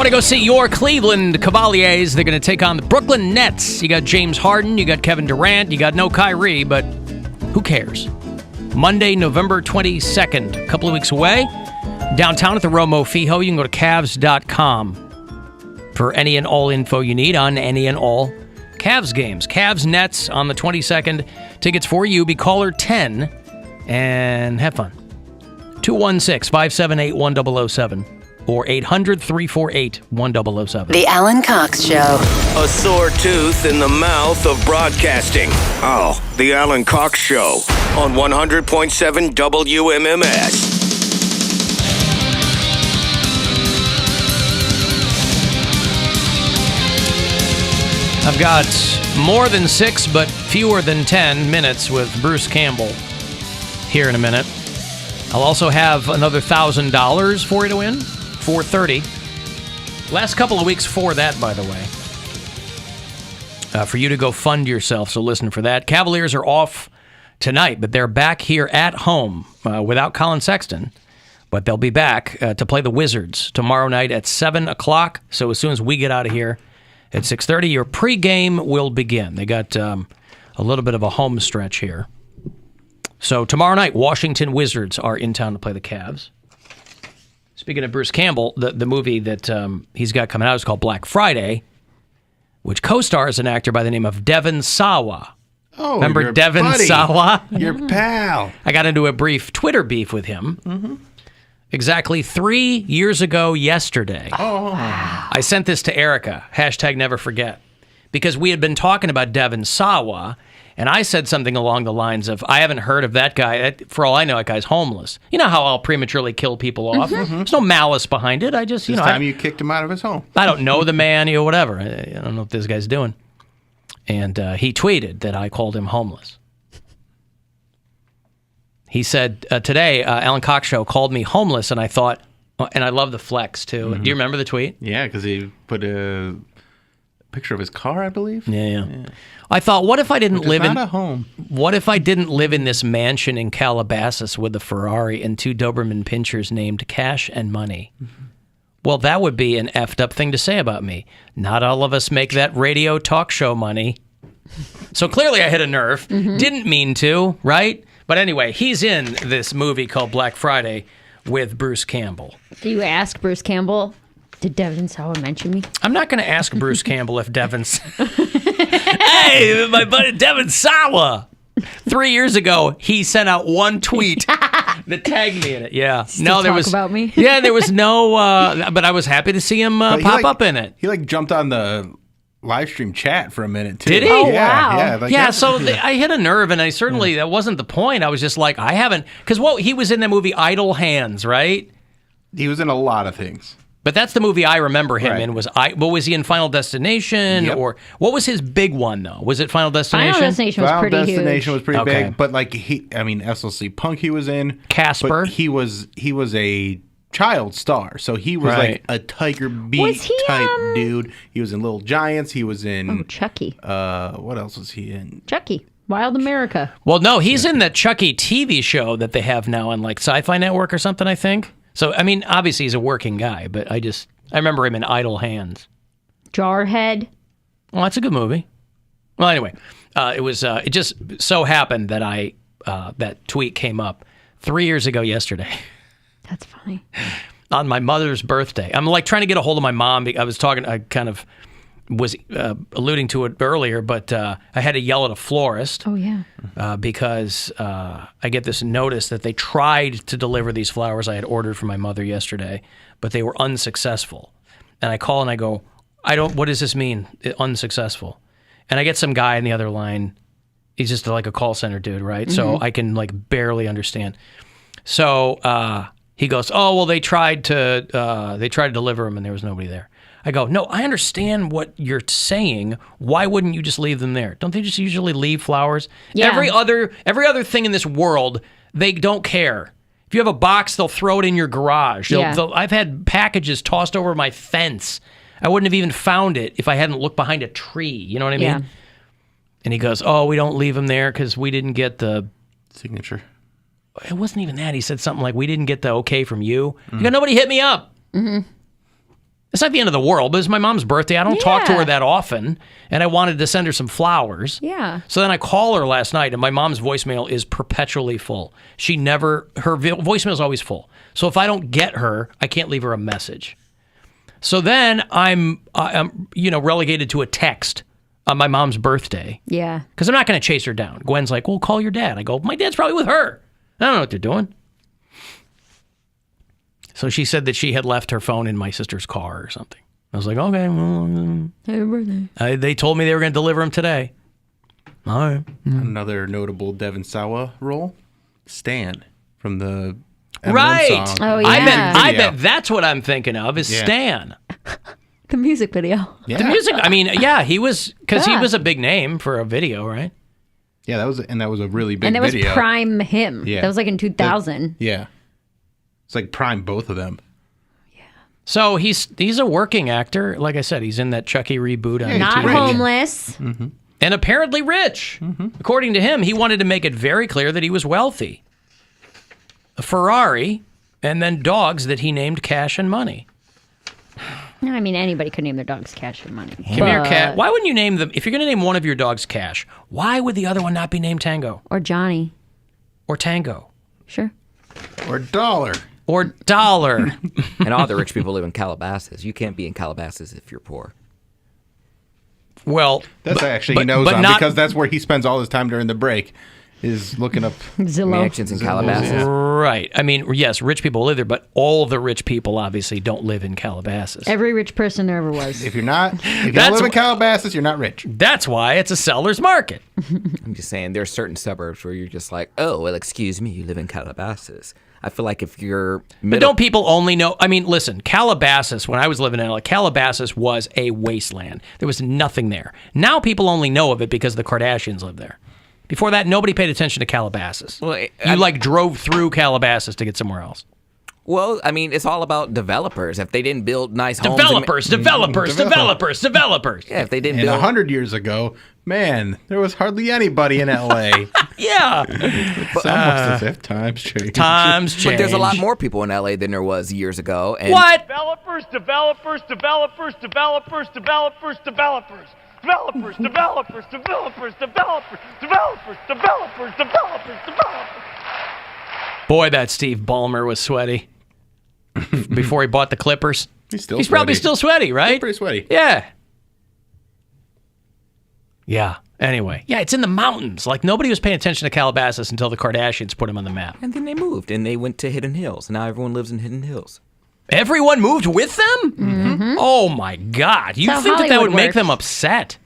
want to go see your Cleveland Cavaliers, they're going to take on the Brooklyn Nets. You got James Harden, you got Kevin Durant, you got no Kyrie, but who cares? Monday, November 22nd, a couple of weeks away. Downtown at the Romo Fijo. You can go to Cavs.com for any and all info you need on any and all Cavs games. Cavs Nets on the 22nd. Tickets for you. Be caller 10 and have fun. 216-578-1007 or 800-348-1007. The Alan Cox Show. A sore tooth in the mouth of broadcasting. Oh, The Alan Cox Show on 100.7 WMMS. I've got more than 6, but fewer than 10 minutes with Bruce Campbell here in a minute. I'll also have another $1,000 for you to win, $430. Last couple of weeks for that, by the way. For you to go fund yourself, so listen for that. Cavaliers are off tonight, but they're back here at home without Colin Sexton. But they'll be back to play the Wizards tomorrow night at 7 o'clock. So as soon as we get out of here, at 6:30, your pregame will begin. They got a little bit of a home stretch here. So tomorrow night, Washington Wizards are in town to play the Cavs. Speaking of Bruce Campbell, the movie that he's got coming out is called Black Friday, which co-stars an actor by the name of Devon Sawa. Oh, remember your Devon buddy. Sawa? Your pal. I got into a brief Twitter beef with him. Mm-hmm. Exactly 3 years ago yesterday. Oh. I sent this to Erica, #never forget, because we had been talking about Devon Sawa, and I said something along the lines of, I haven't heard of that guy. For all I know, that guy's homeless. You know how I'll prematurely kill people off? Mm-hmm. There's no malice behind it. I just, This time you kicked him out of his home. I don't know the man, whatever. I don't know what this guy's doing. And he tweeted that I called him homeless. He said, today, Alan Cox Show called me homeless, and I thought, and I love the flex, too. Mm-hmm. Do you remember the tweet? Yeah, because he put a picture of his car, I believe. Yeah. I thought, what if I didn't live in not a home? What if I didn't live in this mansion in Calabasas with a Ferrari and 2 Doberman Pinschers named Cash and Money? Mm-hmm. Well, that would be an effed up thing to say about me. Not all of us make that radio talk show money. So clearly I hit a nerve. Mm-hmm. Didn't mean to, right? But anyway, he's in this movie called Black Friday with Bruce Campbell. Do you ask Bruce Campbell, did Devon Sawa mention me? I'm not going to ask Bruce Campbell if Devon's... Hey, my buddy Devon Sawa! 3 years ago, he sent out one tweet that tagged me in it. Yeah. Still there talk was about me? Yeah, there was no... but I was happy to see him pop up in it. He jumped on the live stream chat for a minute, too. Did he? Oh, Yeah, wow. yeah. I hit a nerve, and I certainly... That wasn't the point. I was just like, I haven't... Because he was in the movie Idle Hands, right? He was in a lot of things. But that's the movie I remember him in. But was he in Final Destination? Yep. Or what was his big one, though? Was it Final Destination? Final Destination was pretty huge. Final Destination was pretty Okay. big. But SLC Punk he was in. Casper. But he was a child star. So he was Right. like a Tiger Was Beat he, type dude. He was in Little Giants. He was in... Chucky. What else was he in? Chucky. Wild America. Well, no, he's in that Chucky TV show that they have now on Sci-Fi Network or something, I think. So, I mean, obviously he's a working guy, but I remember him in Idle Hands. Jarhead. Well, that's a good movie. Well, anyway, it just so happened that that tweet came up 3 years ago yesterday. That's funny. On my mother's birthday. I'm trying to get a hold of my mom. I kind of was alluding to it earlier, but I had to yell at a florist. Oh, yeah. Because I get this notice that they tried to deliver these flowers I had ordered for my mother yesterday, but they were unsuccessful. And I call and I go, what does this mean, unsuccessful? And I get some guy on the other line. He's just like a call center dude, right? Mm-hmm. So I can barely understand. So he goes, oh, well, they tried to deliver them and there was nobody there. I go, no, I understand what you're saying. Why wouldn't you just leave them there? Don't they just usually leave flowers? Yeah. Every other thing in this world, they don't care. If you have a box, they'll throw it in your garage. I've had packages tossed over my fence. I wouldn't have even found it if I hadn't looked behind a tree. You know what I mean? Yeah. And he goes, oh, we don't leave them there because we didn't get the signature. It wasn't even that. He said something like, we didn't get the okay from you. Mm-hmm. Nobody hit me up. Mm-hmm. It's not the end of the world, but it's my mom's birthday. I don't talk to her that often, and I wanted to send her some flowers. Yeah. So then I call her last night, and my mom's voicemail is perpetually full. Her voicemail is always full. So if I don't get her, I can't leave her a message. So then I'm relegated to a text on my mom's birthday. Yeah. Because I'm not going to chase her down. Gwen's like, well, call your dad. I go, my dad's probably with her. I don't know what they're doing. So she said that she had left her phone in my sister's car or something. I was like, okay, well, happy birthday. They told me they were going to deliver them today. All right. Another notable Devon Sawa role, Stan from the Eminem Right. song. Oh, yeah. I bet that's what I'm thinking of is Stan. The music video. The music. I mean, yeah, he was because he was a big name for a video, right? Yeah, that was a really big And that was video. prime him. Yeah. That was like in 2000. Yeah. It's like prime both of them. So he's a working actor. Like I said, he's in that Chucky reboot. On Not TV. homeless. Mm-hmm. And apparently rich. According to him, he wanted to make it very clear that he was wealthy. A Ferrari, and then dogs that he named Cash and Money. No, I mean, anybody could name their dogs Cash and Money. Come here, Cat. Why wouldn't you name them? If you're going to name one of your dogs Cash, why would the other one not be named Tango? Or Johnny. Or Tango. Sure. Or Dollar. Or Dollar. And all the rich people live in Calabasas. You can't be in Calabasas if you're poor. Well, he knows because that's where he spends all his time during the break, is looking up mansions in Calabasas. Right. I mean, yes, rich people live there, but all the rich people obviously don't live in Calabasas. Every rich person there ever was. If you don't live in Calabasas, you're not rich. That's why it's a seller's market. I'm just saying, there are certain suburbs where you're just like, oh, well, excuse me, you live in Calabasas. I feel like if you're But don't people only know? I mean, listen, Calabasas, when I was living in LA, Calabasas was a wasteland. There was nothing there. Now people only know of it because the Kardashians live there. Before that, nobody paid attention to Calabasas. Well, you drove through Calabasas to get somewhere else. Well, I mean, it's all about developers. If they didn't build nice homes... Developers. Yeah, if they didn't build... 100 years ago, man, there was hardly anybody in L.A. Yeah. It's almost as if times change. Times change. But there's a lot more people in L.A. than there was years ago. And What? Developers, developers, developers, developers, developers, developers. Developers, developers, developers, developers, developers, developers, developers, developers. Boy, that Steve Ballmer was sweaty. Before he bought the Clippers. He's probably still sweaty, right? Still pretty sweaty. Yeah. Yeah. Anyway. Yeah, it's in the mountains. Like, nobody was paying attention to Calabasas until the Kardashians put him on the map. And then they moved, and they went to Hidden Hills. Now everyone lives in Hidden Hills. Everyone moved with them? Mm-hmm. Oh, my God. You That's think how that would Hollywood make works. them upset?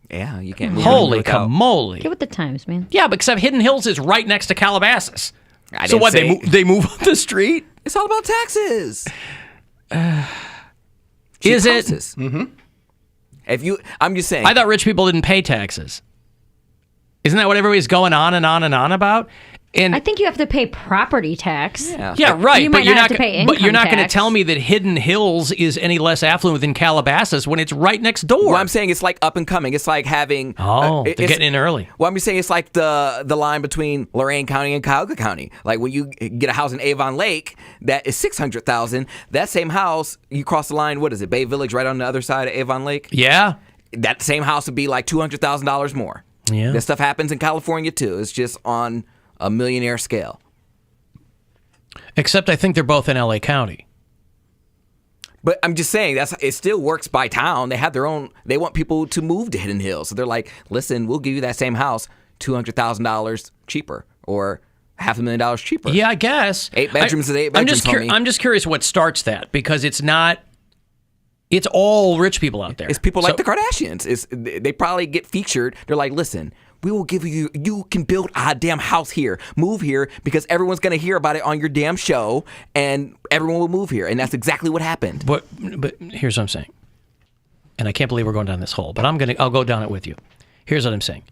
Yeah, you can't move. Holy without- camole. Get with the times, man. Yeah, but except Hidden Hills is right next to Calabasas. I So didn't what, say- they move up the street? It's all about taxes. Is it? Mm-hmm. I'm just saying. I thought rich people didn't pay taxes. Isn't that what everybody's going on and on and on about? And I think you have to pay property tax. yeah, right. You but might you're not not. have to pay But you're not income going to tax. tell me that Hidden Hills is any less affluent than Calabasas when it's right next door. Well, I'm saying it's like up and coming. It's like having. they're it's- getting in early. Well, I'm just saying it's like the line between Lorain County and Cuyahoga County. Like when you get a house in Avon Lake that is $600,000, that same house you cross the line. What is it? Bay Village, right on the other side of Avon Lake. Yeah. That same house would be like $200,000 more. Yeah. That stuff happens in California too. It's just on a millionaire scale. Except I think they're both in LA County. But I'm just saying it still works by town. They have their own. They want people to move to Hidden Hills, so they're like, listen, we'll give you that same house $200,000 cheaper or $500,000 cheaper. Yeah, I guess 8 bedrooms is 8 bedrooms. I'm just curious what starts that because it's not. It's all rich people out there. It's people like the Kardashians. They probably get featured. They're like, listen, we will give you. You can build a damn house here, move here because everyone's going to hear about it on your damn show, and everyone will move here. And that's exactly what happened. But here's what I'm saying, and I can't believe we're going down this hole. But I'll go down it with you. Here's what I'm saying.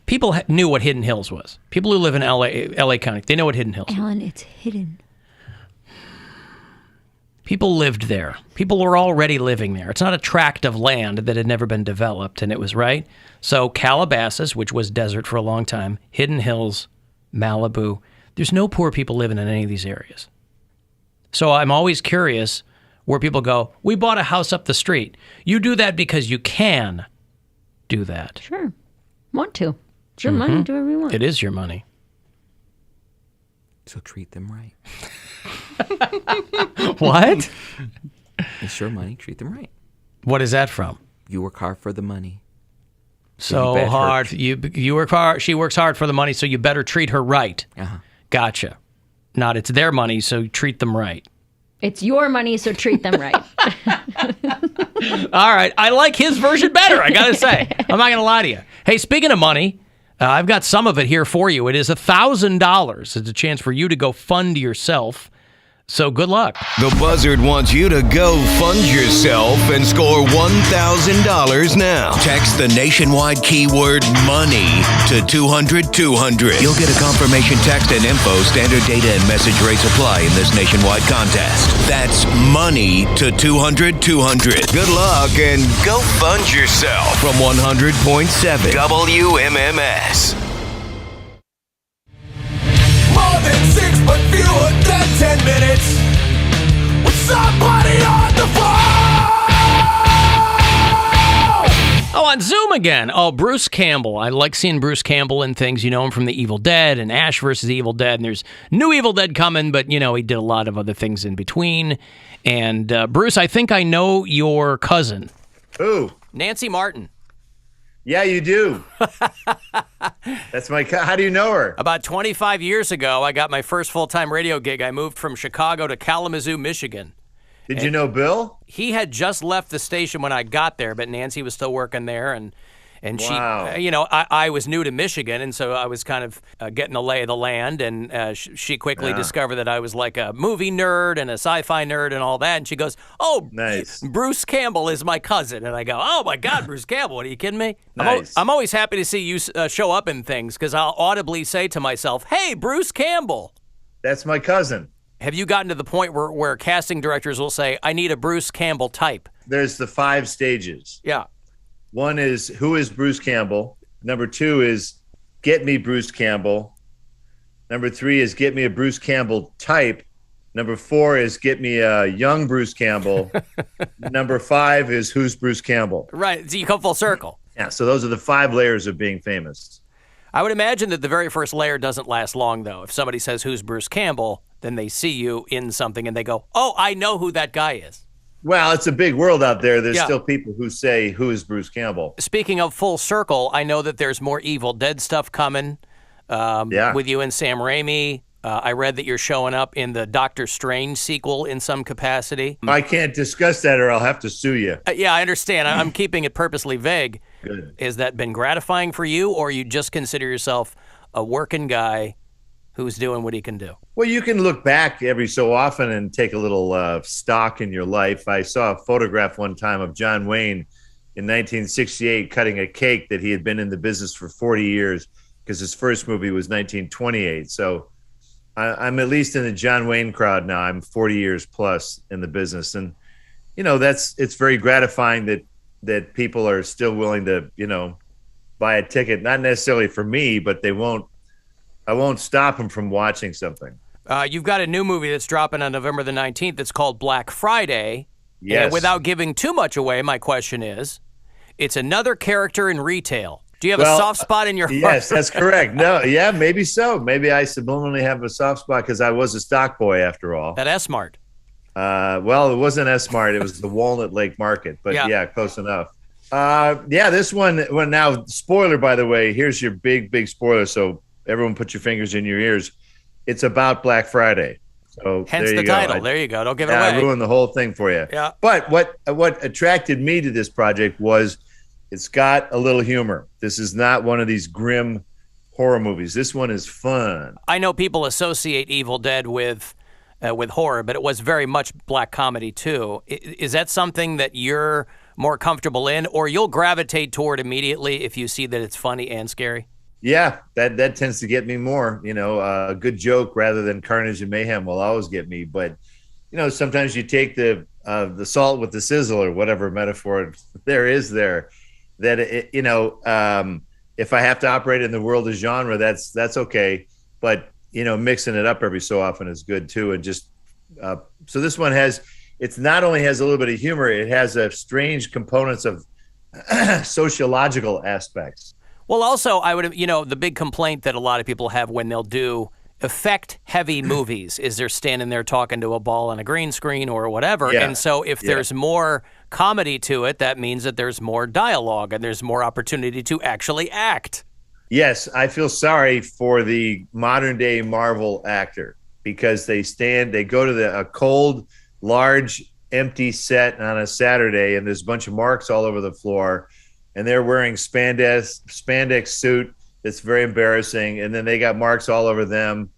People knew what Hidden Hills was. People who live in LA County, they know what Hidden Hills is. Alan, it's hidden. People lived there. People were already living there. It's not a tract of land that had never been developed, and it was right. So Calabasas, which was desert for a long time, Hidden Hills, Malibu, there's no poor people living in any of these areas. So I'm always curious where people go, we bought a house up the street. You do that because you can do that. Sure. Want to. It's your money. Do whatever you want. It is your money. So treat them right. What? It's your money. Treat them right. What is that from? You work hard for the money. So hard. You work hard. She works hard for the money, so you better treat her right. Uh-huh. Gotcha. Not it's their money, so treat them right. It's your money, so treat them right. All right. I like his version better, I got to say. I'm not going to lie to you. Hey, speaking of money, I've got some of it here for you. It is $1,000. It's a chance for you to go fund yourself. So good luck. The Buzzard wants you to go fund yourself and score $1,000 now. Text the nationwide keyword money to 200-200. You'll get a confirmation text and info. Standard data and message rates apply in this nationwide contest. That's money to 200-200. Good luck and go fund yourself from 100.7 WMMS. More than 6 but fewer than 10 minutes with somebody on the phone. Oh, on Zoom again. Oh, Bruce Campbell. I like seeing Bruce Campbell in things. You know him from The Evil Dead and Ash vs. the Evil Dead. And there's new Evil Dead coming, but, you know, he did a lot of other things in between. And, Bruce, I think I know your cousin. Who? Nancy Martin. Yeah, you do. That's my how do you know her? About 25 years ago, I got my first full-time radio gig. I moved from Chicago to Kalamazoo, Michigan. Did you know Bill? He had just left the station when I got there, but Nancy was still working there, and Wow. she, you know, I was new to Michigan, and so I was kind of getting the lay of the land, and she quickly discovered that I was like a movie nerd and a sci-fi nerd and all that, and she goes, "Oh, nice. Bruce Campbell is my cousin," and I go, "Oh my God, Bruce Campbell, are you kidding me?" Nice. I'm always happy to see you show up in things because I'll audibly say to myself, "Hey, Bruce Campbell." That's my cousin. Have you gotten to the point where casting directors will say, "I need a Bruce Campbell type"? There's the 5 stages. Yeah. One is, who is Bruce Campbell? Number 2 is, get me Bruce Campbell. Number 3 is, get me a Bruce Campbell type. Number 4 is, get me a young Bruce Campbell. Number 5 is, who's Bruce Campbell? Right. So you come full circle. Yeah, so those are the 5 layers of being famous. I would imagine that the very first layer doesn't last long, though. If somebody says, who's Bruce Campbell, then they see you in something and they go, oh, I know who that guy is. Well, it's a big world out there. There's Yeah. still people who say, who is Bruce Campbell? Speaking of full circle, I know that there's more Evil Dead stuff coming with you and Sam Raimi. I read that you're showing up in the Doctor Strange sequel in some capacity. I can't discuss that or I'll have to sue you. Yeah, I understand. I'm keeping it purposely vague. Good. Has that been gratifying for you, or you just consider yourself a working guy who's doing what he can do? Well, you can look back every so often and take a little stock in your life. I saw a photograph one time of John Wayne in 1968 cutting a cake that he had been in the business for 40 years because his first movie was 1928. So I'm at least in the John Wayne crowd now. I'm 40 years plus in the business. And, you know, it's very gratifying that people are still willing to, you know, buy a ticket, not necessarily for me, but I won't stop them from watching something. You've got a new movie that's dropping on November the 19th. It's called Black Friday. Yes. And without giving too much away, my question is, it's another character in retail. Do you have a soft spot in your heart? Yes, that's correct. No, yeah, maybe so. Maybe I subliminally have a soft spot because I was a stock boy after all. At S-Mart. Well, it wasn't S-Mart. It was the Walnut Lake Market. But yeah close enough. Yeah, this one, well, now, spoiler, by the way, here's your big spoiler. So everyone put your fingers in your ears. It's about Black Friday. So Hence there the you go. title. There you go. Don't give it away. I ruined the whole thing for you. Yeah. But what attracted me to this project was it's got a little humor. This is not one of these grim horror movies. This one is fun. I know people associate Evil Dead with horror, but it was very much black comedy too. Is that something that you're more comfortable in, or you'll gravitate toward immediately if you see that it's funny and scary? Yeah, that tends to get me more. You know, a good joke rather than carnage and mayhem will always get me. But you know, sometimes you take the salt with the sizzle, or whatever metaphor there is there. That if I have to operate in the world of genre, that's okay. But you know, mixing it up every so often is good too. And just so this one has, it's not only has a little bit of humor, it has a strange components of sociological aspects. Well, also, I would, the big complaint that a lot of people have when they'll do effect-heavy movies is they're standing there talking to a ball on a green screen or whatever. Yeah. And so if there's more comedy to it, that means that there's more dialogue and there's more opportunity to actually act. Yes, I feel sorry for the modern-day Marvel actor because they go to a cold, large, empty set on a Saturday, and there's a bunch of marks all over the floor, and they're wearing spandex suit that's very embarrassing, and then they got marks all over them,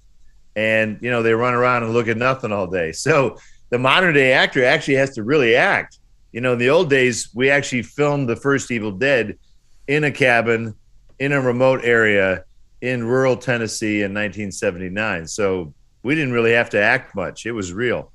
and they run around and look at nothing all day. So the modern-day actor actually has to really act. In the old days, we actually filmed the first Evil Dead in a cabin in a remote area in rural Tennessee in 1979. So we didn't really have to act much. It was real.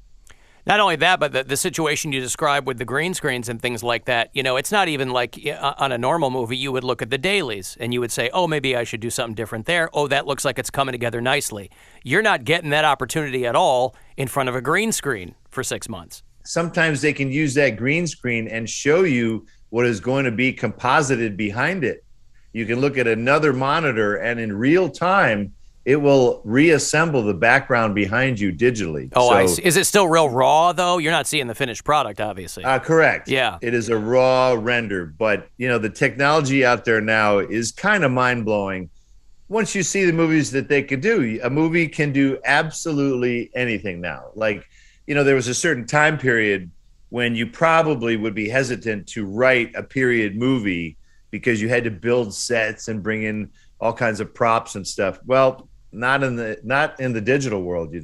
Not only that, but the situation you described with the green screens and things like that, it's not even like on a normal movie, you would look at the dailies and you would say, oh, maybe I should do something different there. Oh, that looks like it's coming together nicely. You're not getting that opportunity at all in front of a green screen for 6 months. Sometimes they can use that green screen and show you what is going to be composited behind it. You can look at another monitor and in real time, it will reassemble the background behind you digitally. Oh, I see. Is it still real raw, though? You're not seeing the finished product, obviously. Correct. Yeah. It is a raw render. But, the technology out there now is kind of mind-blowing. Once you see the movies that they can do, a movie can do absolutely anything now. Like, there was a certain time period when you probably would be hesitant to write a period movie because you had to build sets and bring in all kinds of props and stuff. Well, not in the digital world,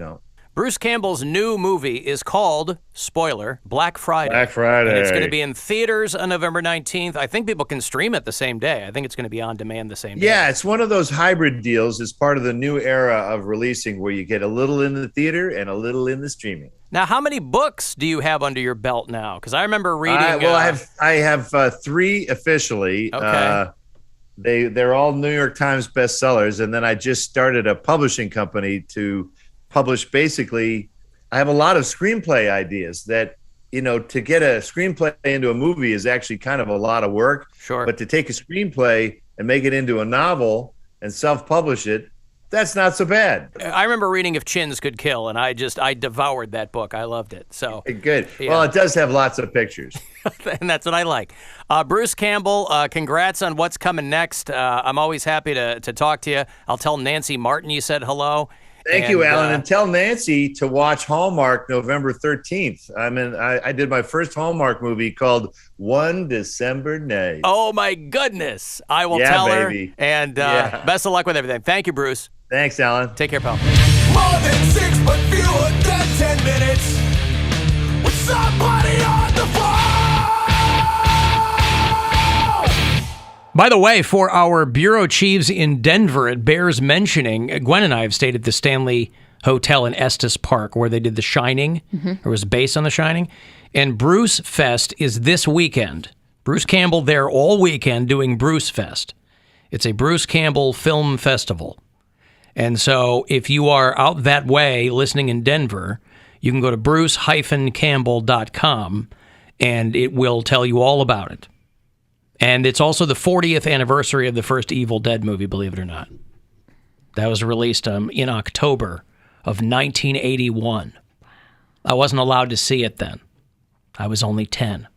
Bruce Campbell's new movie is called, spoiler, Black Friday. Black Friday. And it's going to be in theaters on November 19th. I think people can stream it the same day. I think it's going to be on demand the same day. Yeah, it's one of those hybrid deals. It's part of the new era of releasing where you get a little in the theater and a little in the streaming. Now, how many books do you have under your belt now? Because I remember reading... I have 3 officially. Okay. They're all New York Times bestsellers, and then I just started a publishing company to publish. Basically, I have a lot of screenplay ideas that, to get a screenplay into a movie is actually kind of a lot of work. Sure. But to take a screenplay and make it into a novel and self-publish it, that's not so bad. I remember reading If Chins Could Kill, and I devoured that book. I loved it. So good. Yeah. Well, it does have lots of pictures. And that's what I like. Bruce Campbell, congrats on what's coming next. I'm always happy to talk to you. I'll tell Nancy Martin you said hello. Thank you, Alan. And tell Nancy to watch Hallmark November 13th. I did my first Hallmark movie called One December Night. Oh, my goodness. I will tell baby. her. And best of luck with everything. Thank you, Bruce. Thanks, Alan. Take care, pal. More than 6 but fewer than 10 minutes with somebody on the phone. By the way, for our bureau chiefs in Denver, it bears mentioning, Gwen and I have stayed at the Stanley Hotel in Estes Park where they did The Shining, or was based on The Shining, and Bruce Fest is this weekend. Bruce Campbell there all weekend doing Bruce Fest. It's a Bruce Campbell film festival. And so if you are out that way listening in Denver, you can go to bruce-campbell.com and it will tell you all about it. And it's also the 40th anniversary of the first Evil Dead movie, believe it or not. That was released in October of 1981. I wasn't allowed to see it then. I was only 10.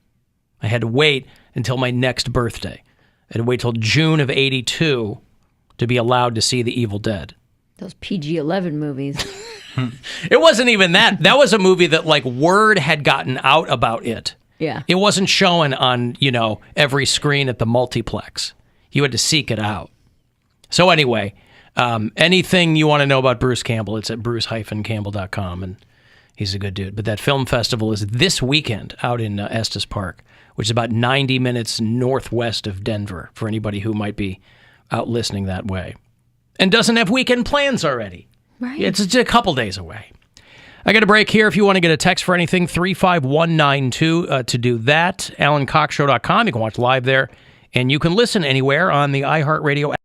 I had to wait until my next birthday. I had to wait till June of 82 to be allowed to see the Evil Dead. Those PG-11 movies. It wasn't even that. That was a movie that, word had gotten out about it. Yeah. It wasn't showing on, every screen at the multiplex. You had to seek it out. So anyway, anything you want to know about Bruce Campbell, it's at bruce-campbell.com, and he's a good dude. But that film festival is this weekend out in Estes Park, which is about 90 minutes northwest of Denver for anybody who might be out listening that way and doesn't have weekend plans already. Right. It's a couple days away. I got a break here. If you want to get a text for anything, 35192 to do that. AlanCoxShow.com. You can watch live there, and you can listen anywhere on the iHeartRadio app.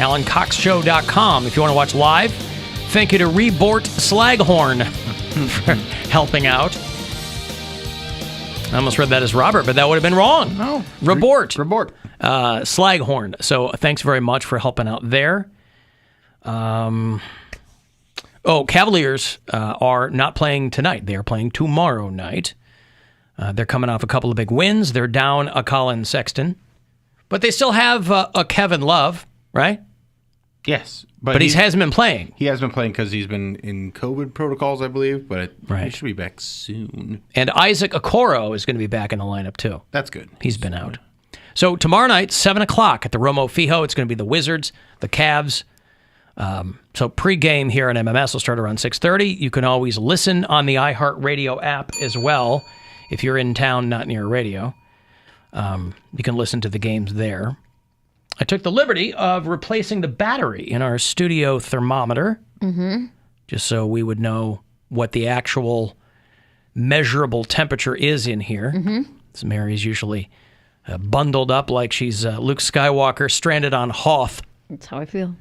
AlanCoxShow.com if you want to watch live. Thank you to Rebort Slaghorn for helping out. I almost read that as Robert, but that would have been wrong. No. Rebort. Slaghorn. So thanks very much for helping out there. Cavaliers are not playing tonight. They are playing tomorrow night. They're coming off a couple of big wins. They're down a Colin Sexton. But they still have a Kevin Love, right? Yes. But he hasn't been playing. He hasn't been playing because he's been in COVID protocols, I believe. But he should be back soon. And Isaac Okoro is going to be back in the lineup, too. That's good. He's been out. So tomorrow night, 7 o'clock at the Romo Fijo, it's going to be the Wizards, the Cavs. So pregame here on MMS will start around 6:30. You can always listen on the iHeartRadio app as well. If you're in town, not near a radio, you can listen to the games there. I took the liberty of replacing the battery in our studio thermometer, just so we would know what the actual measurable temperature is in here. So Mary's usually bundled up like she's Luke Skywalker stranded on Hoth. That's how I feel.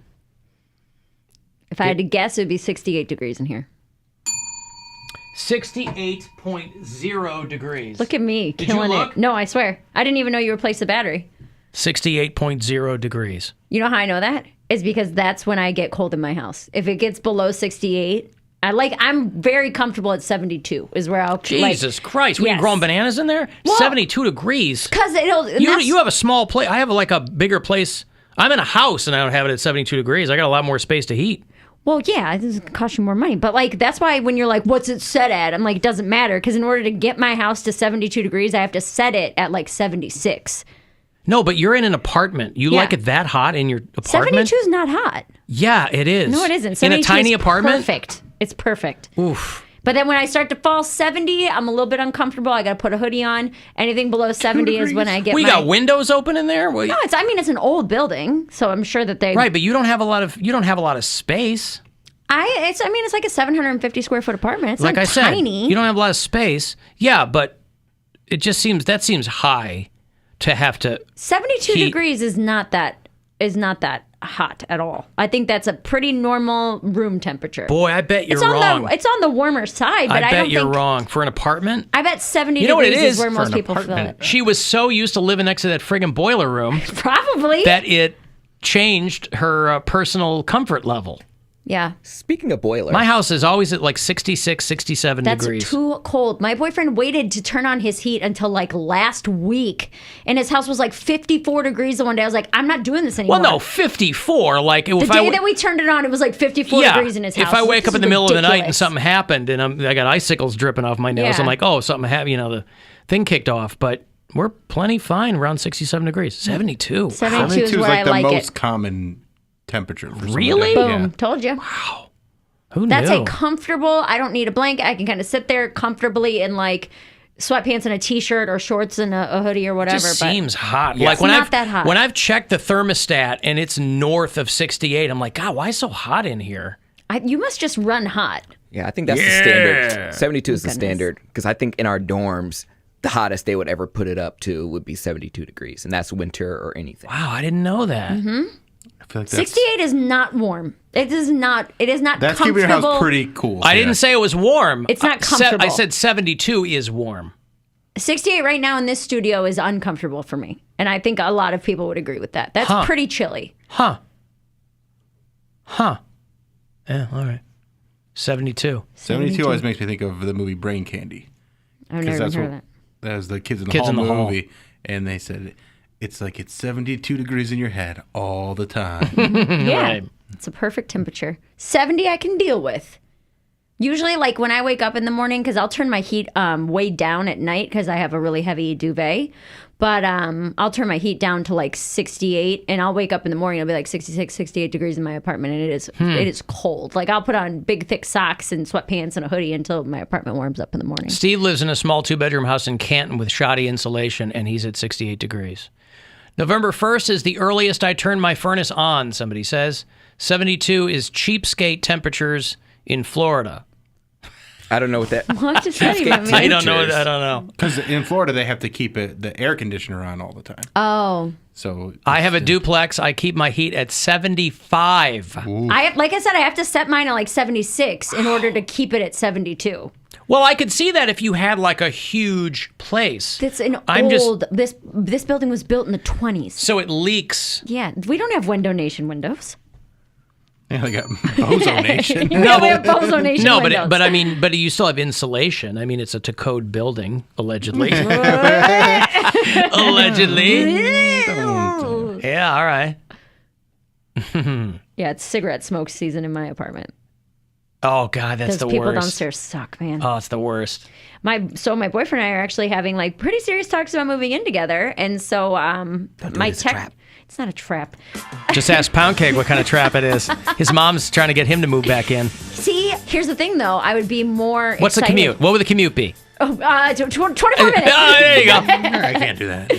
If I had to guess, it would be 68 degrees in here. 68.0 degrees. Look at me, Did you killing look? it. No, I swear. I didn't even know you replaced the battery. 68.0 degrees. You know how I know that? It's because that's when I get cold in my house. If it gets below 68, I'm very comfortable at 72 is where I'll Jesus Christ, we growing bananas in there? Well, 72 degrees. Because you have a small place. I have like a bigger place. I'm in a house and I don't have it at 72 degrees. I got a lot more space to heat. Well, yeah, this is cost you more money. But that's why when you're like, what's it set at? I'm like, it doesn't matter. Because in order to get my house to 72 degrees, I have to set it at 76. No, but you're in an apartment. You like it that hot in your apartment? 72 is not hot. Yeah, it is. No, it isn't. In a tiny is apartment? Perfect. It's perfect. Oof. But then when I start to fall 70, I'm a little bit uncomfortable. I got to put a hoodie on. Anything below 70 is when I get We got windows open in there? No, it's an old building, so I'm sure that they... Right, but you don't have a lot of space. It's like a 750 square foot apartment. It's like not I said, tiny. you don't have a lot of space. Yeah, but it just seems high to have to 72 heat. degrees is not that hot at all. I think that's a pretty normal room temperature. Boy, I bet you're wrong. It's on the warmer side, but I bet don't you're think... wrong. For an apartment? I bet 70 you know degrees what it is where for most an people feel apartment. it. She was so used to living next to that friggin' boiler room. Probably. That it changed her personal comfort level. Yeah. Speaking of boiler. My house is always at 66, 67 That's degrees. too cold. My boyfriend waited to turn on his heat until last week, and his house was 54 degrees the one day. I was like, I'm not doing this anymore. Well, no, 54. The day that we turned it on, it was 54 degrees in his house. If I wake up in the middle of the night and ridiculous. something happened and I got icicles dripping off my nails, Yeah. I'm like, oh, something happened. The thing kicked off. But we're plenty fine around 67 degrees. 72. 72 is where like I the like most it. common temperature. For Really? Boom. Told you. Wow. Who That's knew? a comfortable. I don't need a blanket. I can kind of sit there comfortably in sweatpants and a t-shirt or shorts and a hoodie or whatever. It just but seems hot. Yeah. It's not that hot. When I've checked the thermostat and it's north of 68, I'm like, God, why so hot in here? You must just run hot. Yeah, I think that's the standard. 72 is the standard because I think in our dorms, the hottest they would ever put it up to would be 72 degrees, and that's winter or anything. Wow, I didn't know that. Mm-hmm. I feel like 68 is not warm. It is not. It is not. That's comfortable. keeping your house pretty cool. I didn't say it was warm. It's not comfortable. I said 72 is warm. 68 right now in this studio is uncomfortable for me, and I think a lot of people would agree with that. That's Huh. pretty chilly. Huh. Yeah, all right. 72. 72 always makes me think of the movie Brain Candy. I've never even heard of that. That was the Kids in the Kids Hall in the Hall. movie. And they said, it's 72 degrees in your head all the time. Yeah, Right. it's a perfect temperature. 70 I can deal with. Usually, when I wake up in the morning, because I'll turn my heat way down at night because I have a really heavy duvet. But I'll turn my heat down to 68, and I'll wake up in the morning. It'll be 66, 68 degrees in my apartment, and it is cold. I'll put on big, thick socks and sweatpants and a hoodie until my apartment warms up in the morning. Steve lives in a small 2-bedroom house in Canton with shoddy insulation, and he's at 68 degrees. November 1st is the earliest I turn my furnace on, somebody says. 72 is cheapskate temperatures in Florida. I don't know what that. What does that even mean? I don't know. I don't know. Because in Florida, they have to keep the air conditioner on all the time. Oh. So I have a duplex. I keep my heat at 75. Like I said, I have to set mine at like 76 in order to keep it at 72. Well, I could see that if you had like a huge place. It's an old. This building was built in the 20s. So it leaks. Yeah, we don't have Window Nation windows. Yeah, they got Bozo Nation. We have Bozo Nation no, windows. but you still have insulation. I mean, it's a to-code building, allegedly. Allegedly. Yeah, all right. Yeah, it's cigarette smoke season in my apartment. Oh God, that's the Those people worst. downstairs suck, man. Oh, it's the worst. My boyfriend and I are actually having like pretty serious talks about moving in together, and so my tech. It's not a trap. Just ask Poundcake what kind of trap it is. His mom's trying to get him to move back in. See, here's the thing though. I would be more. What's the commute? What would the commute be? Oh, 24 minutes. Oh, there you go. I can't do that.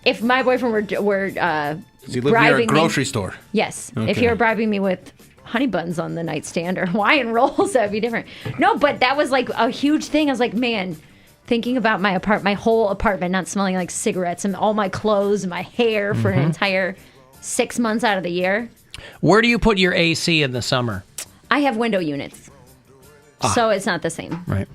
If my boyfriend were Does he live near a bribing grocery me, store? Yes. Okay. If he were bribing me with honey buns on the nightstand or Hawaiian rolls, that'd be different. No, but that was like a huge thing. I was like, man, thinking about my whole apartment not smelling like cigarettes and all my clothes and my hair for an entire 6 months out of the year. Where do you put your AC in the summer? I have window units, so it's not the same. Right.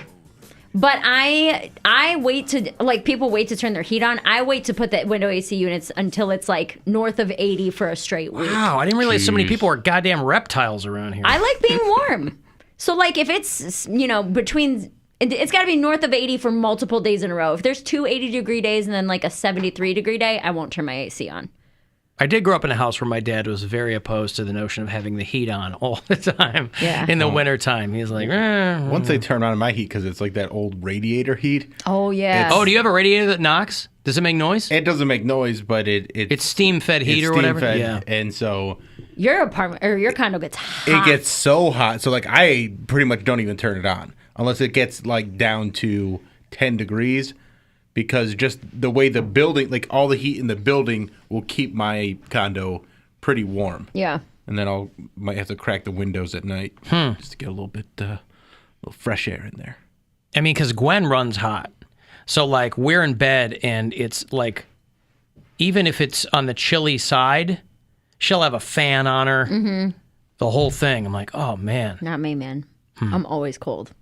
But I wait to, like, people wait to turn their heat on. I wait to put the window AC units until it's like north of 80 for a straight week. Wow, I didn't realize so many people are goddamn reptiles around here. I like being warm. So, like, if it's, between, it's got to be north of 80 for multiple days in a row. If there's 2 80-degree days and then like a 73-degree day, I won't turn my AC on. I did grow up in a house where my dad was very opposed to the notion of having the heat on all the time in the wintertime. He's like, Once they turn on my heat, because it's like that old radiator heat. Oh, yeah. Oh, do you have a radiator that knocks? Does it make noise? It doesn't make noise, but it's steam-fed heat or whatever? Steam-fed, Yeah. and so Your apartment or your condo gets hot. it gets so hot. So, like, I pretty much don't even turn it on unless it gets, like, down to 10 degrees. Because just the way the building, like all the heat in the building will keep my condo pretty warm. Yeah. And then might have to crack the windows at night just to get a little bit, little fresh air in there. I mean, because Gwen runs hot. So, like, we're in bed and it's like, even if it's on the chilly side, she'll have a fan on her. Mm-hmm. The whole thing. I'm like, oh, man. Not me, man. I'm always cold.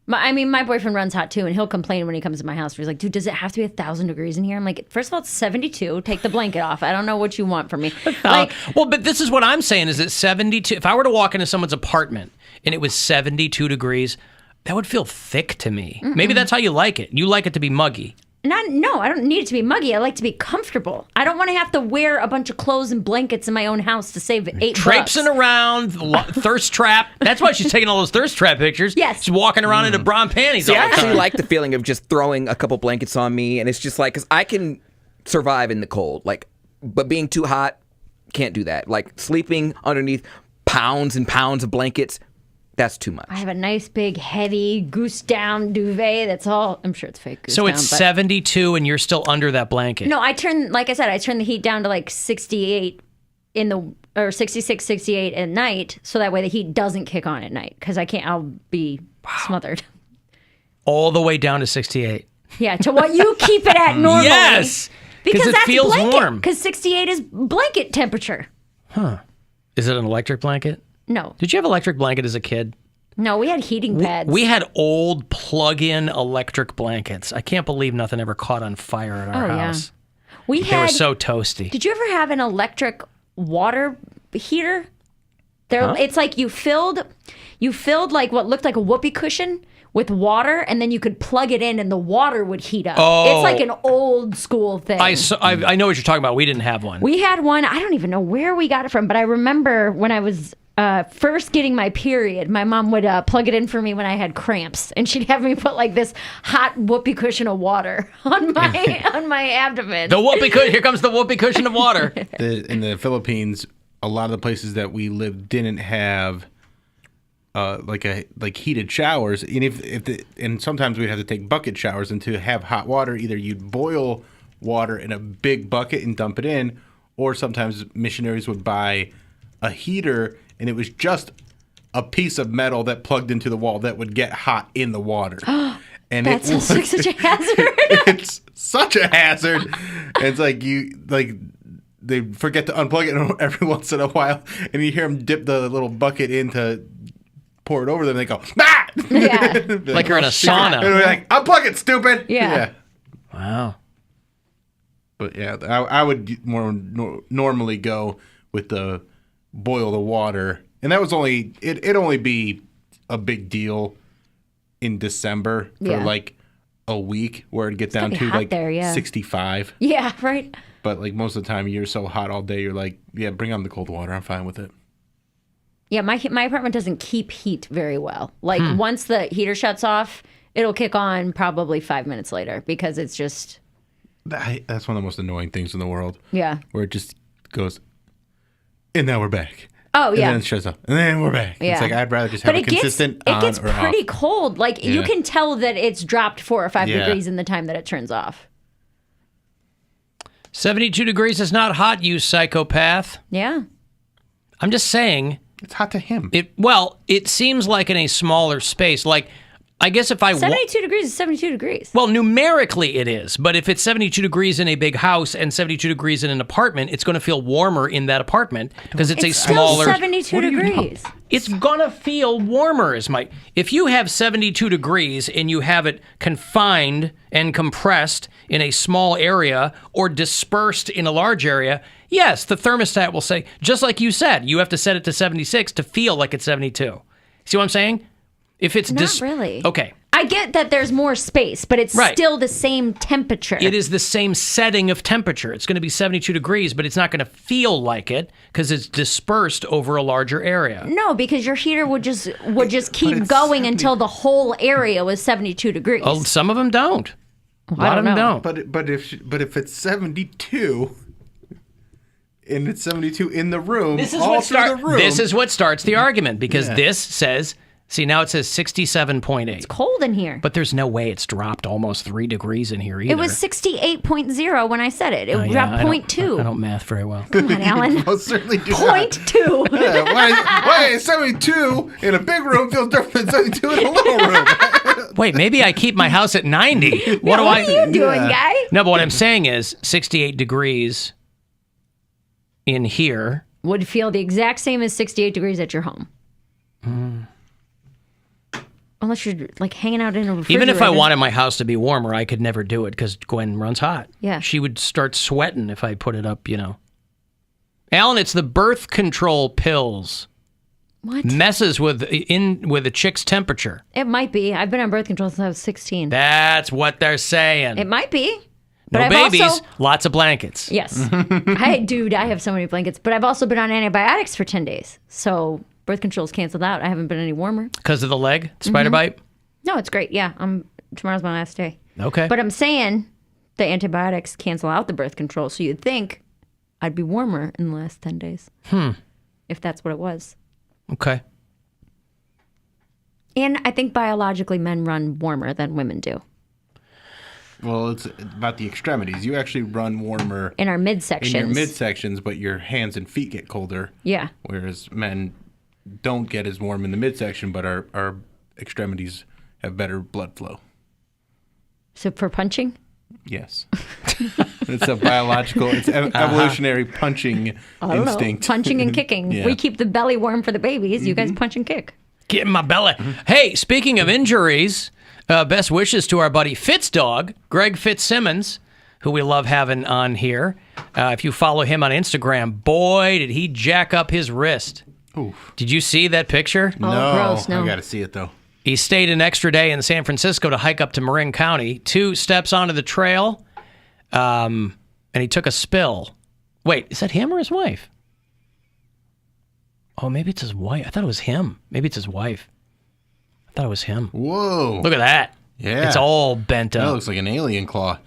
My boyfriend runs hot too, and he'll complain when he comes to my house. He's like, dude, does it have to be 1,000 degrees in here? I'm like, first of all, it's 72. Take the blanket off. I don't know what you want from me. Well, but this is what I'm saying is that 72, if I were to walk into someone's apartment and it was 72 degrees, that would feel thick to me. Mm-mm. Maybe that's how you like it. You like it to be muggy. No, I don't need it to be muggy. I like to be comfortable. I don't want to have to wear a bunch of clothes and blankets in my own house to save $8. Traipsing around, thirst trap. That's why she's taking all those thirst trap pictures. Yes. She's walking around in a bra and panties See, all I the actually time. like the feeling of just throwing a couple blankets on me, and it's just like, because I can survive in the cold, like, but being too hot, can't do that. Like, sleeping underneath pounds and pounds of blankets, that's too much. I have a nice big heavy goose down duvet. That's all. I'm sure it's fake goose So down. it's but- 72 and you're still under that blanket. No, I turn the heat down to like 68 or 66, 68 at night, so that way the heat doesn't kick on at night because I'll be smothered. All the way down to 68. Yeah, to what you keep it at normally. Yes, because it that's feels warm. Because 68 is blanket temperature. Huh. Is it an electric blanket? No. Did you have electric blanket as a kid? No, we had heating pads. We had old plug-in electric blankets. I can't believe nothing ever caught on fire at our house. We They were so toasty. Did you ever have an electric water heater? It's like you filled like what looked like a whoopee cushion with water, and then you could plug it in, and the water would heat up. Oh. It's like an old school thing. I know what you're talking about. We didn't have one. We had one. I don't even know where we got it from, but I remember when I was first getting my period, my mom would plug it in for me when I had cramps, and she'd have me put like this hot whoopee cushion of water on my abdomen. The whoopee cushion. Here comes the whoopee cushion of water. In the Philippines, a lot of the places that we lived didn't have like heated showers, and and sometimes we'd have to take bucket showers, and to have hot water, either you'd boil water in a big bucket and dump it in, or sometimes missionaries would buy a heater, and it was just a piece of metal that plugged into the wall that would get hot in the water. And that sounds like such a hazard. It's such a hazard. And it's like they forget to unplug it every once in a while, and you hear them dip the little bucket in to pour it over them, and they go, ah! Yeah. Like you're in a sauna. And we're like, unplug it, stupid. Yeah. Wow. But yeah, I would normally go with the boil the water, and that was only it'd only be a big deal in December for like a week, where it'd get down to like there, 65. Yeah, right. But like most of the time, you're so hot all day, you're like, yeah, bring on the cold water. I'm fine with it. Yeah, my apartment doesn't keep heat very well. Like once the heater shuts off, it'll kick on probably 5 minutes later because it's just. That's one of the most annoying things in the world. Yeah. Where it just goes, and now we're back. Oh, yeah. And then it shuts off, and then we're back. Yeah. It's like, I'd rather just have a consistent on or off. It gets pretty cold. Like, you Yeah. can tell that it's dropped 4 or 5 Yeah. degrees in the time that it turns off. 72 degrees is not hot, you psychopath. Yeah. I'm just saying. It's hot to him. It seems like in a smaller space. Like, I guess if I 72 degrees is 72 degrees. Well, numerically it is, but if it's 72 degrees in a big house and 72 degrees in an apartment, it's going to feel warmer in that apartment because it's a smaller. Still 72 degrees. It's going to feel warmer, if you have 72 degrees and you have it confined and compressed in a small area or dispersed in a large area, yes, the thermostat will say, just like you said, you have to set it to 76 to feel like it's 72. See what I'm saying? If it's Not really. Okay. I get that there's more space, but it's still the same temperature. It is the same setting of temperature. It's going to be 72 degrees, but it's not going to feel like it because it's dispersed over a larger area. No, because your heater would just keep going until the whole area was 72 degrees. Oh, some of them don't. A Well, I lot of don't them know. don't. But if it's 72 and it's 72 in the room, This is all what through the room. This is what starts the argument because Yeah. this says. See, now it says 67.8. It's cold in here. But there's no way it's dropped almost 3 degrees in here either. It was 68.0 when I said it. It Oh, yeah, dropped I don't- 0.2. I don't math very well. Come on, Alan. Most certainly do not. 0.2. Yeah, why 72 in a big room feels different than 72 in a little room? Wait, maybe I keep my house at 90. What are you doing, guy? No, but what I'm saying is 68 degrees in here. Would feel the exact same as 68 degrees at your home. Unless you're like hanging out in a refrigerator. Even if I wanted my house to be warmer, I could never do it because Gwen runs hot. Yeah. She would start sweating if I put it up, Alan, it's the birth control pills. What? Messes with a chick's temperature. It might be. I've been on birth control since I was 16. That's what they're saying. It might be. No But I've babies, also- lots of blankets. Yes. I have so many blankets. But I've also been on antibiotics for 10 days. So birth control's canceled out. I haven't been any warmer. Because of the leg? Spider bite? No, it's great. Yeah. Tomorrow's my last day. Okay. But I'm saying the antibiotics cancel out the birth control. So you'd think I'd be warmer in the last 10 days. If that's what it was. Okay. And I think biologically men run warmer than women do. Well, it's about the extremities. You actually run warmer In our midsections. in your midsections, but your hands and feet get colder. Yeah. Whereas men don't get as warm in the midsection, but our extremities have better blood flow. So for punching? Yes. It's a biological, it's evolutionary punching I don't instinct. know. Punching and kicking. Yeah. We keep the belly warm for the babies. You guys punch and kick. Get in my belly. Hey, speaking of injuries, best wishes to our buddy Fitzdog, Greg Fitzsimmons, who we love having on here. If you follow him on Instagram, boy, did he jack up his wrist. Oof. Did you see that picture? No, gross, no. I got to see it though. He stayed an extra day in San Francisco to hike up to Marin County, 2 steps onto the trail, and he took a spill. Wait, is that him or his wife? Oh, maybe it's his wife. I thought it was him. Maybe it's his wife. I thought it was him. Whoa. Look at that. Yeah. It's all bent That up. looks like an alien claw.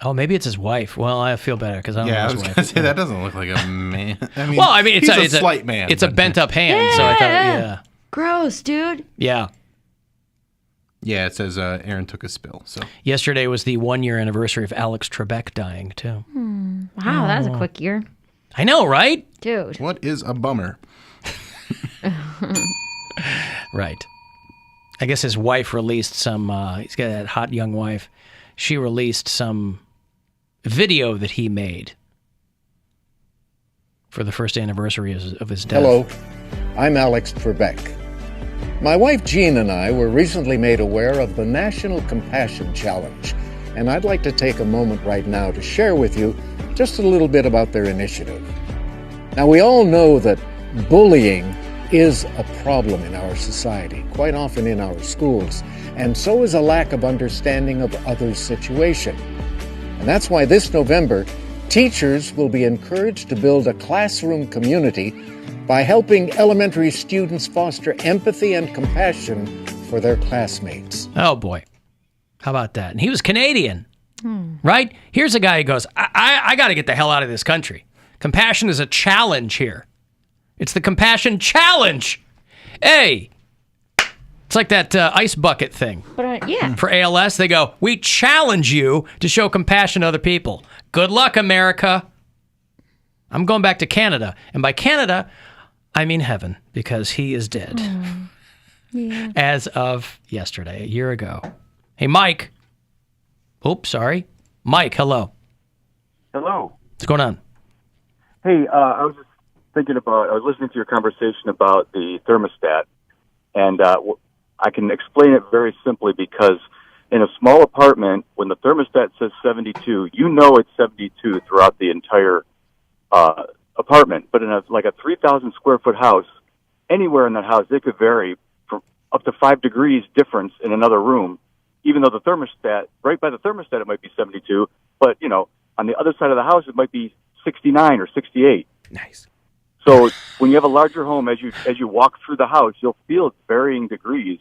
Oh, maybe it's his wife. Well, I feel better because I don't know Yeah, I his was wife. going to say, that doesn't look like a man. I mean, he's a slight man. It's a bent up hand, so I thought, yeah. Gross, dude. Yeah. Yeah, it says Aaron took a spill. So Yesterday was the 1-year anniversary of Alex Trebek dying, too. Wow, that was a quick year. I know, right? Dude. What is a bummer? Right. I guess his wife released some, he's got that hot young wife. She released some video that he made for the first anniversary of his death. Hello, I'm Alex Trebek. My wife Jean and I were recently made aware of the National Compassion Challenge, and I'd like to take a moment right now to share with you just a little bit about their initiative. Now, we all know that bullying is a problem in our society, quite often in our schools, and so is a lack of understanding of others' situation. And that's why this November, teachers will be encouraged to build a classroom community by helping elementary students foster empathy and compassion for their classmates. Oh, boy. How about that? And he was Canadian, right? Here's a guy who goes, I got to get the hell out of this country. Compassion is a challenge here. It's the Compassion Challenge. Hey, it's like that ice bucket thing. But yeah. For ALS, they go, we challenge you to show compassion to other people. Good luck, America. I'm going back to Canada. And by Canada, I mean heaven, because he is dead. Yeah. As of yesterday, a year ago. Hey, Mike. Oops, sorry. Mike, hello. Hello. What's going on? Hey, I was just thinking about, I was listening to your conversation about the thermostat, and I can explain it very simply because in a small apartment, when the thermostat says 72, you know it's 72 throughout the entire apartment. But in a 3,000 square foot house, anywhere in that house, it could vary from up to 5 degrees difference in another room, even though the thermostat, right by the thermostat, it might be 72, but, on the other side of the house, it might be 69 or 68. Nice. So when you have a larger home, as you walk through the house, you'll feel it's varying degrees.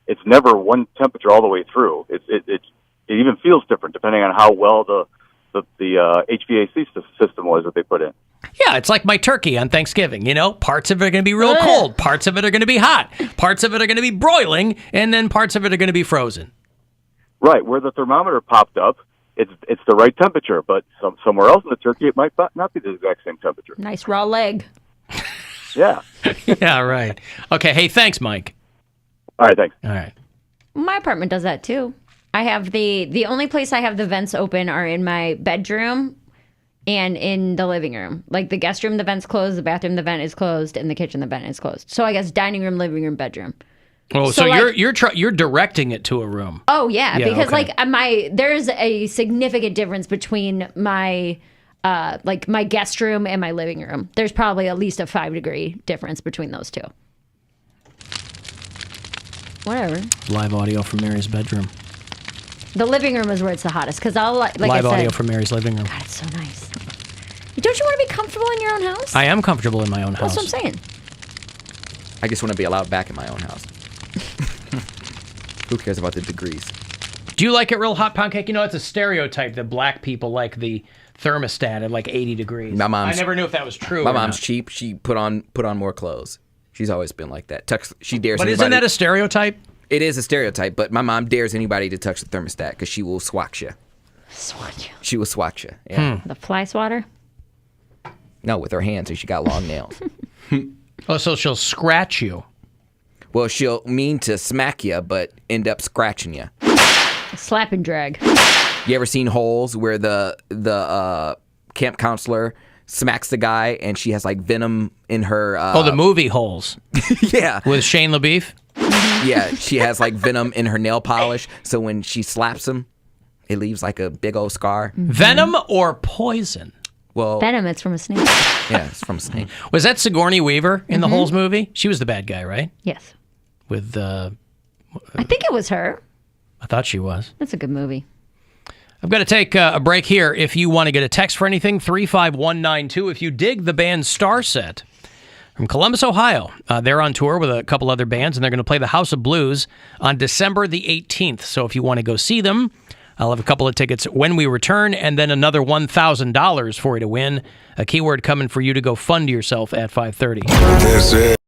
It's never one temperature all the way through. It even feels different depending on how well the HVAC system was that they put in. Yeah, it's like my turkey on Thanksgiving. Parts of it are going to be real cold, parts of it are going to be hot, parts of it are going to be broiling, and then parts of it are going to be frozen. Right, where the thermometer popped up, it's the right temperature, but somewhere else in the turkey, it might not be the exact same temperature. Nice raw leg. Yeah. Yeah, right. Okay, hey, thanks, Mike. All right, thanks. All right. My apartment does that too. I have the only place I have the vents open are in my bedroom and in the living room. Like the guest room, the vent's closed, the bathroom, the vent is closed, and the kitchen, the vent is closed. So I guess dining room, living room, bedroom. Oh, so you're directing it to a room. Oh yeah, because okay. there's a significant difference between my my guest room and my living room. There's probably at least a 5-degree difference between those two. Whatever. Live audio from Mary's bedroom. The living room is where it's the hottest because live audio from Mary's living room. God, it's so nice. Don't you want to be comfortable in your own house? I am comfortable in my own house. That's what I'm saying. I just want to be allowed back in my own house. Who cares about the degrees? Do you like it real hot, Poundcake? It's a stereotype that black people like the thermostat at 80 degrees. I never knew if that was true. My mom's cheap. She put on more clothes. She's always been like that. She dares. But anybody. Isn't that a stereotype? It is a stereotype, but my mom dares anybody to touch the thermostat because she will swat you. Swat you. She will swat you. Yeah. The fly swatter? No, with her hands, and she got long nails. Oh, so she'll scratch you. Well, she'll mean to smack you, but end up scratching you. Slap and drag. You ever seen Holes where the camp counselor smacks the guy and she has venom in her... the movie Holes. Yeah. With Shane LaBeouf? Yeah, she has venom in her nail polish, so when she slaps him, it leaves a big old scar. Mm-hmm. Venom or poison? Well, venom, it's from a snake. Yeah, it's from a snake. Was that Sigourney Weaver in the Holes movie? She was the bad guy, right? Yes. With I think it was her. I thought she was. That's a good movie. I've got to take a break here. If you want to get a text for anything, 35192. If you dig the band Star Set from Columbus, Ohio, they're on tour with a couple other bands, and they're going to play the House of Blues on December the 18th. So if you want to go see them, I'll have a couple of tickets when we return, and then another $1,000 for you to win. A keyword coming for you to go fund yourself at 5:30. That's it.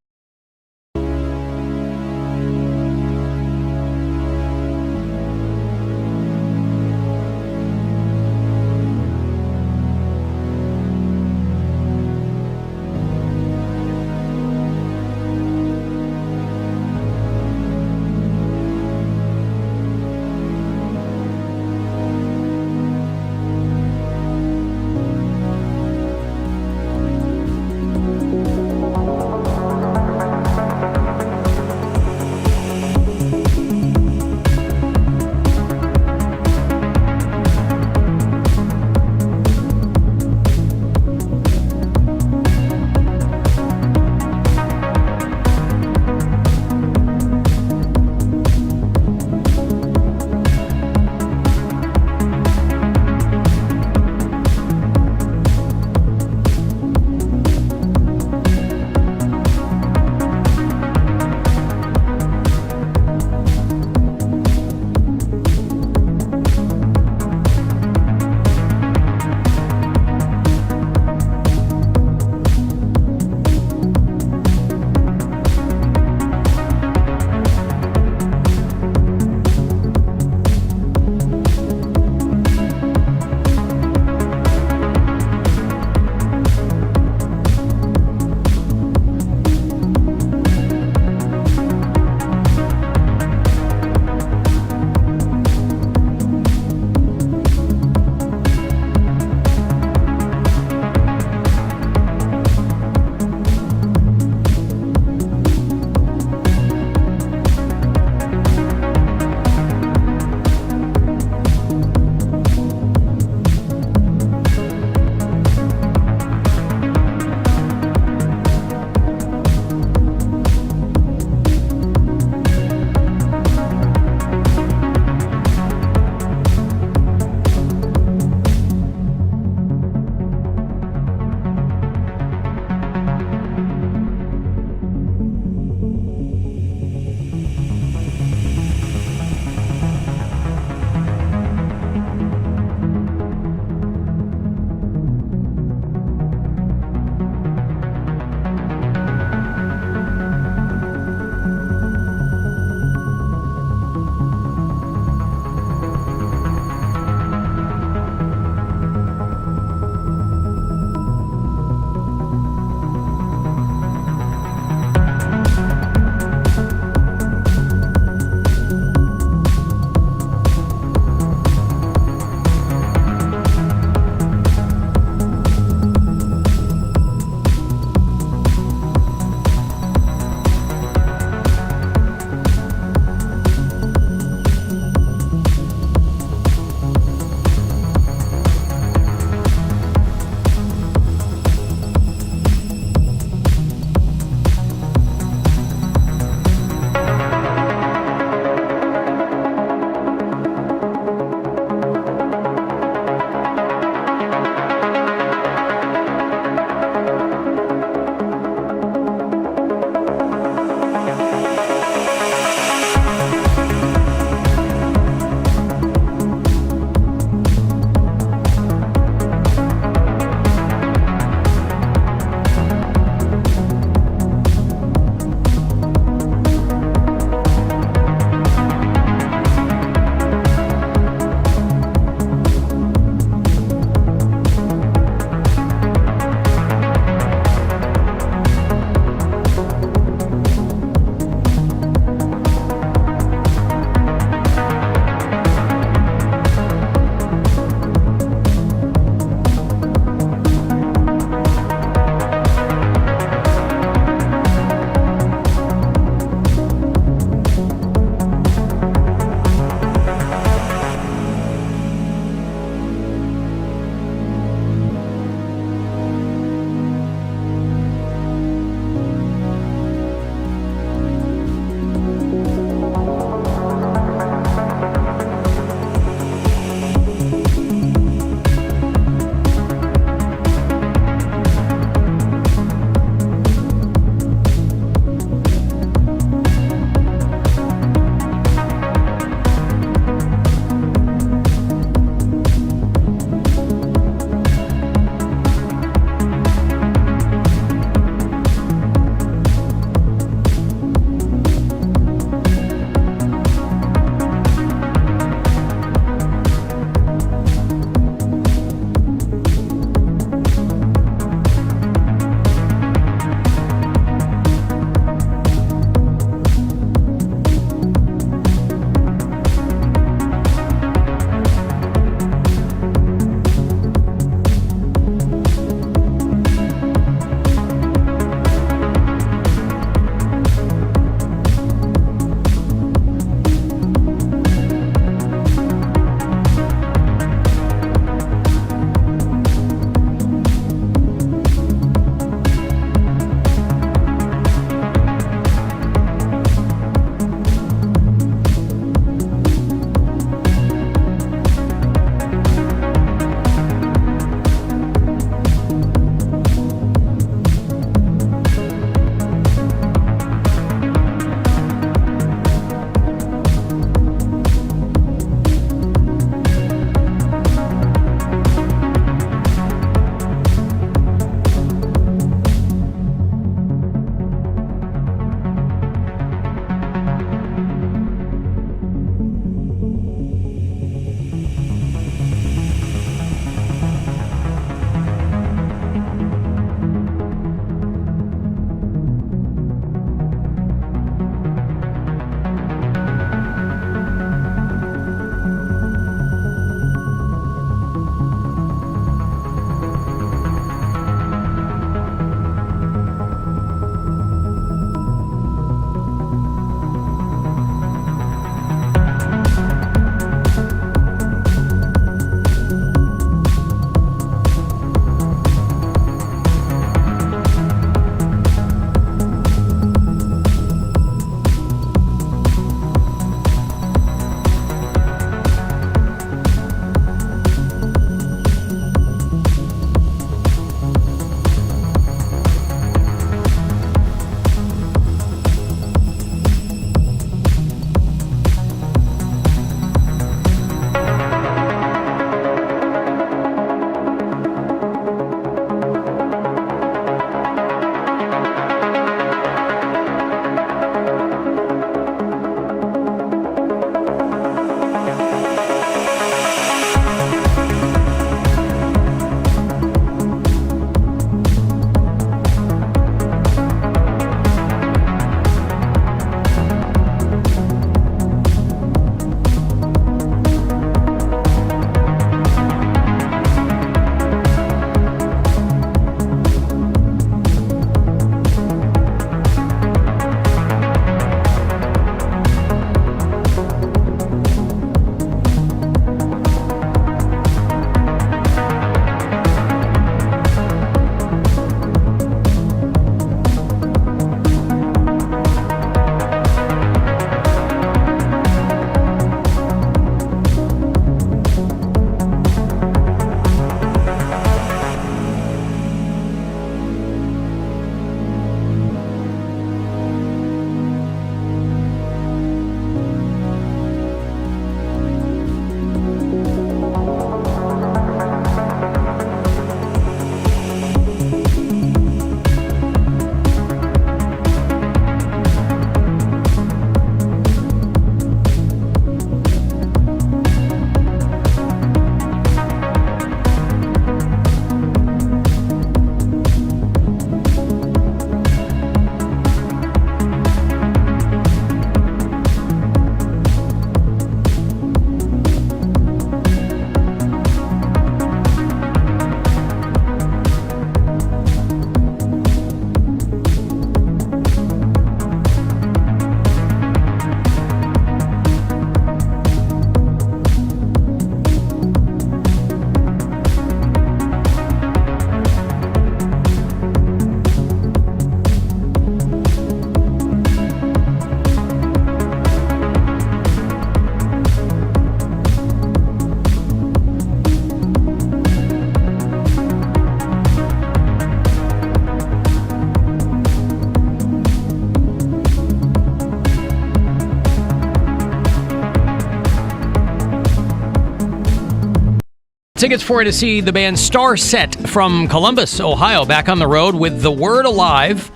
tickets for you to see the band Star Set from Columbus, Ohio, back on the road with The Word Alive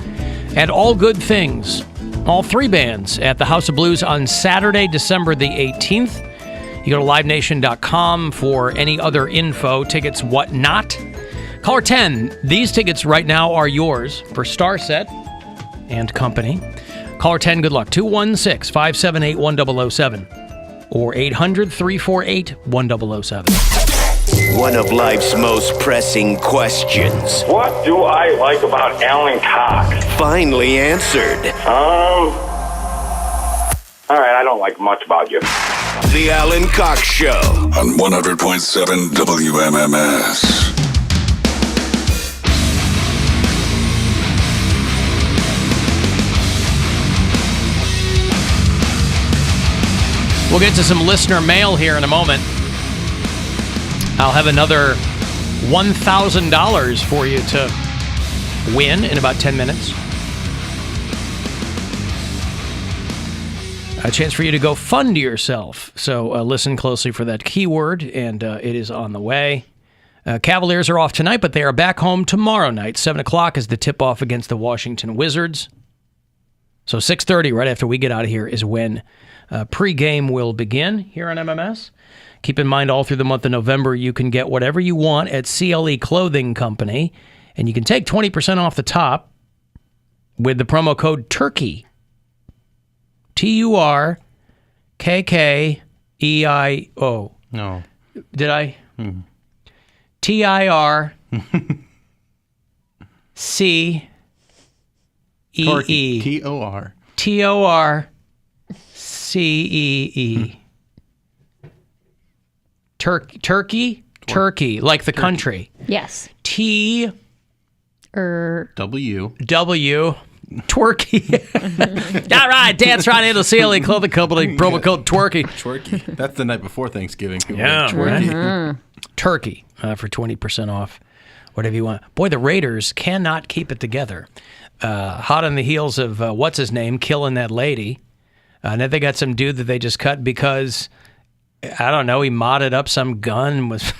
and All Good Things. All three bands at the House of Blues on Saturday, December the 18th. You go to livenation.com for any other info, tickets, whatnot. Caller 10, these tickets right now are yours for Star Set and company. Caller 10, good luck. 216-578-1007 or 800-348-1007. One of life's most pressing questions. What do I like about Alan Cox? Finally answered. All right, I don't like much about you. The Alan Cox Show. On 100.7 WMMS. We'll get to some listener mail here in a moment. I'll have another $1,000 for you to win in about 10 minutes. A chance for you to go fund yourself. So listen closely for that keyword, and it is on the way. Cavaliers are off tonight, but they are back home tomorrow night. 7 o'clock is the tip-off against the Washington Wizards. So 6:30, right after we get out of here, is when pregame will begin here on MMS. Keep in mind, all through the month of November, you can get whatever you want at CLE Clothing Company, and you can take 20% off the top with the promo code TURKEY. TURKKEIO. No. Did I? TIRCEE. TOR. TORCEE. Turkey, like the country. Yes. W. Twerky. All right, dance right into CLE Clothing Company, promo code Twerky. Twerky. That's the night before Thanksgiving. Yeah, Twerky. right. Turkey for 20% off, whatever you want. Boy, the Raiders cannot keep it together. Hot on the heels of, what's his name, killing that lady. And then they got some dude that they just cut because, I don't know, he modded up some gun. Was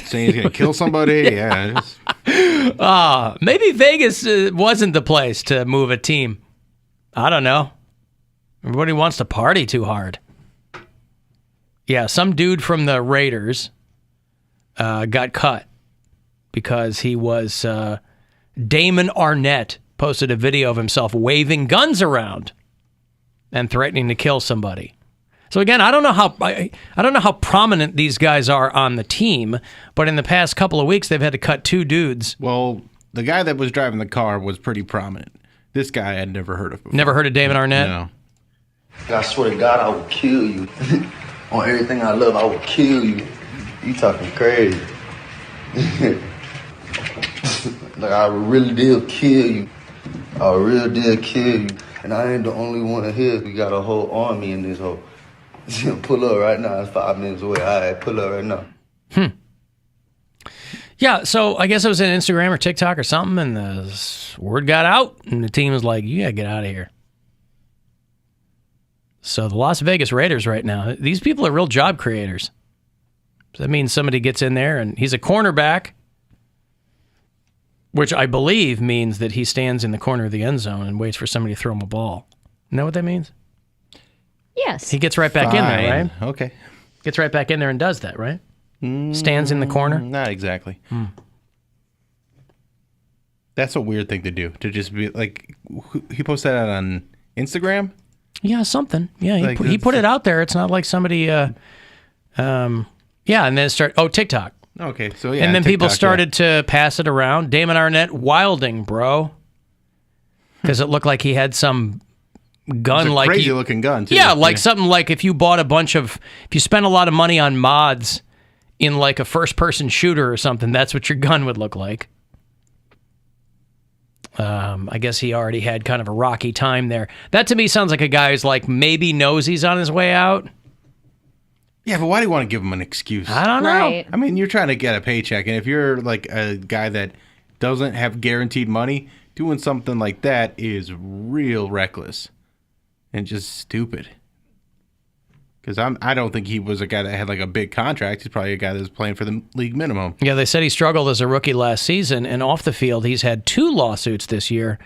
saying he's going to kill somebody? Yeah. Maybe Vegas wasn't the place to move a team. I don't know. Everybody wants to party too hard. Yeah, some dude from the Raiders got cut because he was... Damon Arnett posted a video of himself waving guns around and threatening to kill somebody. So again, I don't know how prominent these guys are on the team, but in the past couple of weeks they've had to cut two dudes. Well, the guy that was driving the car was pretty prominent. This guy I'd never heard of before. Never heard of Damon Arnett? No. I swear to God, I will kill you. On everything I love, I will kill you. You talking crazy. Like, I really did kill you. I really did kill you. And I ain't the only one here. We got a whole army in this hole. Pull up right now. It's 5 minutes away. All right, pull up right now. Yeah, so I guess it was on Instagram or TikTok or something, and the word got out, and the team was like, you got to get out of here. So the Las Vegas Raiders right now, these people are real job creators. So that means somebody gets in there, and he's a cornerback, which I believe means that he stands in the corner of the end zone and waits for somebody to throw him a ball. You know what that means? Yes. He gets right back in there, right? Okay. Gets right back in there and does that, right? Stands in the corner? Not exactly. That's a weird thing to do. To just be like, he posted that on Instagram? Yeah, something. Yeah, Like, he put it out there. It's not like somebody, yeah, and then TikTok. Okay, so yeah. And then TikTok, people started to pass it around. Damon Arnett wilding, bro. Because it looked like he had some gun, It's a like crazy looking gun, too. Yeah, like something like if you bought if you spent a lot of money on mods in like a first-person shooter or something, that's what your gun would look like. I guess he already had kind of a rocky time there. That to me sounds like a guy who's like maybe knows he's on his way out. Yeah, but why do you want to give him an excuse? I don't know. Right. I mean, you're trying to get a paycheck, and if you're like a guy that doesn't have guaranteed money, doing something like that is real reckless and just stupid. Because I don't think he was a guy that had like a big contract. He's probably a guy that was playing for the league minimum. Yeah, they said he struggled as a rookie last season, and off the field, he's had 2 lawsuits this year.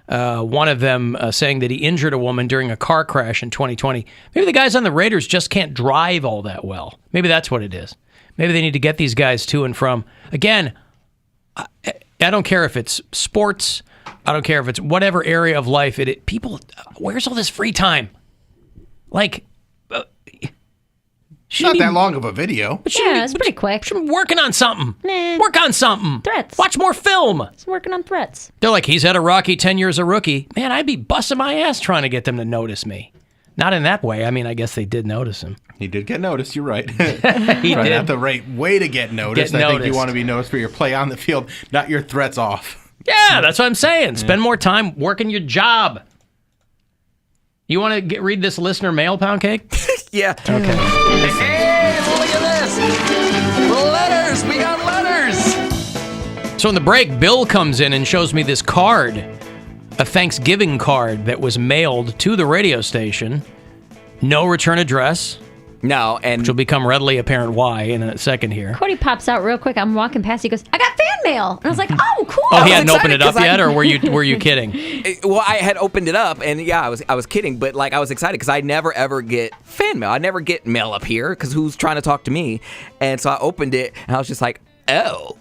One of them saying that he injured a woman during a car crash in 2020. Maybe the guys on the Raiders just can't drive all that well. Maybe that's what it is. Maybe they need to get these guys to and from. Again, I don't care if it's sports. I don't care if it's whatever area of life people, where's all this free time? Like, it's not that long of a video. Yeah, it's pretty quick. Working on something. Nah. Work on something. Threats. Watch more film. It's working on threats. They're like, he's had a rocky 10 years a rookie. Man, I'd be busting my ass trying to get them to notice me. Not in that way. I mean, I guess they did notice him. He did get noticed. You're right. He did. Not the right way to get noticed. I think you want to be noticed for your play on the field, not your threats off. Yeah, that's what I'm saying. Spend more time working your job. You want to read this listener mail, Poundcake? Yeah. Okay. Hey, look at this. Letters. We got letters. So in the break, Bill comes in and shows me this card, a Thanksgiving card that was mailed to the radio station. No return address. No, and which will become readily apparent why in a second here. Cody pops out real quick. I'm walking past. He goes, "I got fan mail," and I was like, "Oh, cool." Oh, he hadn't opened it up yet, or were you kidding? Well, I had opened it up, and yeah, I was kidding, but like I was excited because I never ever get fan mail. I never get mail up here because who's trying to talk to me? And so I opened it, and I was just like, "Oh,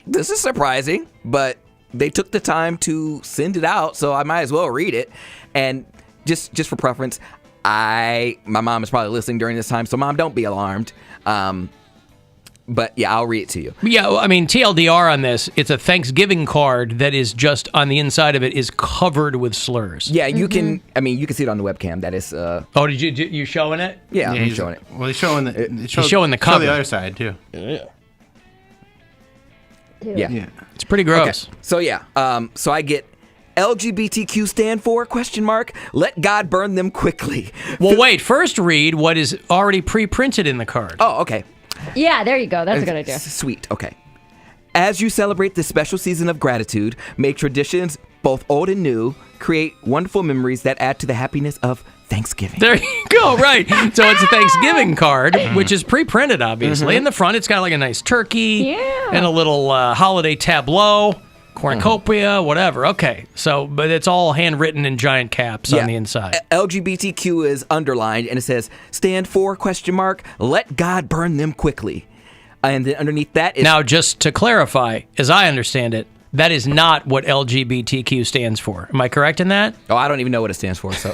this is surprising," but they took the time to send it out, so I might as well read it. And just for preference, my mom is probably listening during this time, so Mom, don't be alarmed. But yeah, I'll read it to you. Yeah, I mean, TLDR on this, it's a Thanksgiving card that is just on the inside of it is covered with slurs. Yeah, you can. I mean, you can see it on the webcam. That is. Oh, did you showing it? Yeah, I'm showing it. Well, he's showing the. He's showing the cover. Show the other side too. Yeah. It's pretty gross. Okay. So yeah, so I get LGBTQ stand for ? Let God burn them quickly. Well, wait. First, read what is already pre-printed in the card. Oh, okay. Yeah, there you go. That's a good idea. Sweet. Okay. As you celebrate this special season of gratitude, make traditions both old and new, create wonderful memories that add to the happiness of Thanksgiving. There you go. Right. So it's a Thanksgiving card, which is pre-printed, obviously. In the front, it's got like a nice turkey and a little holiday tableau. Cornucopia, whatever. Okay, so, but it's all handwritten in giant caps on the inside. LGBTQ is underlined, and it says, stand for ? Let God burn them quickly. And then underneath that is... Now, just to clarify, as I understand it, that is not what LGBTQ stands for. Am I correct in that? Oh, I don't even know what it stands for, so...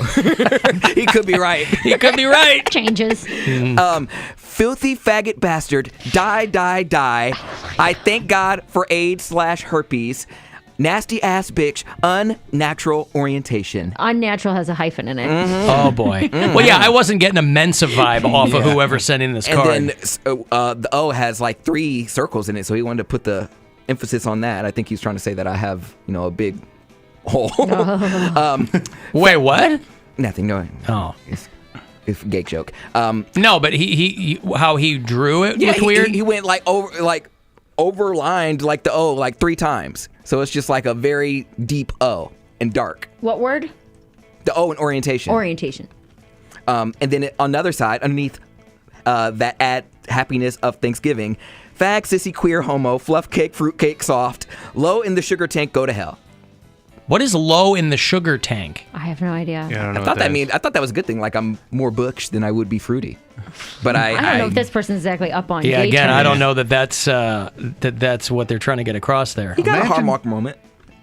He could be right. He could be right. Changes. Filthy faggot bastard, die, die, die. I thank God for AIDS/herpes. Nasty ass bitch, unnatural orientation. Unnatural has a hyphen in it. Oh, boy. Well, yeah, I wasn't getting a Mensa vibe off of whoever sent in this card. And then the O has like 3 circles in it, so he wanted to put the emphasis on that. I think he's trying to say that I have, a big hole. Wait, what? Nothing. No. Oh. It's a gay joke. No, but he how he drew it looked weird. He went overlined like the O like 3 times. So it's just like a very deep O and dark. What word? The O in orientation. Orientation. And then on the other side, underneath that add happiness of Thanksgiving, fag, sissy, queer, homo, fluff cake, fruit cake, soft, low in the sugar tank, go to hell. What is low in the sugar tank? I have no idea. Yeah, I don't know. I thought that was a good thing. Like I'm more butch than I would be fruity. But I don't know if this person's exactly up on. Yeah, gay again, terms. I don't know that's what they're trying to get across there. You got a hallmark moment.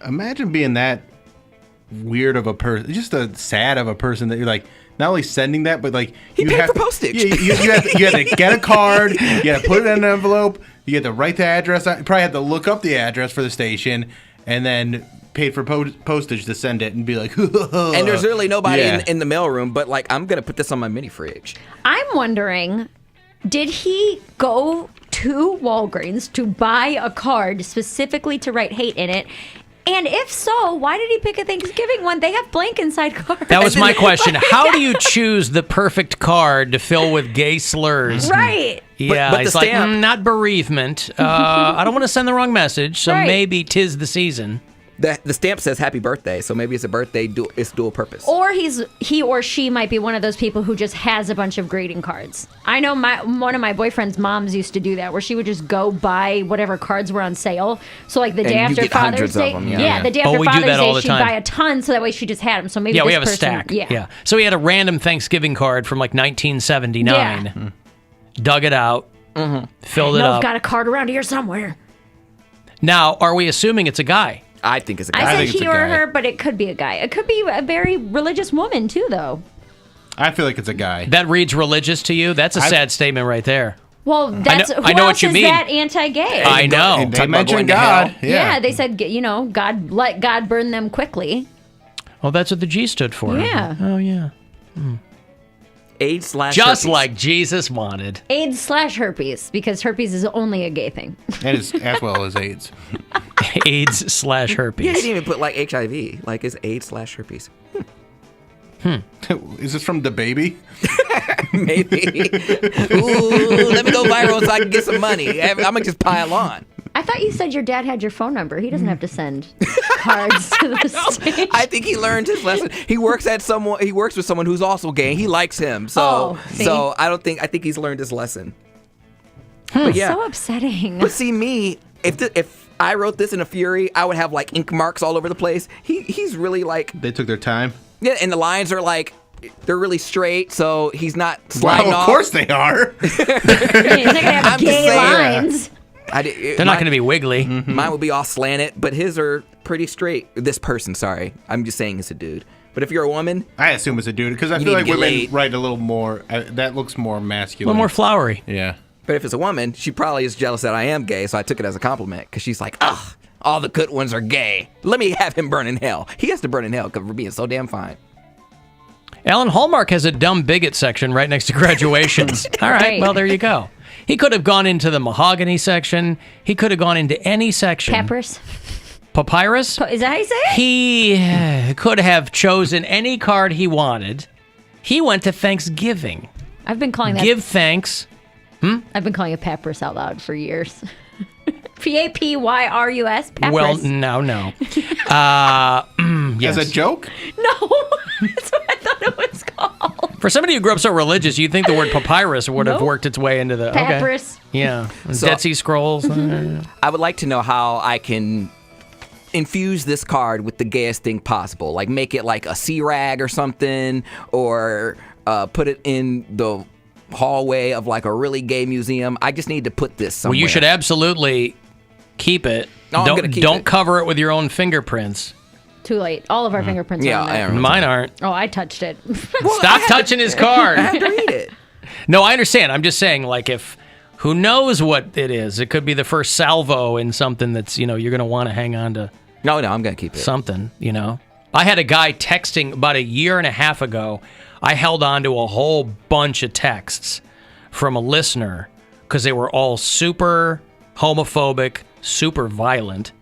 Imagine being that weird of a person, just a sad of a person that you're like. Not only sending that, but like you paid for postage. You had to get a card. You had to put it in an envelope. You had to write the address. You probably had to look up the address for the station, and then paid for postage to send it and be like. And there's really nobody in the mailroom, but like I'm gonna put this on my mini fridge. I'm wondering, did he go to Walgreens to buy a card specifically to write hate in it? And if so, why did he pick a Thanksgiving one? They have blank inside cards. That was my question. How do you choose the perfect card to fill with gay slurs? Right. Yeah, but it's the like, stamp. not bereavement. I don't want to send the wrong message, so maybe 'tis the season. The stamp says happy birthday, so maybe it's a birthday. It's dual purpose. Or he or she might be one of those people who just has a bunch of greeting cards. I know one of my boyfriend's moms used to do that, where she would just go buy whatever cards were on sale. So like the day after Father's Day, the day after Father's Day, she'd buy a ton, so that way she just had them. So maybe we have a stack. Yeah. So we had a random Thanksgiving card from like 1979. Yeah. Dug it out, filled it up. I've got a card around here somewhere. Now, are we assuming it's a guy? I think it's a guy. I said he or her, but it could be a guy. It could be a very religious woman too, though. I feel like it's a guy. That reads religious to you? That's a sad statement right there. Well, that's I know what you mean. That anti-gay? I know. They mentioned God. Yeah, they said God let God burn them quickly. Oh, that's what the G stood for. Yeah. Oh yeah. AIDS / Just herpes. like Jesus wanted. AIDS / herpes, because herpes is only a gay thing. And as well as AIDS. AIDS / herpes. Yeah, they didn't even put like HIV. Like it's AIDS / herpes. Is this from the baby? Maybe. Ooh, let me go viral so I can get some money. I'm gonna just pile on. I thought you said your dad had your phone number. He doesn't have to send cards to the stage. I think he learned his lesson. He works with someone who's also gay. He likes him. So I think he's learned his lesson. But yeah. So upsetting. But see me, if I wrote this in a fury, I would have like ink marks all over the place. He's really like They took their time. Yeah, and the lines are like they're really straight, so he's not sliding off. Of course they are. He's not gonna have gay lines. They're not going to be wiggly. Mine would be all slanted, but his are pretty straight. This person, sorry. I'm just saying it's a dude. But if you're a woman... I assume it's a dude, because I feel like women write a little more... that looks more masculine. A little more flowery. Yeah. But if it's a woman, she probably is jealous that I am gay, so I took it as a compliment, because she's like, ugh, all the good ones are gay. Let me have him burn in hell. He has to burn in hell, because we're being so damn fine. Alan Hallmark has a dumb bigot section right next to graduations. All right, well, there you go. He could have gone into the mahogany section. He could have gone into any section. Papyrus? Papyrus? Is that how you say it? He could have chosen any card he wanted. He went to Thanksgiving. I've been calling that... Give thanks. I've been calling it papyrus out loud for years. Papyrus? Papyrus? Well, no. Yes. As a joke? No. That's what I thought it was called. For somebody who grew up so religious, you'd think the word papyrus would have worked its way into the... Papyrus. Okay. Yeah. So- Dead Sea Scrolls. I would like to know how I can infuse this card with the gayest thing possible. Like make it like a sea rag or something, or put it in the hallway of like a really gay museum. I just need to put this somewhere. Well, you should absolutely keep it. No, I'm gonna keep don't it. cover it with your own fingerprints. Too late. All of our fingerprints are on there. Mine aren't. Oh, I touched it. Stop touching his card. I have to read it. No, I understand. I'm just saying, like, who knows what it is? It could be the first salvo in something that's, you're going to want to hang on to. No, I'm going to keep it. Something, I had a guy texting about a year and a half ago. I held on to a whole bunch of texts from a listener because they were all super homophobic, super violent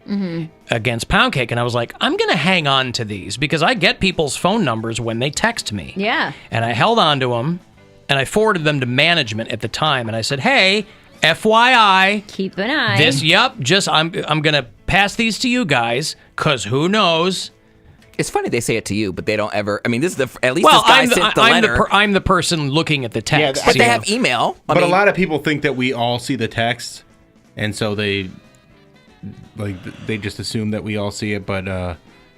against Poundcake. And I was like, I'm going to hang on to these because I get people's phone numbers when they text me. Yeah. And I held on to them, and I forwarded them to management at the time. And I said, hey, FYI. Keep an eye. I'm going to pass these to you guys because who knows. It's funny they say it to you, but they don't ever. I mean, this is at least this guy sent the letter. I'm the person looking at the text. But they have email. But a lot of people think that we all see the text, and so they just assume that we all see it. But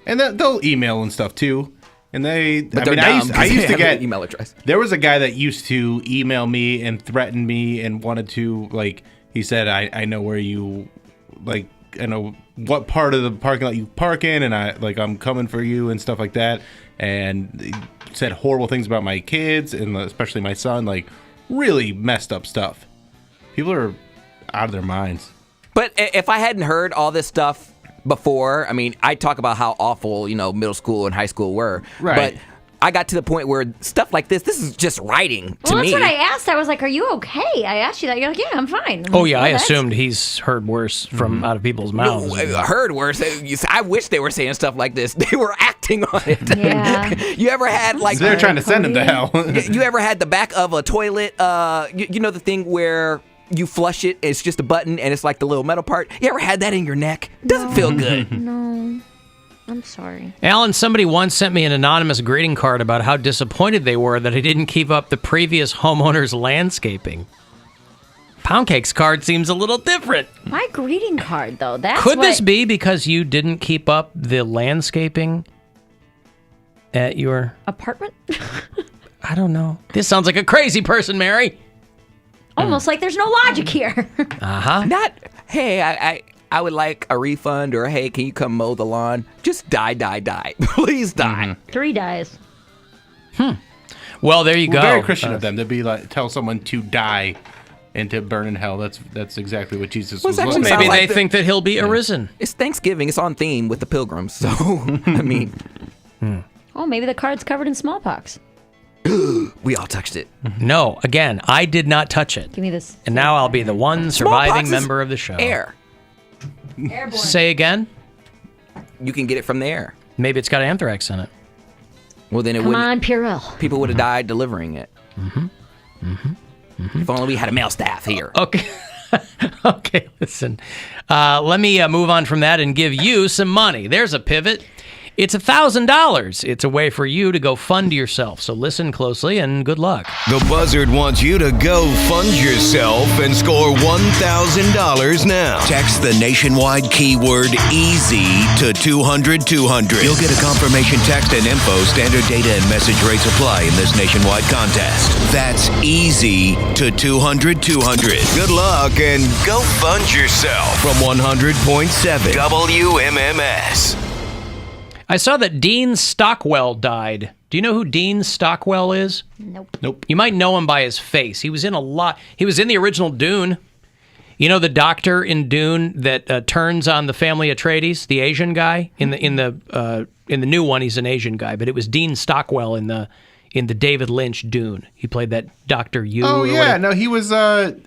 and they'll email and stuff too. And I used to get an email address. There was a guy that used to email me and threaten me and wanted to he said I know where you I know what part of the parking lot you park in, and I'm coming for you and stuff like that. And he said horrible things about my kids and especially my son, really messed up stuff. People are out of their minds. But if I hadn't heard all this stuff before, I mean, I talk about how awful, middle school and high school were. Right. But I got to the point where stuff like this is just writing to me. Well, that's what I asked. I was like, are you okay? I asked you that. You're like, yeah, I'm fine. Oh, yeah, I assumed he's heard worse from out of people's mouths. Heard worse? I wish they were saying stuff like this. They were acting on it. Yeah. You ever had they're trying to send him to hell. You ever had the back of a toilet, you know the thing where you flush it, it's just a button, and it's like the little metal part? You ever had that in your neck? Doesn't feel good. No. I'm sorry. Alan, somebody once sent me an anonymous greeting card about how disappointed they were that I didn't keep up the previous homeowner's landscaping. Poundcake's card seems a little different. My greeting card, though, that's Could what... this be because you didn't keep up the landscaping at your... apartment? I don't know. This sounds like a crazy person, Mary. Almost like there's no logic here. Uh-huh. Not, hey, I would like a refund, or hey, can you come mow the lawn? Just die. Please die. 3 dies. Well, there you go. Very Christian of them to be like, tell someone to die and to burn in hell. That's exactly what Jesus was looking Maybe for. they think that he'll be arisen. It's Thanksgiving. It's on theme with the pilgrims. So, I mean. Oh, maybe the card's covered in smallpox. We all touched it. No, again, I did not touch it. Give me this. And now I'll be the one surviving member of the show. Air. Airborne. Say again? You can get it from the air. Maybe it's got anthrax in it. Well, then it Come wouldn't. on, Purell. People would have died delivering it. If only we had a male staff here. Okay. Okay, listen. Let me move on from that and give you some money. There's a pivot. It's $1,000. It's a way for you to go fund yourself. So listen closely and good luck. The Buzzard wants you to go fund yourself and score $1,000 now. Text the nationwide keyword EASY to 200-200. You'll get a confirmation text and info. Standard data and message rates apply in this nationwide contest. That's EASY to 200-200. Good luck and go fund yourself from 100.7 WMMS. I saw that Dean Stockwell died. Do you know who Dean Stockwell is? Nope. You might know him by his face. He was in a lot. He was in the original Dune. You know the doctor in Dune that turns on the family Atreides, the Asian guy in the new one. He's an Asian guy, but it was Dean Stockwell in the David Lynch Dune. He played that Dr. Yu. Oh yeah, no, he was on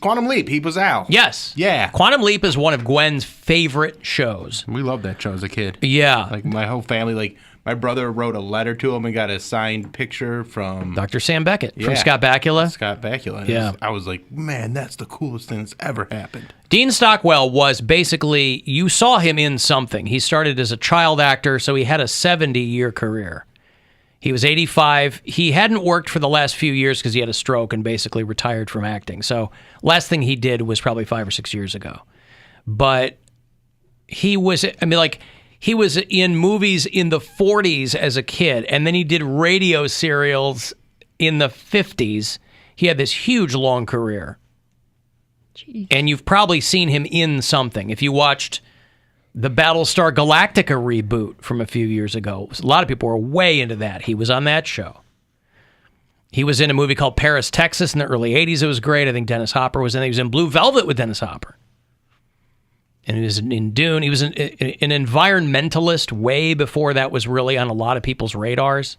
Quantum Leap. He was Al. Yes. Yeah. Quantum Leap is one of Gwen's favorite shows. We loved that show as a kid. Yeah. Like my whole family, like my brother wrote a letter to him and got a signed picture from Dr. Sam Beckett from Scott Bakula. Scott Bakula. Yeah. I was like, man, that's the coolest thing that's ever happened. Dean Stockwell was basically, you saw him in something. He started as a child actor, so he had a 70-year career. He was 85. He hadn't worked for the last few years because he had a stroke and basically retired from acting. So last thing he did was probably 5 or 6 years ago. But he was, he was in movies in the 40s as a kid, and then he did radio serials in the 50s. He had this huge, long career. Jeez. And you've probably seen him in something. If you watched the Battlestar Galactica reboot from a few years ago, a lot of people were way into that. He was on that show. He was in a movie called Paris, Texas in the early 80s. It was great. I think Dennis Hopper was in it. He was in Blue Velvet with Dennis Hopper. And he was in Dune. He was an environmentalist way before that was really on a lot of people's radars.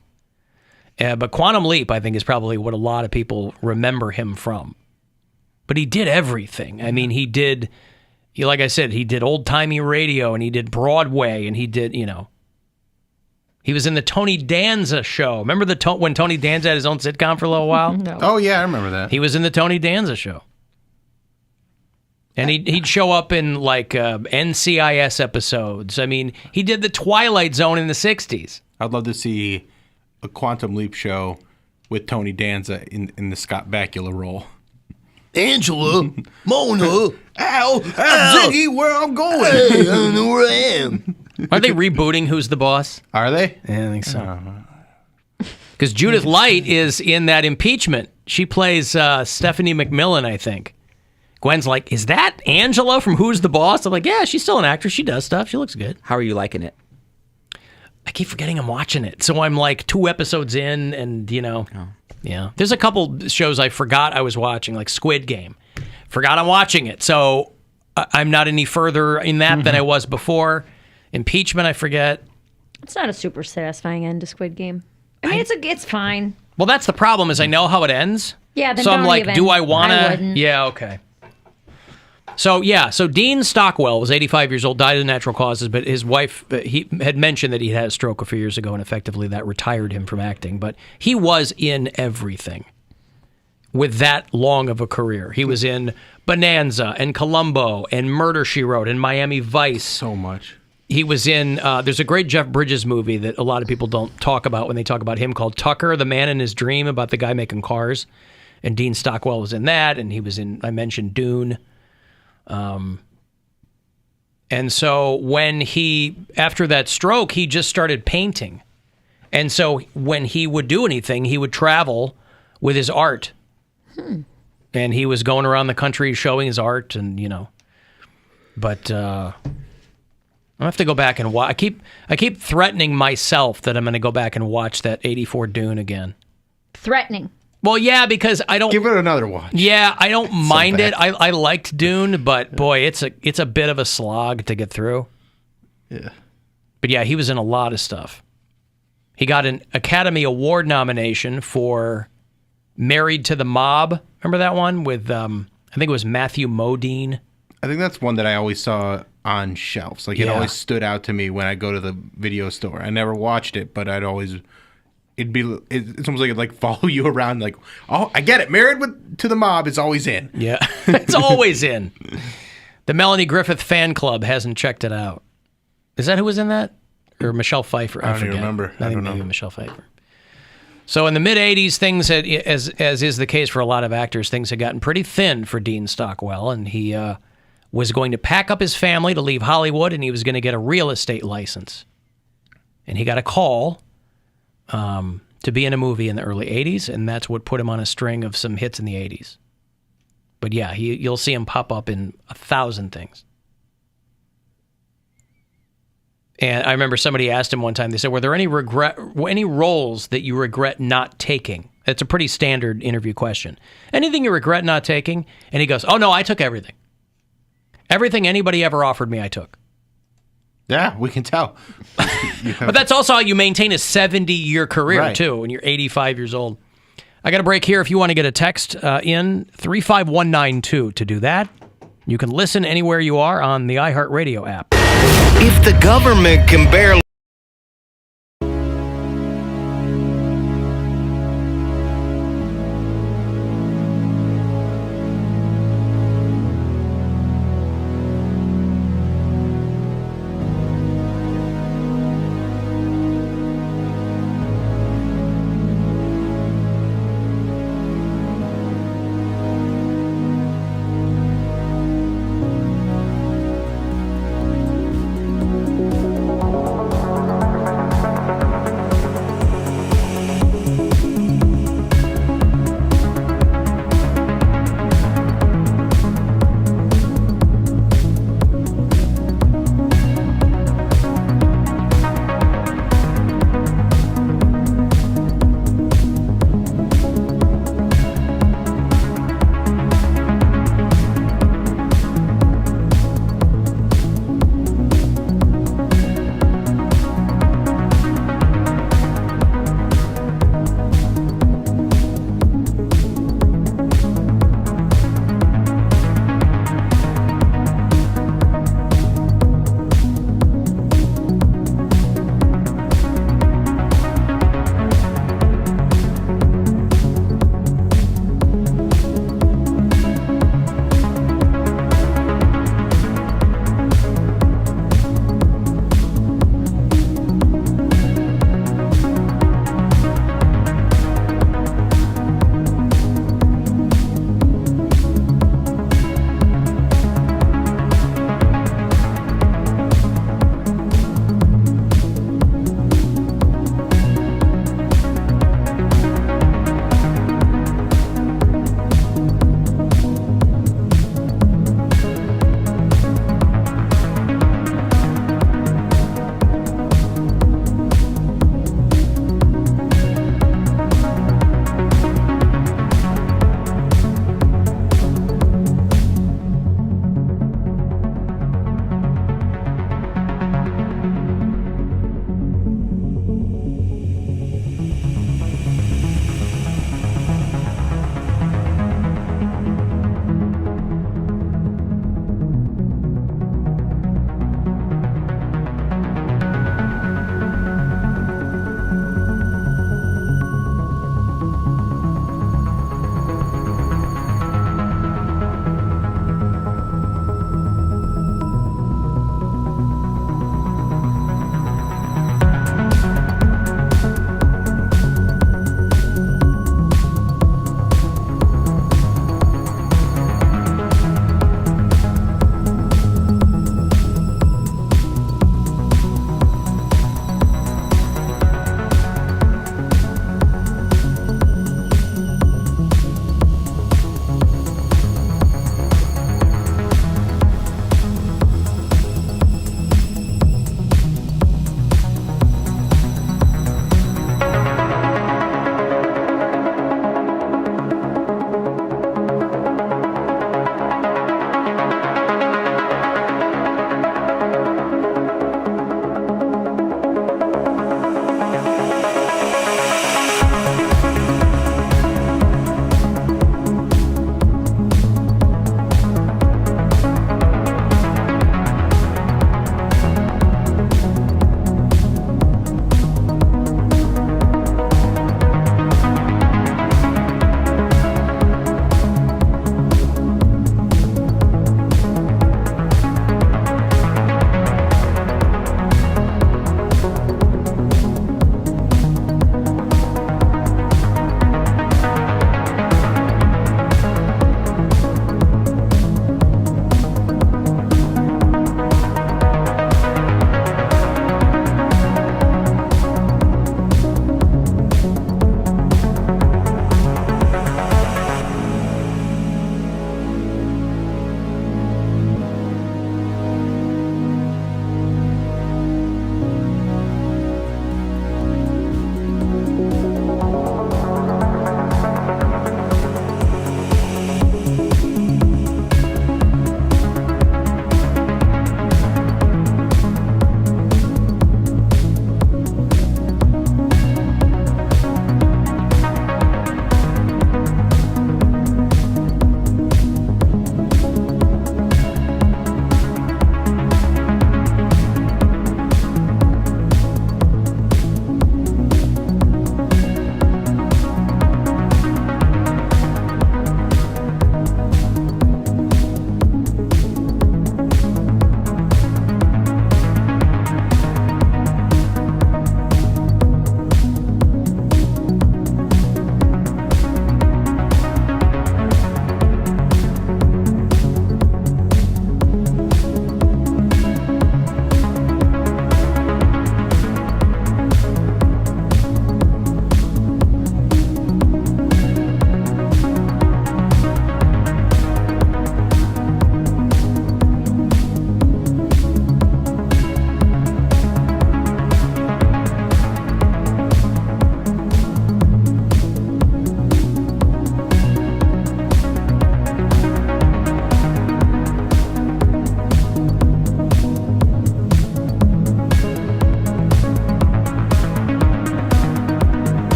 But Quantum Leap, I think, is probably what a lot of people remember him from. But he did everything. I mean, he did... like I said, he did old-timey radio, and he did Broadway, and he did, he was in the Tony Danza show. Remember when Tony Danza had his own sitcom for a little while? No. Oh, yeah, I remember that. He was in the Tony Danza show. And he'd show up in, NCIS episodes. I mean, he did the Twilight Zone in the 60s. I'd love to see a Quantum Leap show with Tony Danza in the Scott Bakula role. Angela, Mona, Al, Ziggy, where I'm going. Hey, I don't know where I am. Are they rebooting Who's the Boss? Are they? Yeah, I think so. Because Judith Light is in that impeachment. She plays Stephanie McMillan, I think. Gwen's like, is that Angela from Who's the Boss? I'm like, yeah, she's still an actress. She does stuff. She looks good. How are you liking it? I keep forgetting I'm watching it. So I'm like 2 episodes in and, Yeah. There's a couple shows I forgot I was watching, like Squid Game. Forgot I'm watching it. So I'm not any further in that than I was before. Impeachment, I forget. It's not a super satisfying end to Squid Game. I mean, it's fine. Well, that's the problem is I know how it ends. Yeah, then so I'm don't like, even. do I want I to? wouldn't. Yeah, okay. So Dean Stockwell was 85 years old, died of natural causes, but his wife, he had mentioned that he had a stroke a few years ago, and effectively that retired him from acting. But he was in everything with that long of a career. He was in Bonanza and Columbo and Murder, She Wrote and Miami Vice. So much. He was in, there's a great Jeff Bridges movie that a lot of people don't talk about when they talk about him called Tucker, the Man in His Dream, about the guy making cars. And Dean Stockwell was in that, and he was in, I mentioned Dune. And so after that stroke, he just started painting. And so when he would do anything, he would travel with his art. And he was going around the country showing his art and, But I'll have to go back and watch. I keep threatening myself that I'm going to go back and watch that 84 Dune again. Threatening. Well, yeah, because I don't... Give it another watch. Yeah, I don't mind it. I liked Dune, but boy, it's a bit of a slog to get through. Yeah. But yeah, he was in a lot of stuff. He got an Academy Award nomination for Married to the Mob. Remember that one with, I think it was Matthew Modine? I think that's one that I always saw on shelves. Like, it always stood out to me when I go to the video store. I never watched it, but I'd always... It's almost like it'd like follow you around. Like, oh, I get it. Married to the Mob is always in. Yeah, it's always in. The Melanie Griffith fan club hasn't checked it out. Is that who was in that? Or Michelle Pfeiffer? I don't even remember. I think maybe Michelle Pfeiffer. So in the mid '80s, things had, as is the case for a lot of actors, things had gotten pretty thin for Dean Stockwell, and he was going to pack up his family to leave Hollywood, and he was going to get a real estate license. And he got a call to be in a movie in the early 80s, and that's what put him on a string of some hits in the 80s. But yeah, you'll see him pop up in 1,000 things. And I remember somebody asked him one time, they said, were there any roles that you regret not taking? It's a pretty standard interview question. Anything you regret not taking? And he goes, oh no, I took everything. Everything anybody ever offered me, I took. Yeah, we can tell. But that's also how you maintain a 70-year career, too, when you're 85 years old. I got a break here. If you want to get a text in, 35192 to do that. You can listen anywhere you are on the iHeartRadio app. If the government can barely...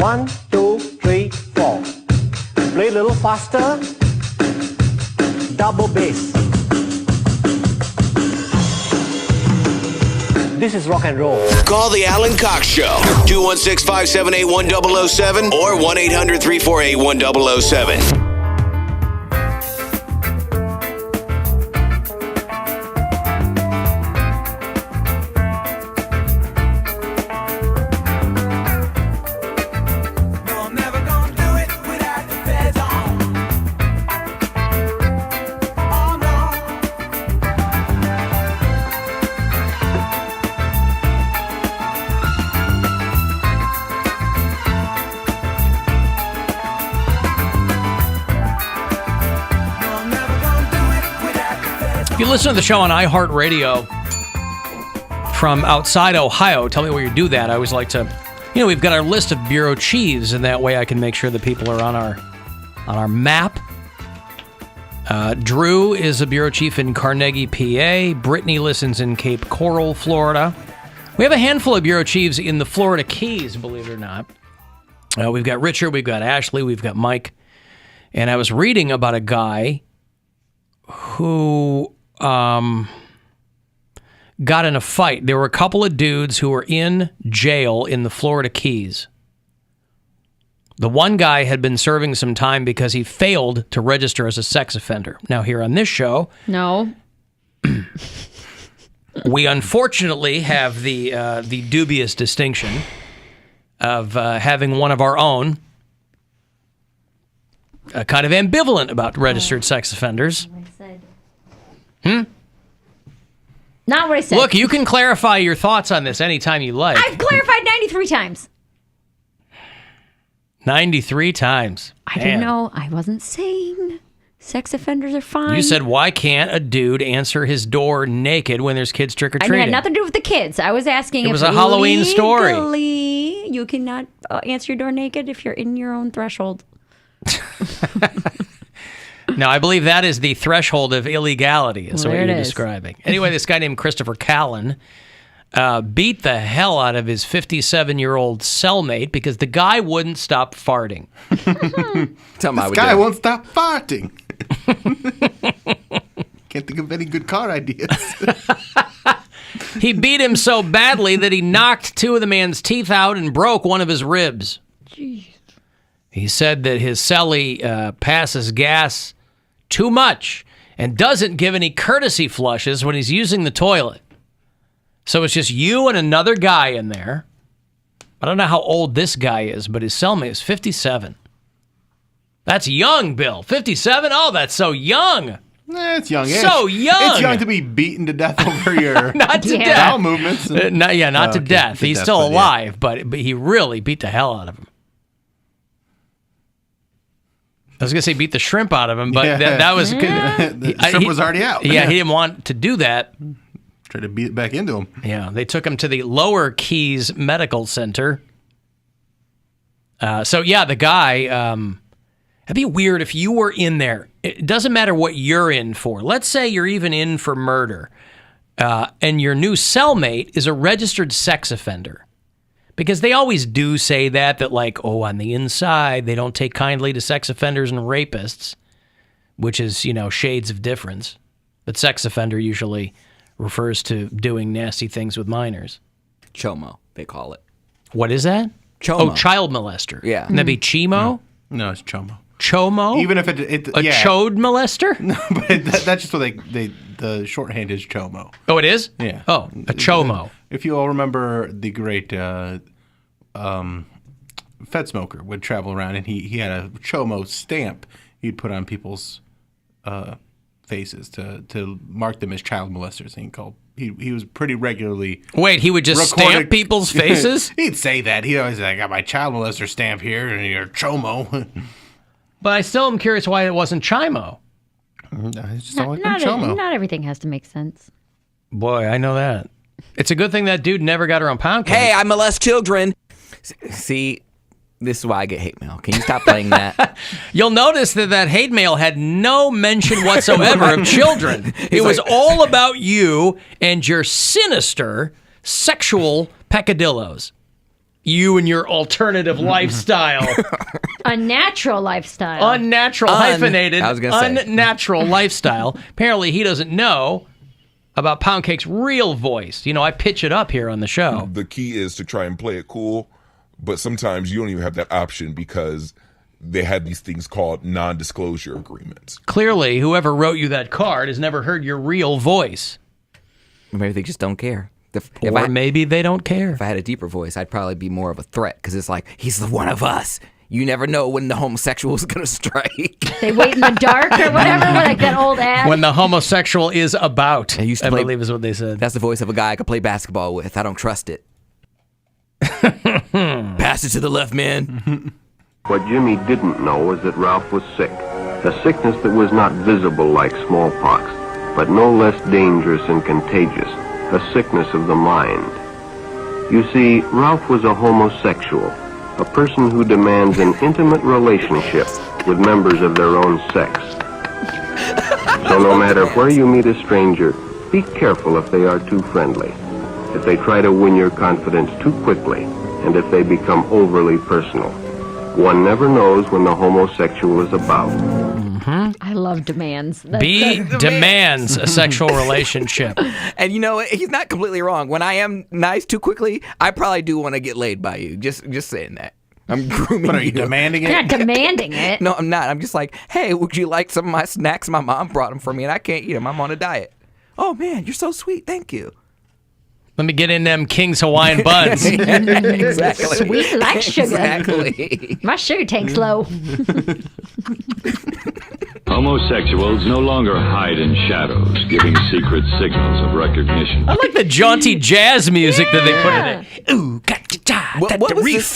1, 2, 3, 4. Play a little faster. Double bass. This is rock and roll. Call the Alan Cox Show. 216-578-1007 or 1-800-348-1007. If you listen to the show on iHeartRadio from outside Ohio, tell me where you do that. I always like to, we've got our list of bureau chiefs, and that way I can make sure that people are on our map. Drew is a bureau chief in Carnegie, PA. Brittany listens in Cape Coral, Florida. We have a handful of bureau chiefs in the Florida Keys, believe it or not. We've got Richard, we've got Ashley, we've got Mike. And I was reading about a guy who got in a fight. There were a couple of dudes who were in jail in the Florida Keys. The one guy had been serving some time because he failed to register as a sex offender. Now, here on this show, No. we unfortunately have the dubious distinction of having one of our own kind of ambivalent about registered sex offenders. Not what I said. Look, you can clarify your thoughts on this anytime you like. I've clarified 93 times. 93 times. I didn't know. I wasn't saying sex offenders are fine. You said, why can't a dude answer his door naked when there's kids trick-or-treating? I had nothing to do with the kids. I was asking It if was a Halloween story. legally you cannot answer your door naked if you're in your own threshold. No, I believe that is the threshold of illegality, is what There you're it is. describing. Anyway, this guy named Christopher Callan beat the hell out of his 57-year-old cellmate because the guy wouldn't stop farting. This guy won't stop farting. Can't think of any good car ideas. He beat him so badly that he knocked two of the man's teeth out and broke one of his ribs. Jeez. He said that his cellie passes gas too much and doesn't give any courtesy flushes when he's using the toilet. So it's just you and another guy in there. I don't know how old this guy is, but his cellmate is 57. That's young, Bill. 57? Oh, that's so young. It's young. So young. It's young to be beaten to death over your Not to bowel death. movements. Not to Okay, death. to He's death, still but yeah. alive, but he really beat the hell out of him. I was going to say beat the shrimp out of him, but that was... The shrimp was already out. Yeah, he didn't want to do that. Tried to beat it back into him. Yeah, they took him to the Lower Keys Medical Center. The guy... it'd be weird if you were in there. It doesn't matter what you're in for. Let's say you're even in for murder, and your new cellmate is a registered sex offender. Because they always do say that on the inside, they don't take kindly to sex offenders and rapists, which is, shades of difference. But sex offender usually refers to doing nasty things with minors. Chomo, they call it. What is that? Chomo. Oh, child molester. Yeah. Wouldn't that be chimo? No, it's chomo. Chomo? Even if a chode molester? No, but that's just what the shorthand is chomo. Oh, it is? Yeah. Oh, a chomo. If you all remember the great Fed smoker would travel around and he had a chomo stamp he'd put on people's faces to mark them as child molesters. And he was pretty regularly. Wait, he would just stamp people's faces? He'd say that. He'd always say, I got my child molester stamp here and you're chomo. But I still am curious why it wasn't chimo. It's just always been chomo. Not everything has to make sense. Boy, I know that. It's a good thing that dude never got her on Poundcake. Hey, I molest children. See, this is why I get hate mail. Can you stop playing that? You'll notice that hate mail had no mention whatsoever of children. It was all about you and your sinister sexual peccadillos. You and your alternative lifestyle. Unnatural lifestyle. Unnatural, hyphenated. I was gonna say. Unnatural lifestyle. Apparently, he doesn't know about Poundcake's real voice. You know, I pitch it up here on the show. The key is to try and play it cool, but sometimes you don't even have that option because they have these things called non-disclosure agreements. Clearly, whoever wrote you that card has never heard your real voice. Maybe they just don't care. Or maybe they don't care. If I had a deeper voice, I'd probably be more of a threat because it's like, he's the one of us. You never know when the homosexual is going to strike. They wait in the dark or whatever, like that old ad. When the homosexual is about, I play, believe is what they said. That's the voice of a guy I could play basketball with. I don't trust it. Pass it to the left, man. What Jimmy didn't know was that Ralph was sick. A sickness that was not visible like smallpox, but no less dangerous and contagious. A sickness of the mind. You see, Ralph was a homosexual, a person who demands an intimate relationship with members of their own sex. So no matter where you meet a stranger, be careful if they are too friendly, if they try to win your confidence too quickly, and if they become overly personal. One never knows when the homosexual is about. I love demands. B demands a sexual relationship. And you know, he's not completely wrong. When I am nice too quickly, I probably do want to get laid by you. Just saying that. I'm grooming But are you demanding it? You're not demanding it. No, I'm not. I'm just like, hey, would you like some of my snacks? My mom brought them for me, and I can't eat them. I'm on a diet. Oh, man, you're so sweet. Thank you. Let me get in them King's Hawaiian buns. Exactly. Sweet like sugar. Exactly. My sugar tank's low. Homosexuals no longer hide in shadows, giving secret signals of recognition. I like the jaunty jazz music that they put in it. Ooh, What was this?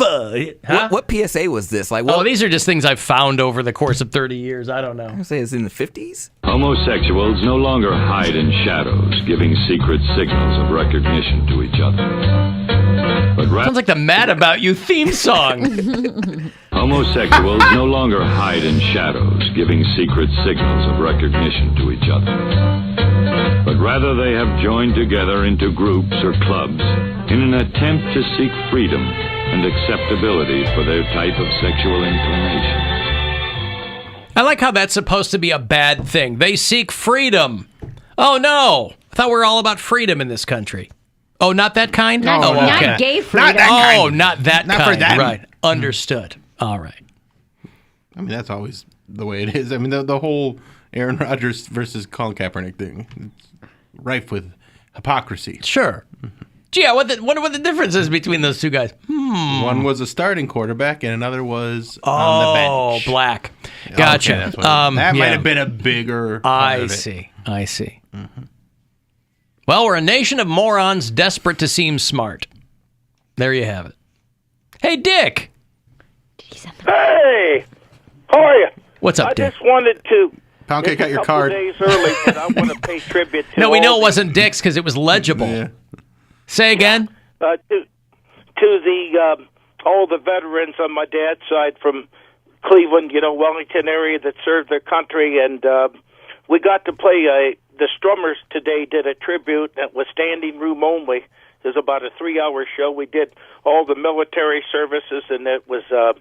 Huh? What PSA was this? Like, Oh, these are just things I've found over the course of 30 years. I don't know. I say it's in the 50s. Homosexuals no longer hide in shadows, giving secret signals of recognition to each other. But Sounds like the Mad About You theme song. homosexuals no longer hide in shadows, giving secret signals of recognition to each other. But rather they have joined together into groups or clubs in an attempt to seek freedom and acceptability for their type of sexual inclination. I like how that's supposed to be a bad thing. They seek freedom. Oh, no. I thought we were all about freedom in this country. Oh, not that kind? Not, oh, okay. not gay freedom. Not that kind. Oh, not that Not kind. for them. Right. Understood. All right. I mean, that's always the way it is. I mean, the whole Aaron Rodgers versus Colin Kaepernick thing, it's rife with hypocrisy. Sure. Gee, I wonder what the difference is between those two guys. One was a starting quarterback, and another was on the bench. Oh, black. Gotcha. Okay, that's what that might yeah. have been a bigger part I of it. see. I see. Well, we're a nation of morons desperate to seem smart. There you have it. Hey, Dick. Hey, how are you? What's up, I Dick? just wanted to. Poundcake got your a couple card. days early, but I want to pay tribute to. No, we know all it wasn't Dick's because it was legible. Yeah. Say again. to the all the veterans on my dad's side from Cleveland, Wellington area that served their country, and we got to play. The Strummers today did a tribute that was standing room only. It was about a 3-hour show. We did all the military services, and it was a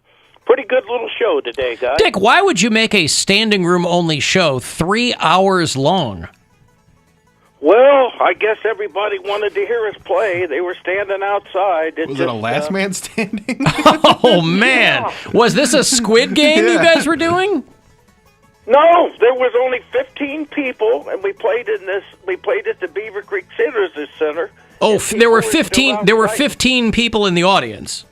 pretty good little show today, guys. Dick, why would you make a standing room only show 3 hours long? Well, I guess everybody wanted to hear us play. They were standing outside. Was it a last man standing? Oh, man. Yeah. Was this a Squid Game you guys were doing? No, there was only 15 people, and we played at the Beaver Creek Citizens Center. Oh, there were still 15. There were outside. 15 people in the audience.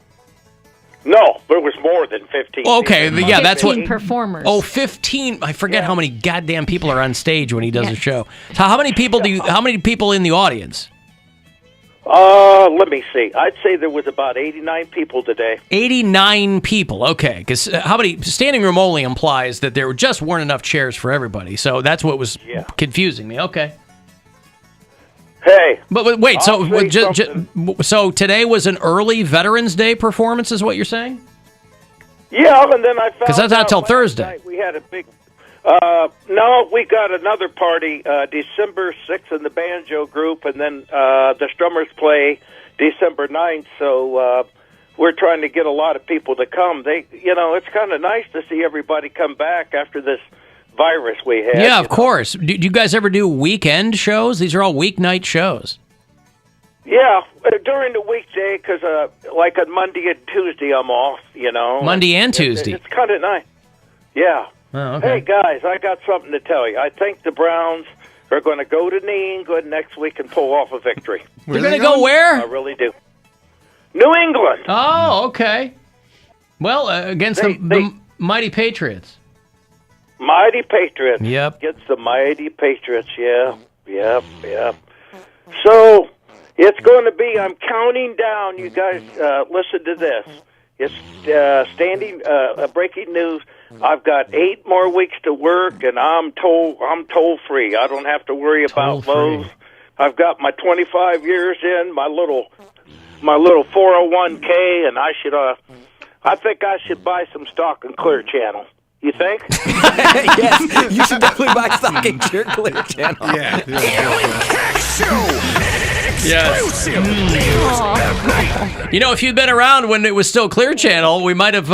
No, there was more than 15. Okay, people. yeah, that's what. 15 performers. Oh, 15. I forget how many goddamn people are on stage when he does a show. So how many people how many people in the audience? Let me see. I'd say there was about 89 people today. 89 people. Okay, because how many standing room only implies that there just weren't enough chairs for everybody. So that's what was confusing me. Okay. Hey. But wait, I'll say so today was an early Veterans Day performance, is what you're saying? Yeah, and then I found 'Cause that's not out till last Thursday. night we had a big. No, we got another party December 6th in the banjo group, and then the Strummers play December 9th. So we're trying to get a lot of people to come. It's kind of nice to see everybody come back after this virus we had. Yeah, of course. Do you guys ever do weekend shows? These are all weeknight shows. Yeah, during the weekday, because like on Monday and Tuesday I'm off, Monday and Tuesday. It's kind of nice. Yeah. Oh, okay. Hey, guys, I got something to tell you. I think the Browns are going to go to New England next week and pull off a victory. They're going to go where? I really do. New England. Oh, okay. Well, against the mighty Patriots. Mighty Patriots. Yep. Against the mighty Patriots, yeah. So, it's going to be, I'm counting down, you guys, listen to this. It's breaking news. I've got 8 more weeks to work, and I'm toll free. I don't have to worry about those. I've got my 25 years in, my little 401k, and I think I should buy some stock in Clear Channel. You think? Yes, you should definitely buy stock in Clear Channel. Alan Cox Show. Yes. If you'd been around when it was still Clear Channel, we might have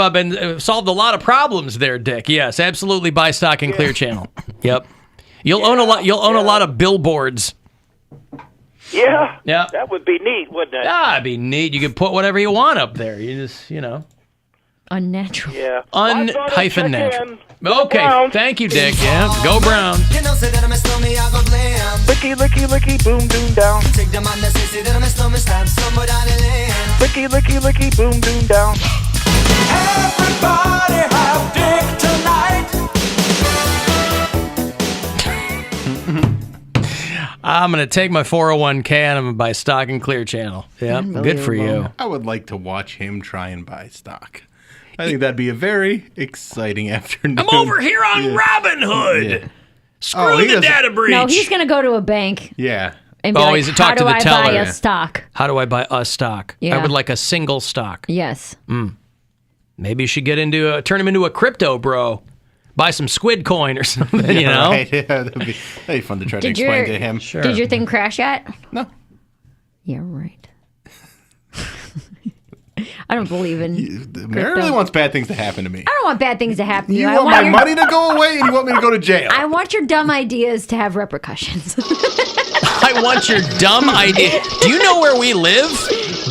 solved a lot of problems there, Dick. Yes, absolutely buy stock in Clear Channel. Yep. You'll own a lot. You'll own a lot of billboards. Yeah. Yeah. That would be neat, wouldn't it? Yeah, it'd be neat. You could put whatever you want up there. You just, Unnatural. Yeah. Un-natural. Okay. Thank you, Dick. Yeah. Go Brown. Licky, licky, licky, boom, doom, down. Licky, licky, licky, boom, doom, down. Everybody have dick tonight. I'm going to take my 401k and I'm going to buy stock in Clear Channel. Yeah. Good for you. I would like to watch him try and buy stock. I think that'd be a very exciting afternoon. I'm over here on Robinhood. Yeah. Screw the data breach. No, he's going to go to a bank. Yeah. And be like, he's talk how to do the I teller. buy a stock? How do I buy a stock? Yeah. I would like a single stock. Yes. Maybe you should turn him into a crypto bro. Buy some squid coin or something, Right. Yeah, that'd be fun to try to explain to him. Sure. Did your thing crash yet? No. Yeah, right. I don't believe in Mary really wants bad things to happen to me. I don't want bad things to happen to you. You I want my your- money to go away and you want me to go to jail. I want your dumb ideas to have repercussions. I want your dumb idea. Do you know where we live?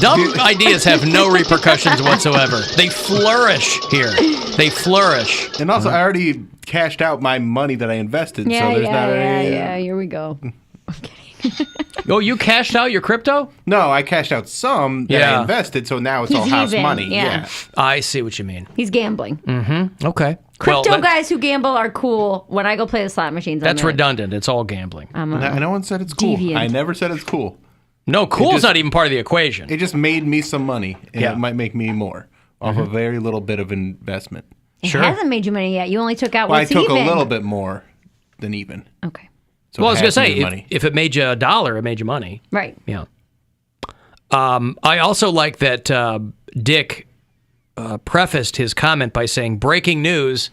Dumb ideas have no repercussions whatsoever. They flourish here. They flourish. And also, I already cashed out my money that I invested, yeah, so there's not any... yeah. Here we go. Oh, you cashed out your crypto? No, I cashed out some that I invested, so now it's all He's house even, money. yeah. I see what you mean. He's gambling. Mm-hmm. Okay. Crypto guys who gamble are cool. When I go play the slot machines, That's I'm redundant. It's all gambling. No one said it's cool. Deviant. I never said it's cool. No, cool's not even part of the equation. It just made me some money, and Yeah. it might make me more off a very little bit of investment. It hasn't made you money yet. You only took out Well, I what's took even. a little bit more than even. Okay. So well, I was going to half say, made money. if it made you $1, it made you money. Right. Yeah. I also like that Dick prefaced his comment by saying, breaking news,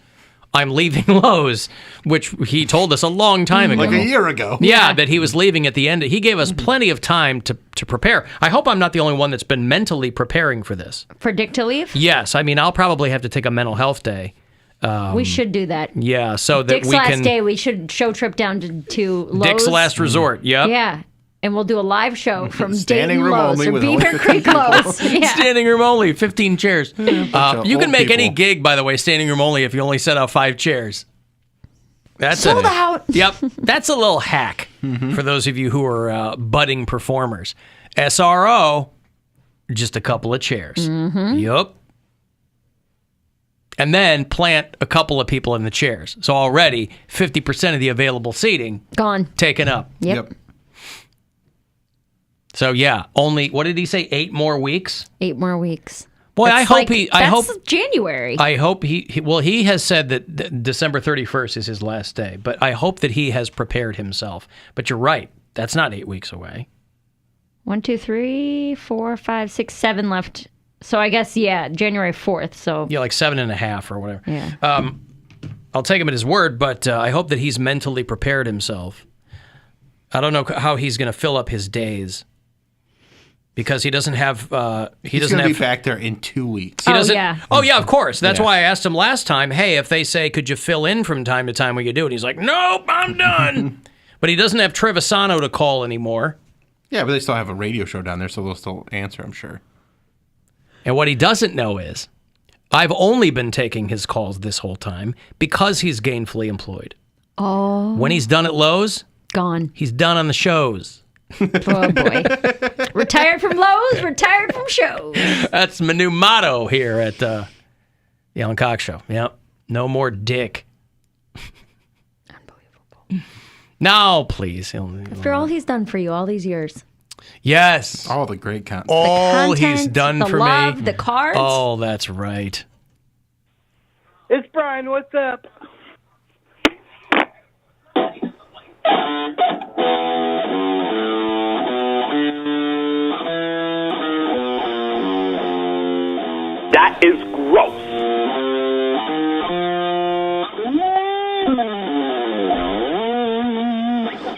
I'm leaving Lowe's, which he told us a long time ago. Like a year ago. Yeah, that he was leaving at the end. He gave us plenty of time to prepare. I hope I'm not the only one that's been mentally preparing for this. For Dick to leave? Yes. I mean, I'll probably have to take a mental health day. We should do that. Yeah, so that Dick's we last can... day, we should show trip down to Lowe's. Dick's last resort, yep. Yeah. And we'll do a live show from Standing Dayton room Lowe's only or with Beaver only Creek 15 Lowe's. Yeah. Standing room only, 15 chairs. You of can old make any people. gig, by the way, standing room only if you only set out 5 chairs. That's Sold out. Yep, that's a little hack for those of you who are budding performers. SRO, just a couple of chairs. Yup. And then plant a couple of people in the chairs. So already 50% of the available seating Gone. taken up. Yep. So yeah, only what did he say? 8 more weeks. 8 more weeks. Boy, That's I hope January. I hope he has said that December 31st is his last day, but I hope that he has prepared himself. But you're right. That's not 8 weeks away. 1, 2, 3, 4, 5, 6, 7 left. So I guess, January 4th. So Yeah, like 7.5 or whatever. Yeah. I'll take him at his word, but I hope that he's mentally prepared himself. I don't know how he's going to fill up his days. because he doesn't have. He's doesn't going to have. be back there in 2 weeks. He doesn't. Oh yeah, of course. That's Yeah. why I asked him last time. Hey, if they say, could you fill in from time to time when you do it? He's like, nope, I'm done. But he doesn't have Trevisano to call anymore. Yeah, but they still have a radio show down there, so they'll still answer, I'm sure. And what he doesn't know is, I've only been taking his calls this whole time because he's gainfully employed. Oh. When he's done at Lowe's, gone. He's done on the shows. Oh boy. Retired from Lowe's, retired from shows. That's my new motto here at the Alan Cox Show. Yep. No more dick. Unbelievable. No, please. After all he's done for you all these years. Yes. All the great content. All The content, he's done the for love, me. the cards. Oh, that's right. It's Brian. What's up? That is gross.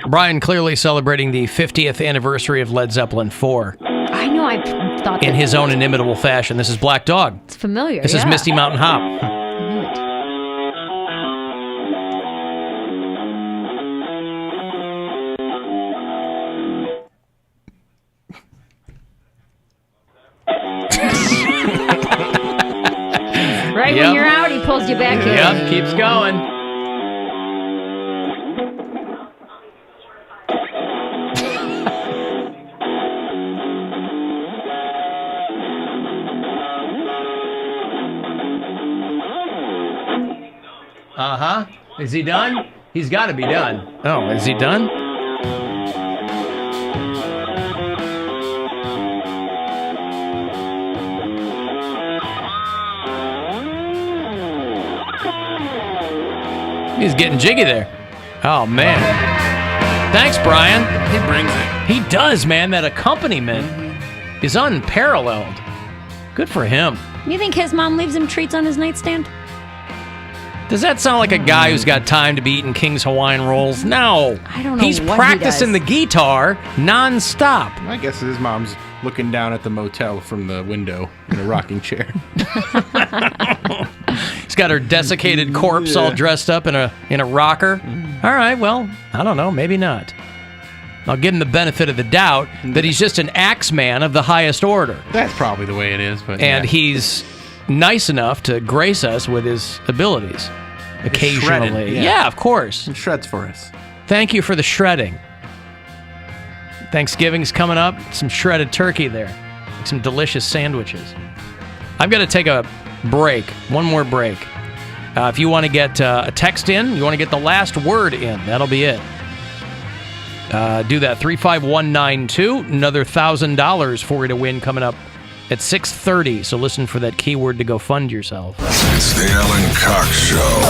Brian clearly celebrating the 50th anniversary of Led Zeppelin 4 I know, I thought in that his own inimitable fashion. This is Black Dog. it's familiar. This is yeah. Misty Mountain Hop. Right Yep. when you're out, he pulls you back in. Yep, keeps going. Uh-huh. Is he done? He's got to be done. Oh, is he done? He's getting jiggy there. Oh, man. Thanks, Brian. He brings it. He does, man. That accompaniment is unparalleled. Good for him. You think his mom leaves him treats on his nightstand? Does that sound like a guy who's got time to be eating King's Hawaiian rolls? No. I don't know He's what he practicing does. the guitar nonstop. I guess his mom's looking down at the motel from the window in a rocking chair. He's got her desiccated corpse all dressed up in a rocker. All right, well, I don't know, maybe not. I'll give him the benefit of the doubt that he's just an axeman of the highest order. That's probably the way it is, but And yeah. he's nice enough to grace us with his abilities occasionally. shredded, Yeah, of course. And shreds for us. Thank you for the shredding. Thanksgiving's coming up. Some shredded turkey there. Some delicious sandwiches. I'm going to take a break. One more break. If you want to get a text in, you want to get the last word in, that'll be it. Do that. 35192. Another $1,000 for you to win coming up at 6:30. So listen for that keyword to go fund yourself. It's the Alan Cox Show.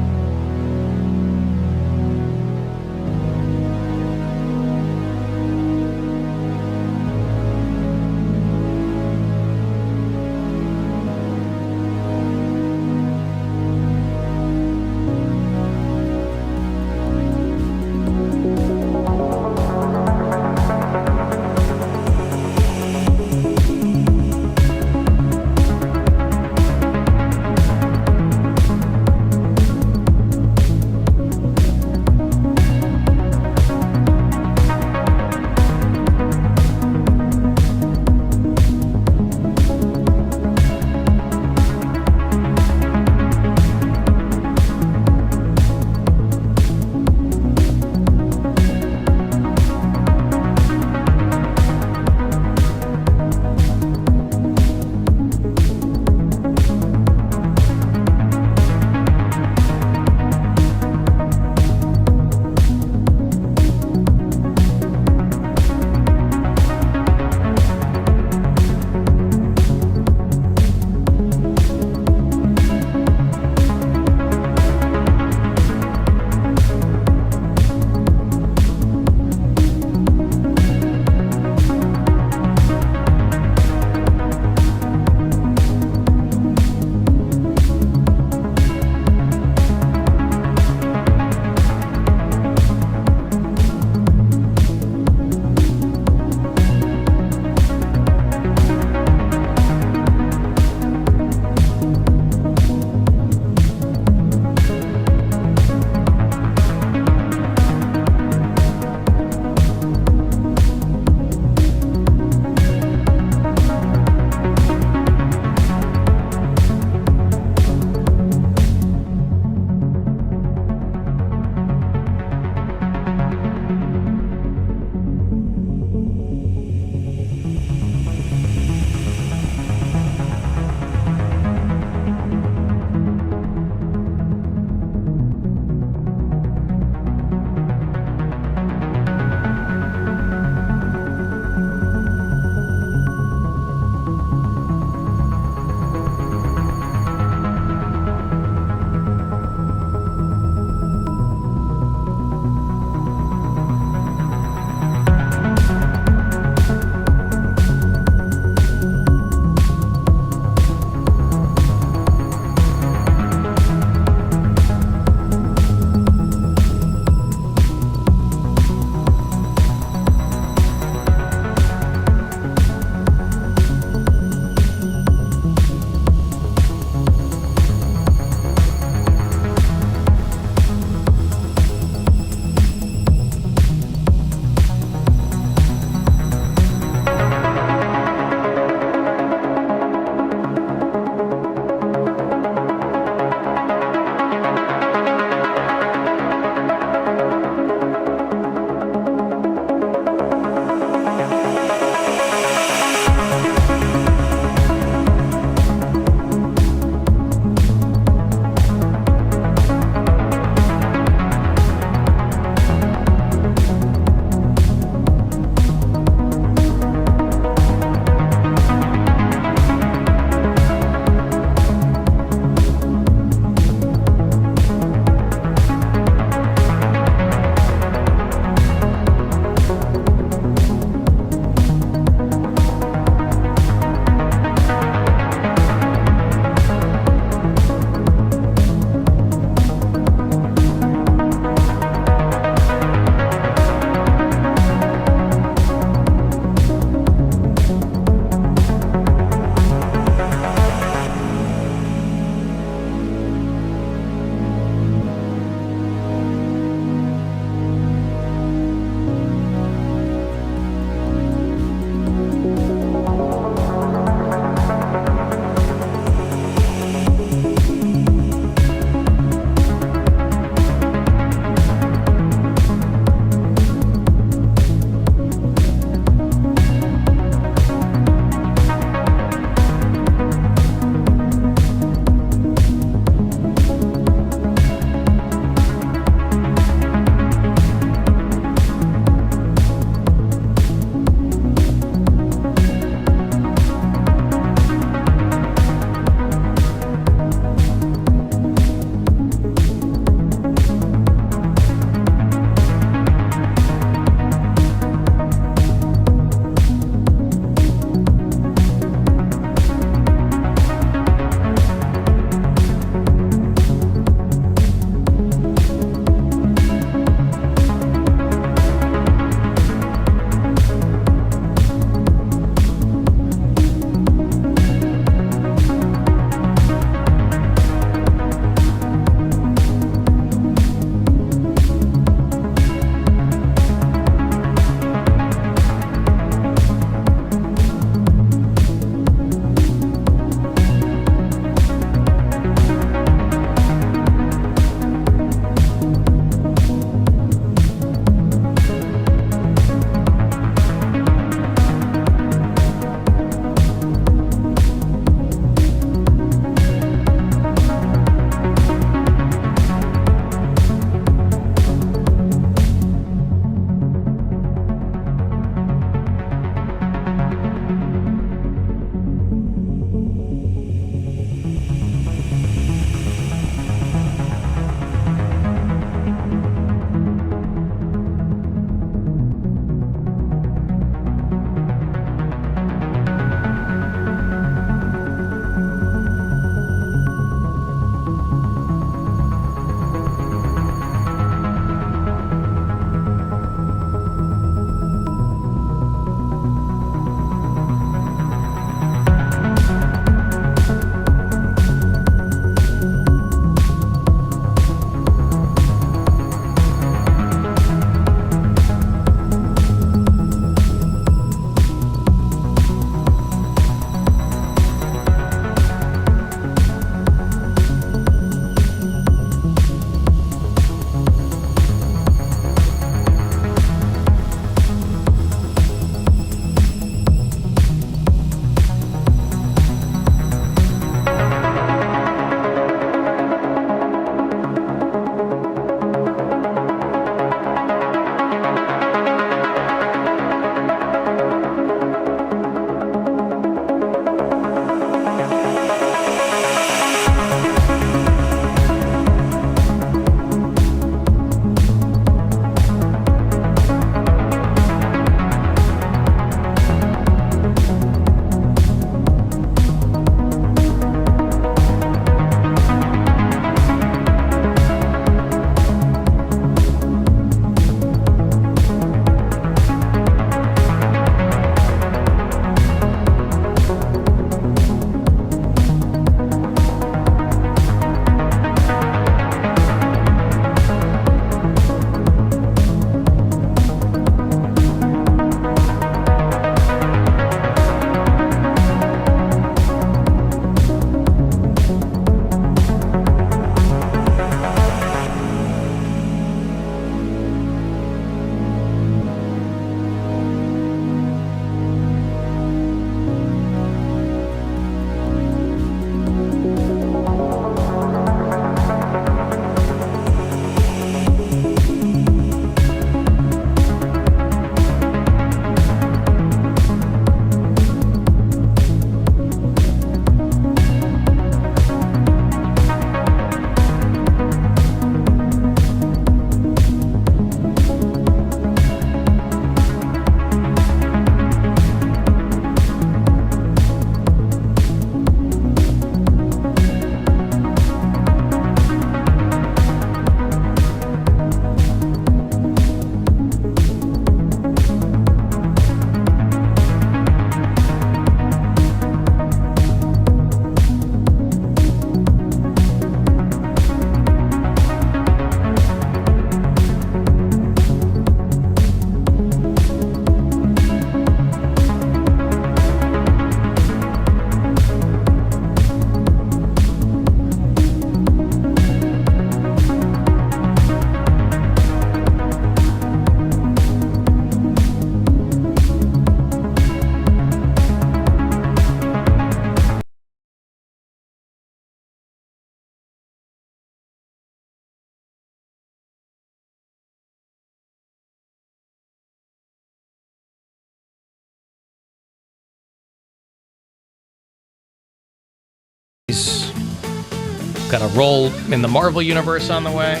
got a role in the Marvel Universe on the way.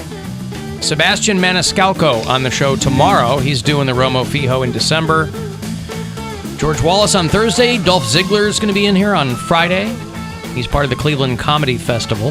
Sebastian Maniscalco on the show tomorrow. He's doing the Romo Fijo in December. George Wallace on Thursday. Dolph Ziggler is going to be in here on Friday. He's part of the Cleveland Comedy Festival.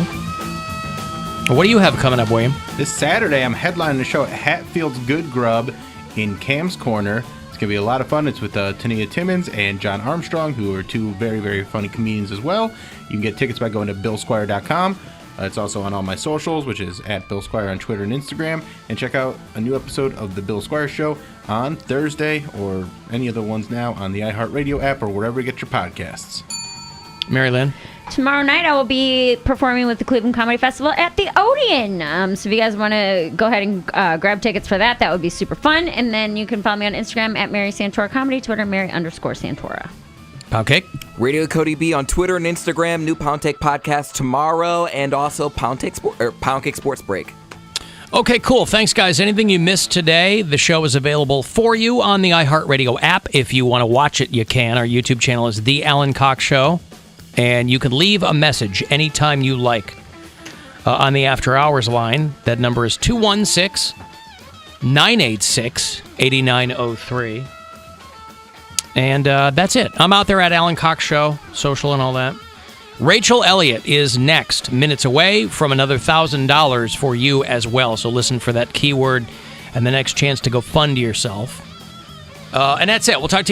What do you have coming up, William? This Saturday, I'm headlining the show at Hatfield's Good Grub in Cam's Corner. It's going to be a lot of fun. It's with Tania Timmons and John Armstrong, who are two very, very funny comedians as well. You can get tickets by going to BillSquire.com. It's also on all my socials, which is at Bill Squire on Twitter and Instagram. And check out a new episode of The Bill Squire Show on Thursday or any other ones now on the iHeartRadio app or wherever you get your podcasts. Mary Lynn? Tomorrow night, I will be performing with the Cleveland Comedy Festival at the Odeon. So if you guys want to go ahead and grab tickets for that, that would be super fun. And then you can follow me on Instagram at Mary Santora Comedy, Twitter, Mary_Santora. Poundcake? Radio Cody B on Twitter and Instagram. New Poundcake podcast tomorrow, and also Poundcake Sports Break. Okay, cool. Thanks, guys. Anything you missed today, the show is available for you on the iHeartRadio app. If you want to watch it, you can. Our YouTube channel is The Alan Cox Show. And you can leave a message anytime you like on the After Hours line. That number is 216-986-8903. And that's it. I'm out there at Alan Cox Show, social and all that. Rachel Elliott is next, minutes away from another $1,000 for you as well. So listen for that keyword and the next chance to go fund yourself. And that's it. We'll talk to you again.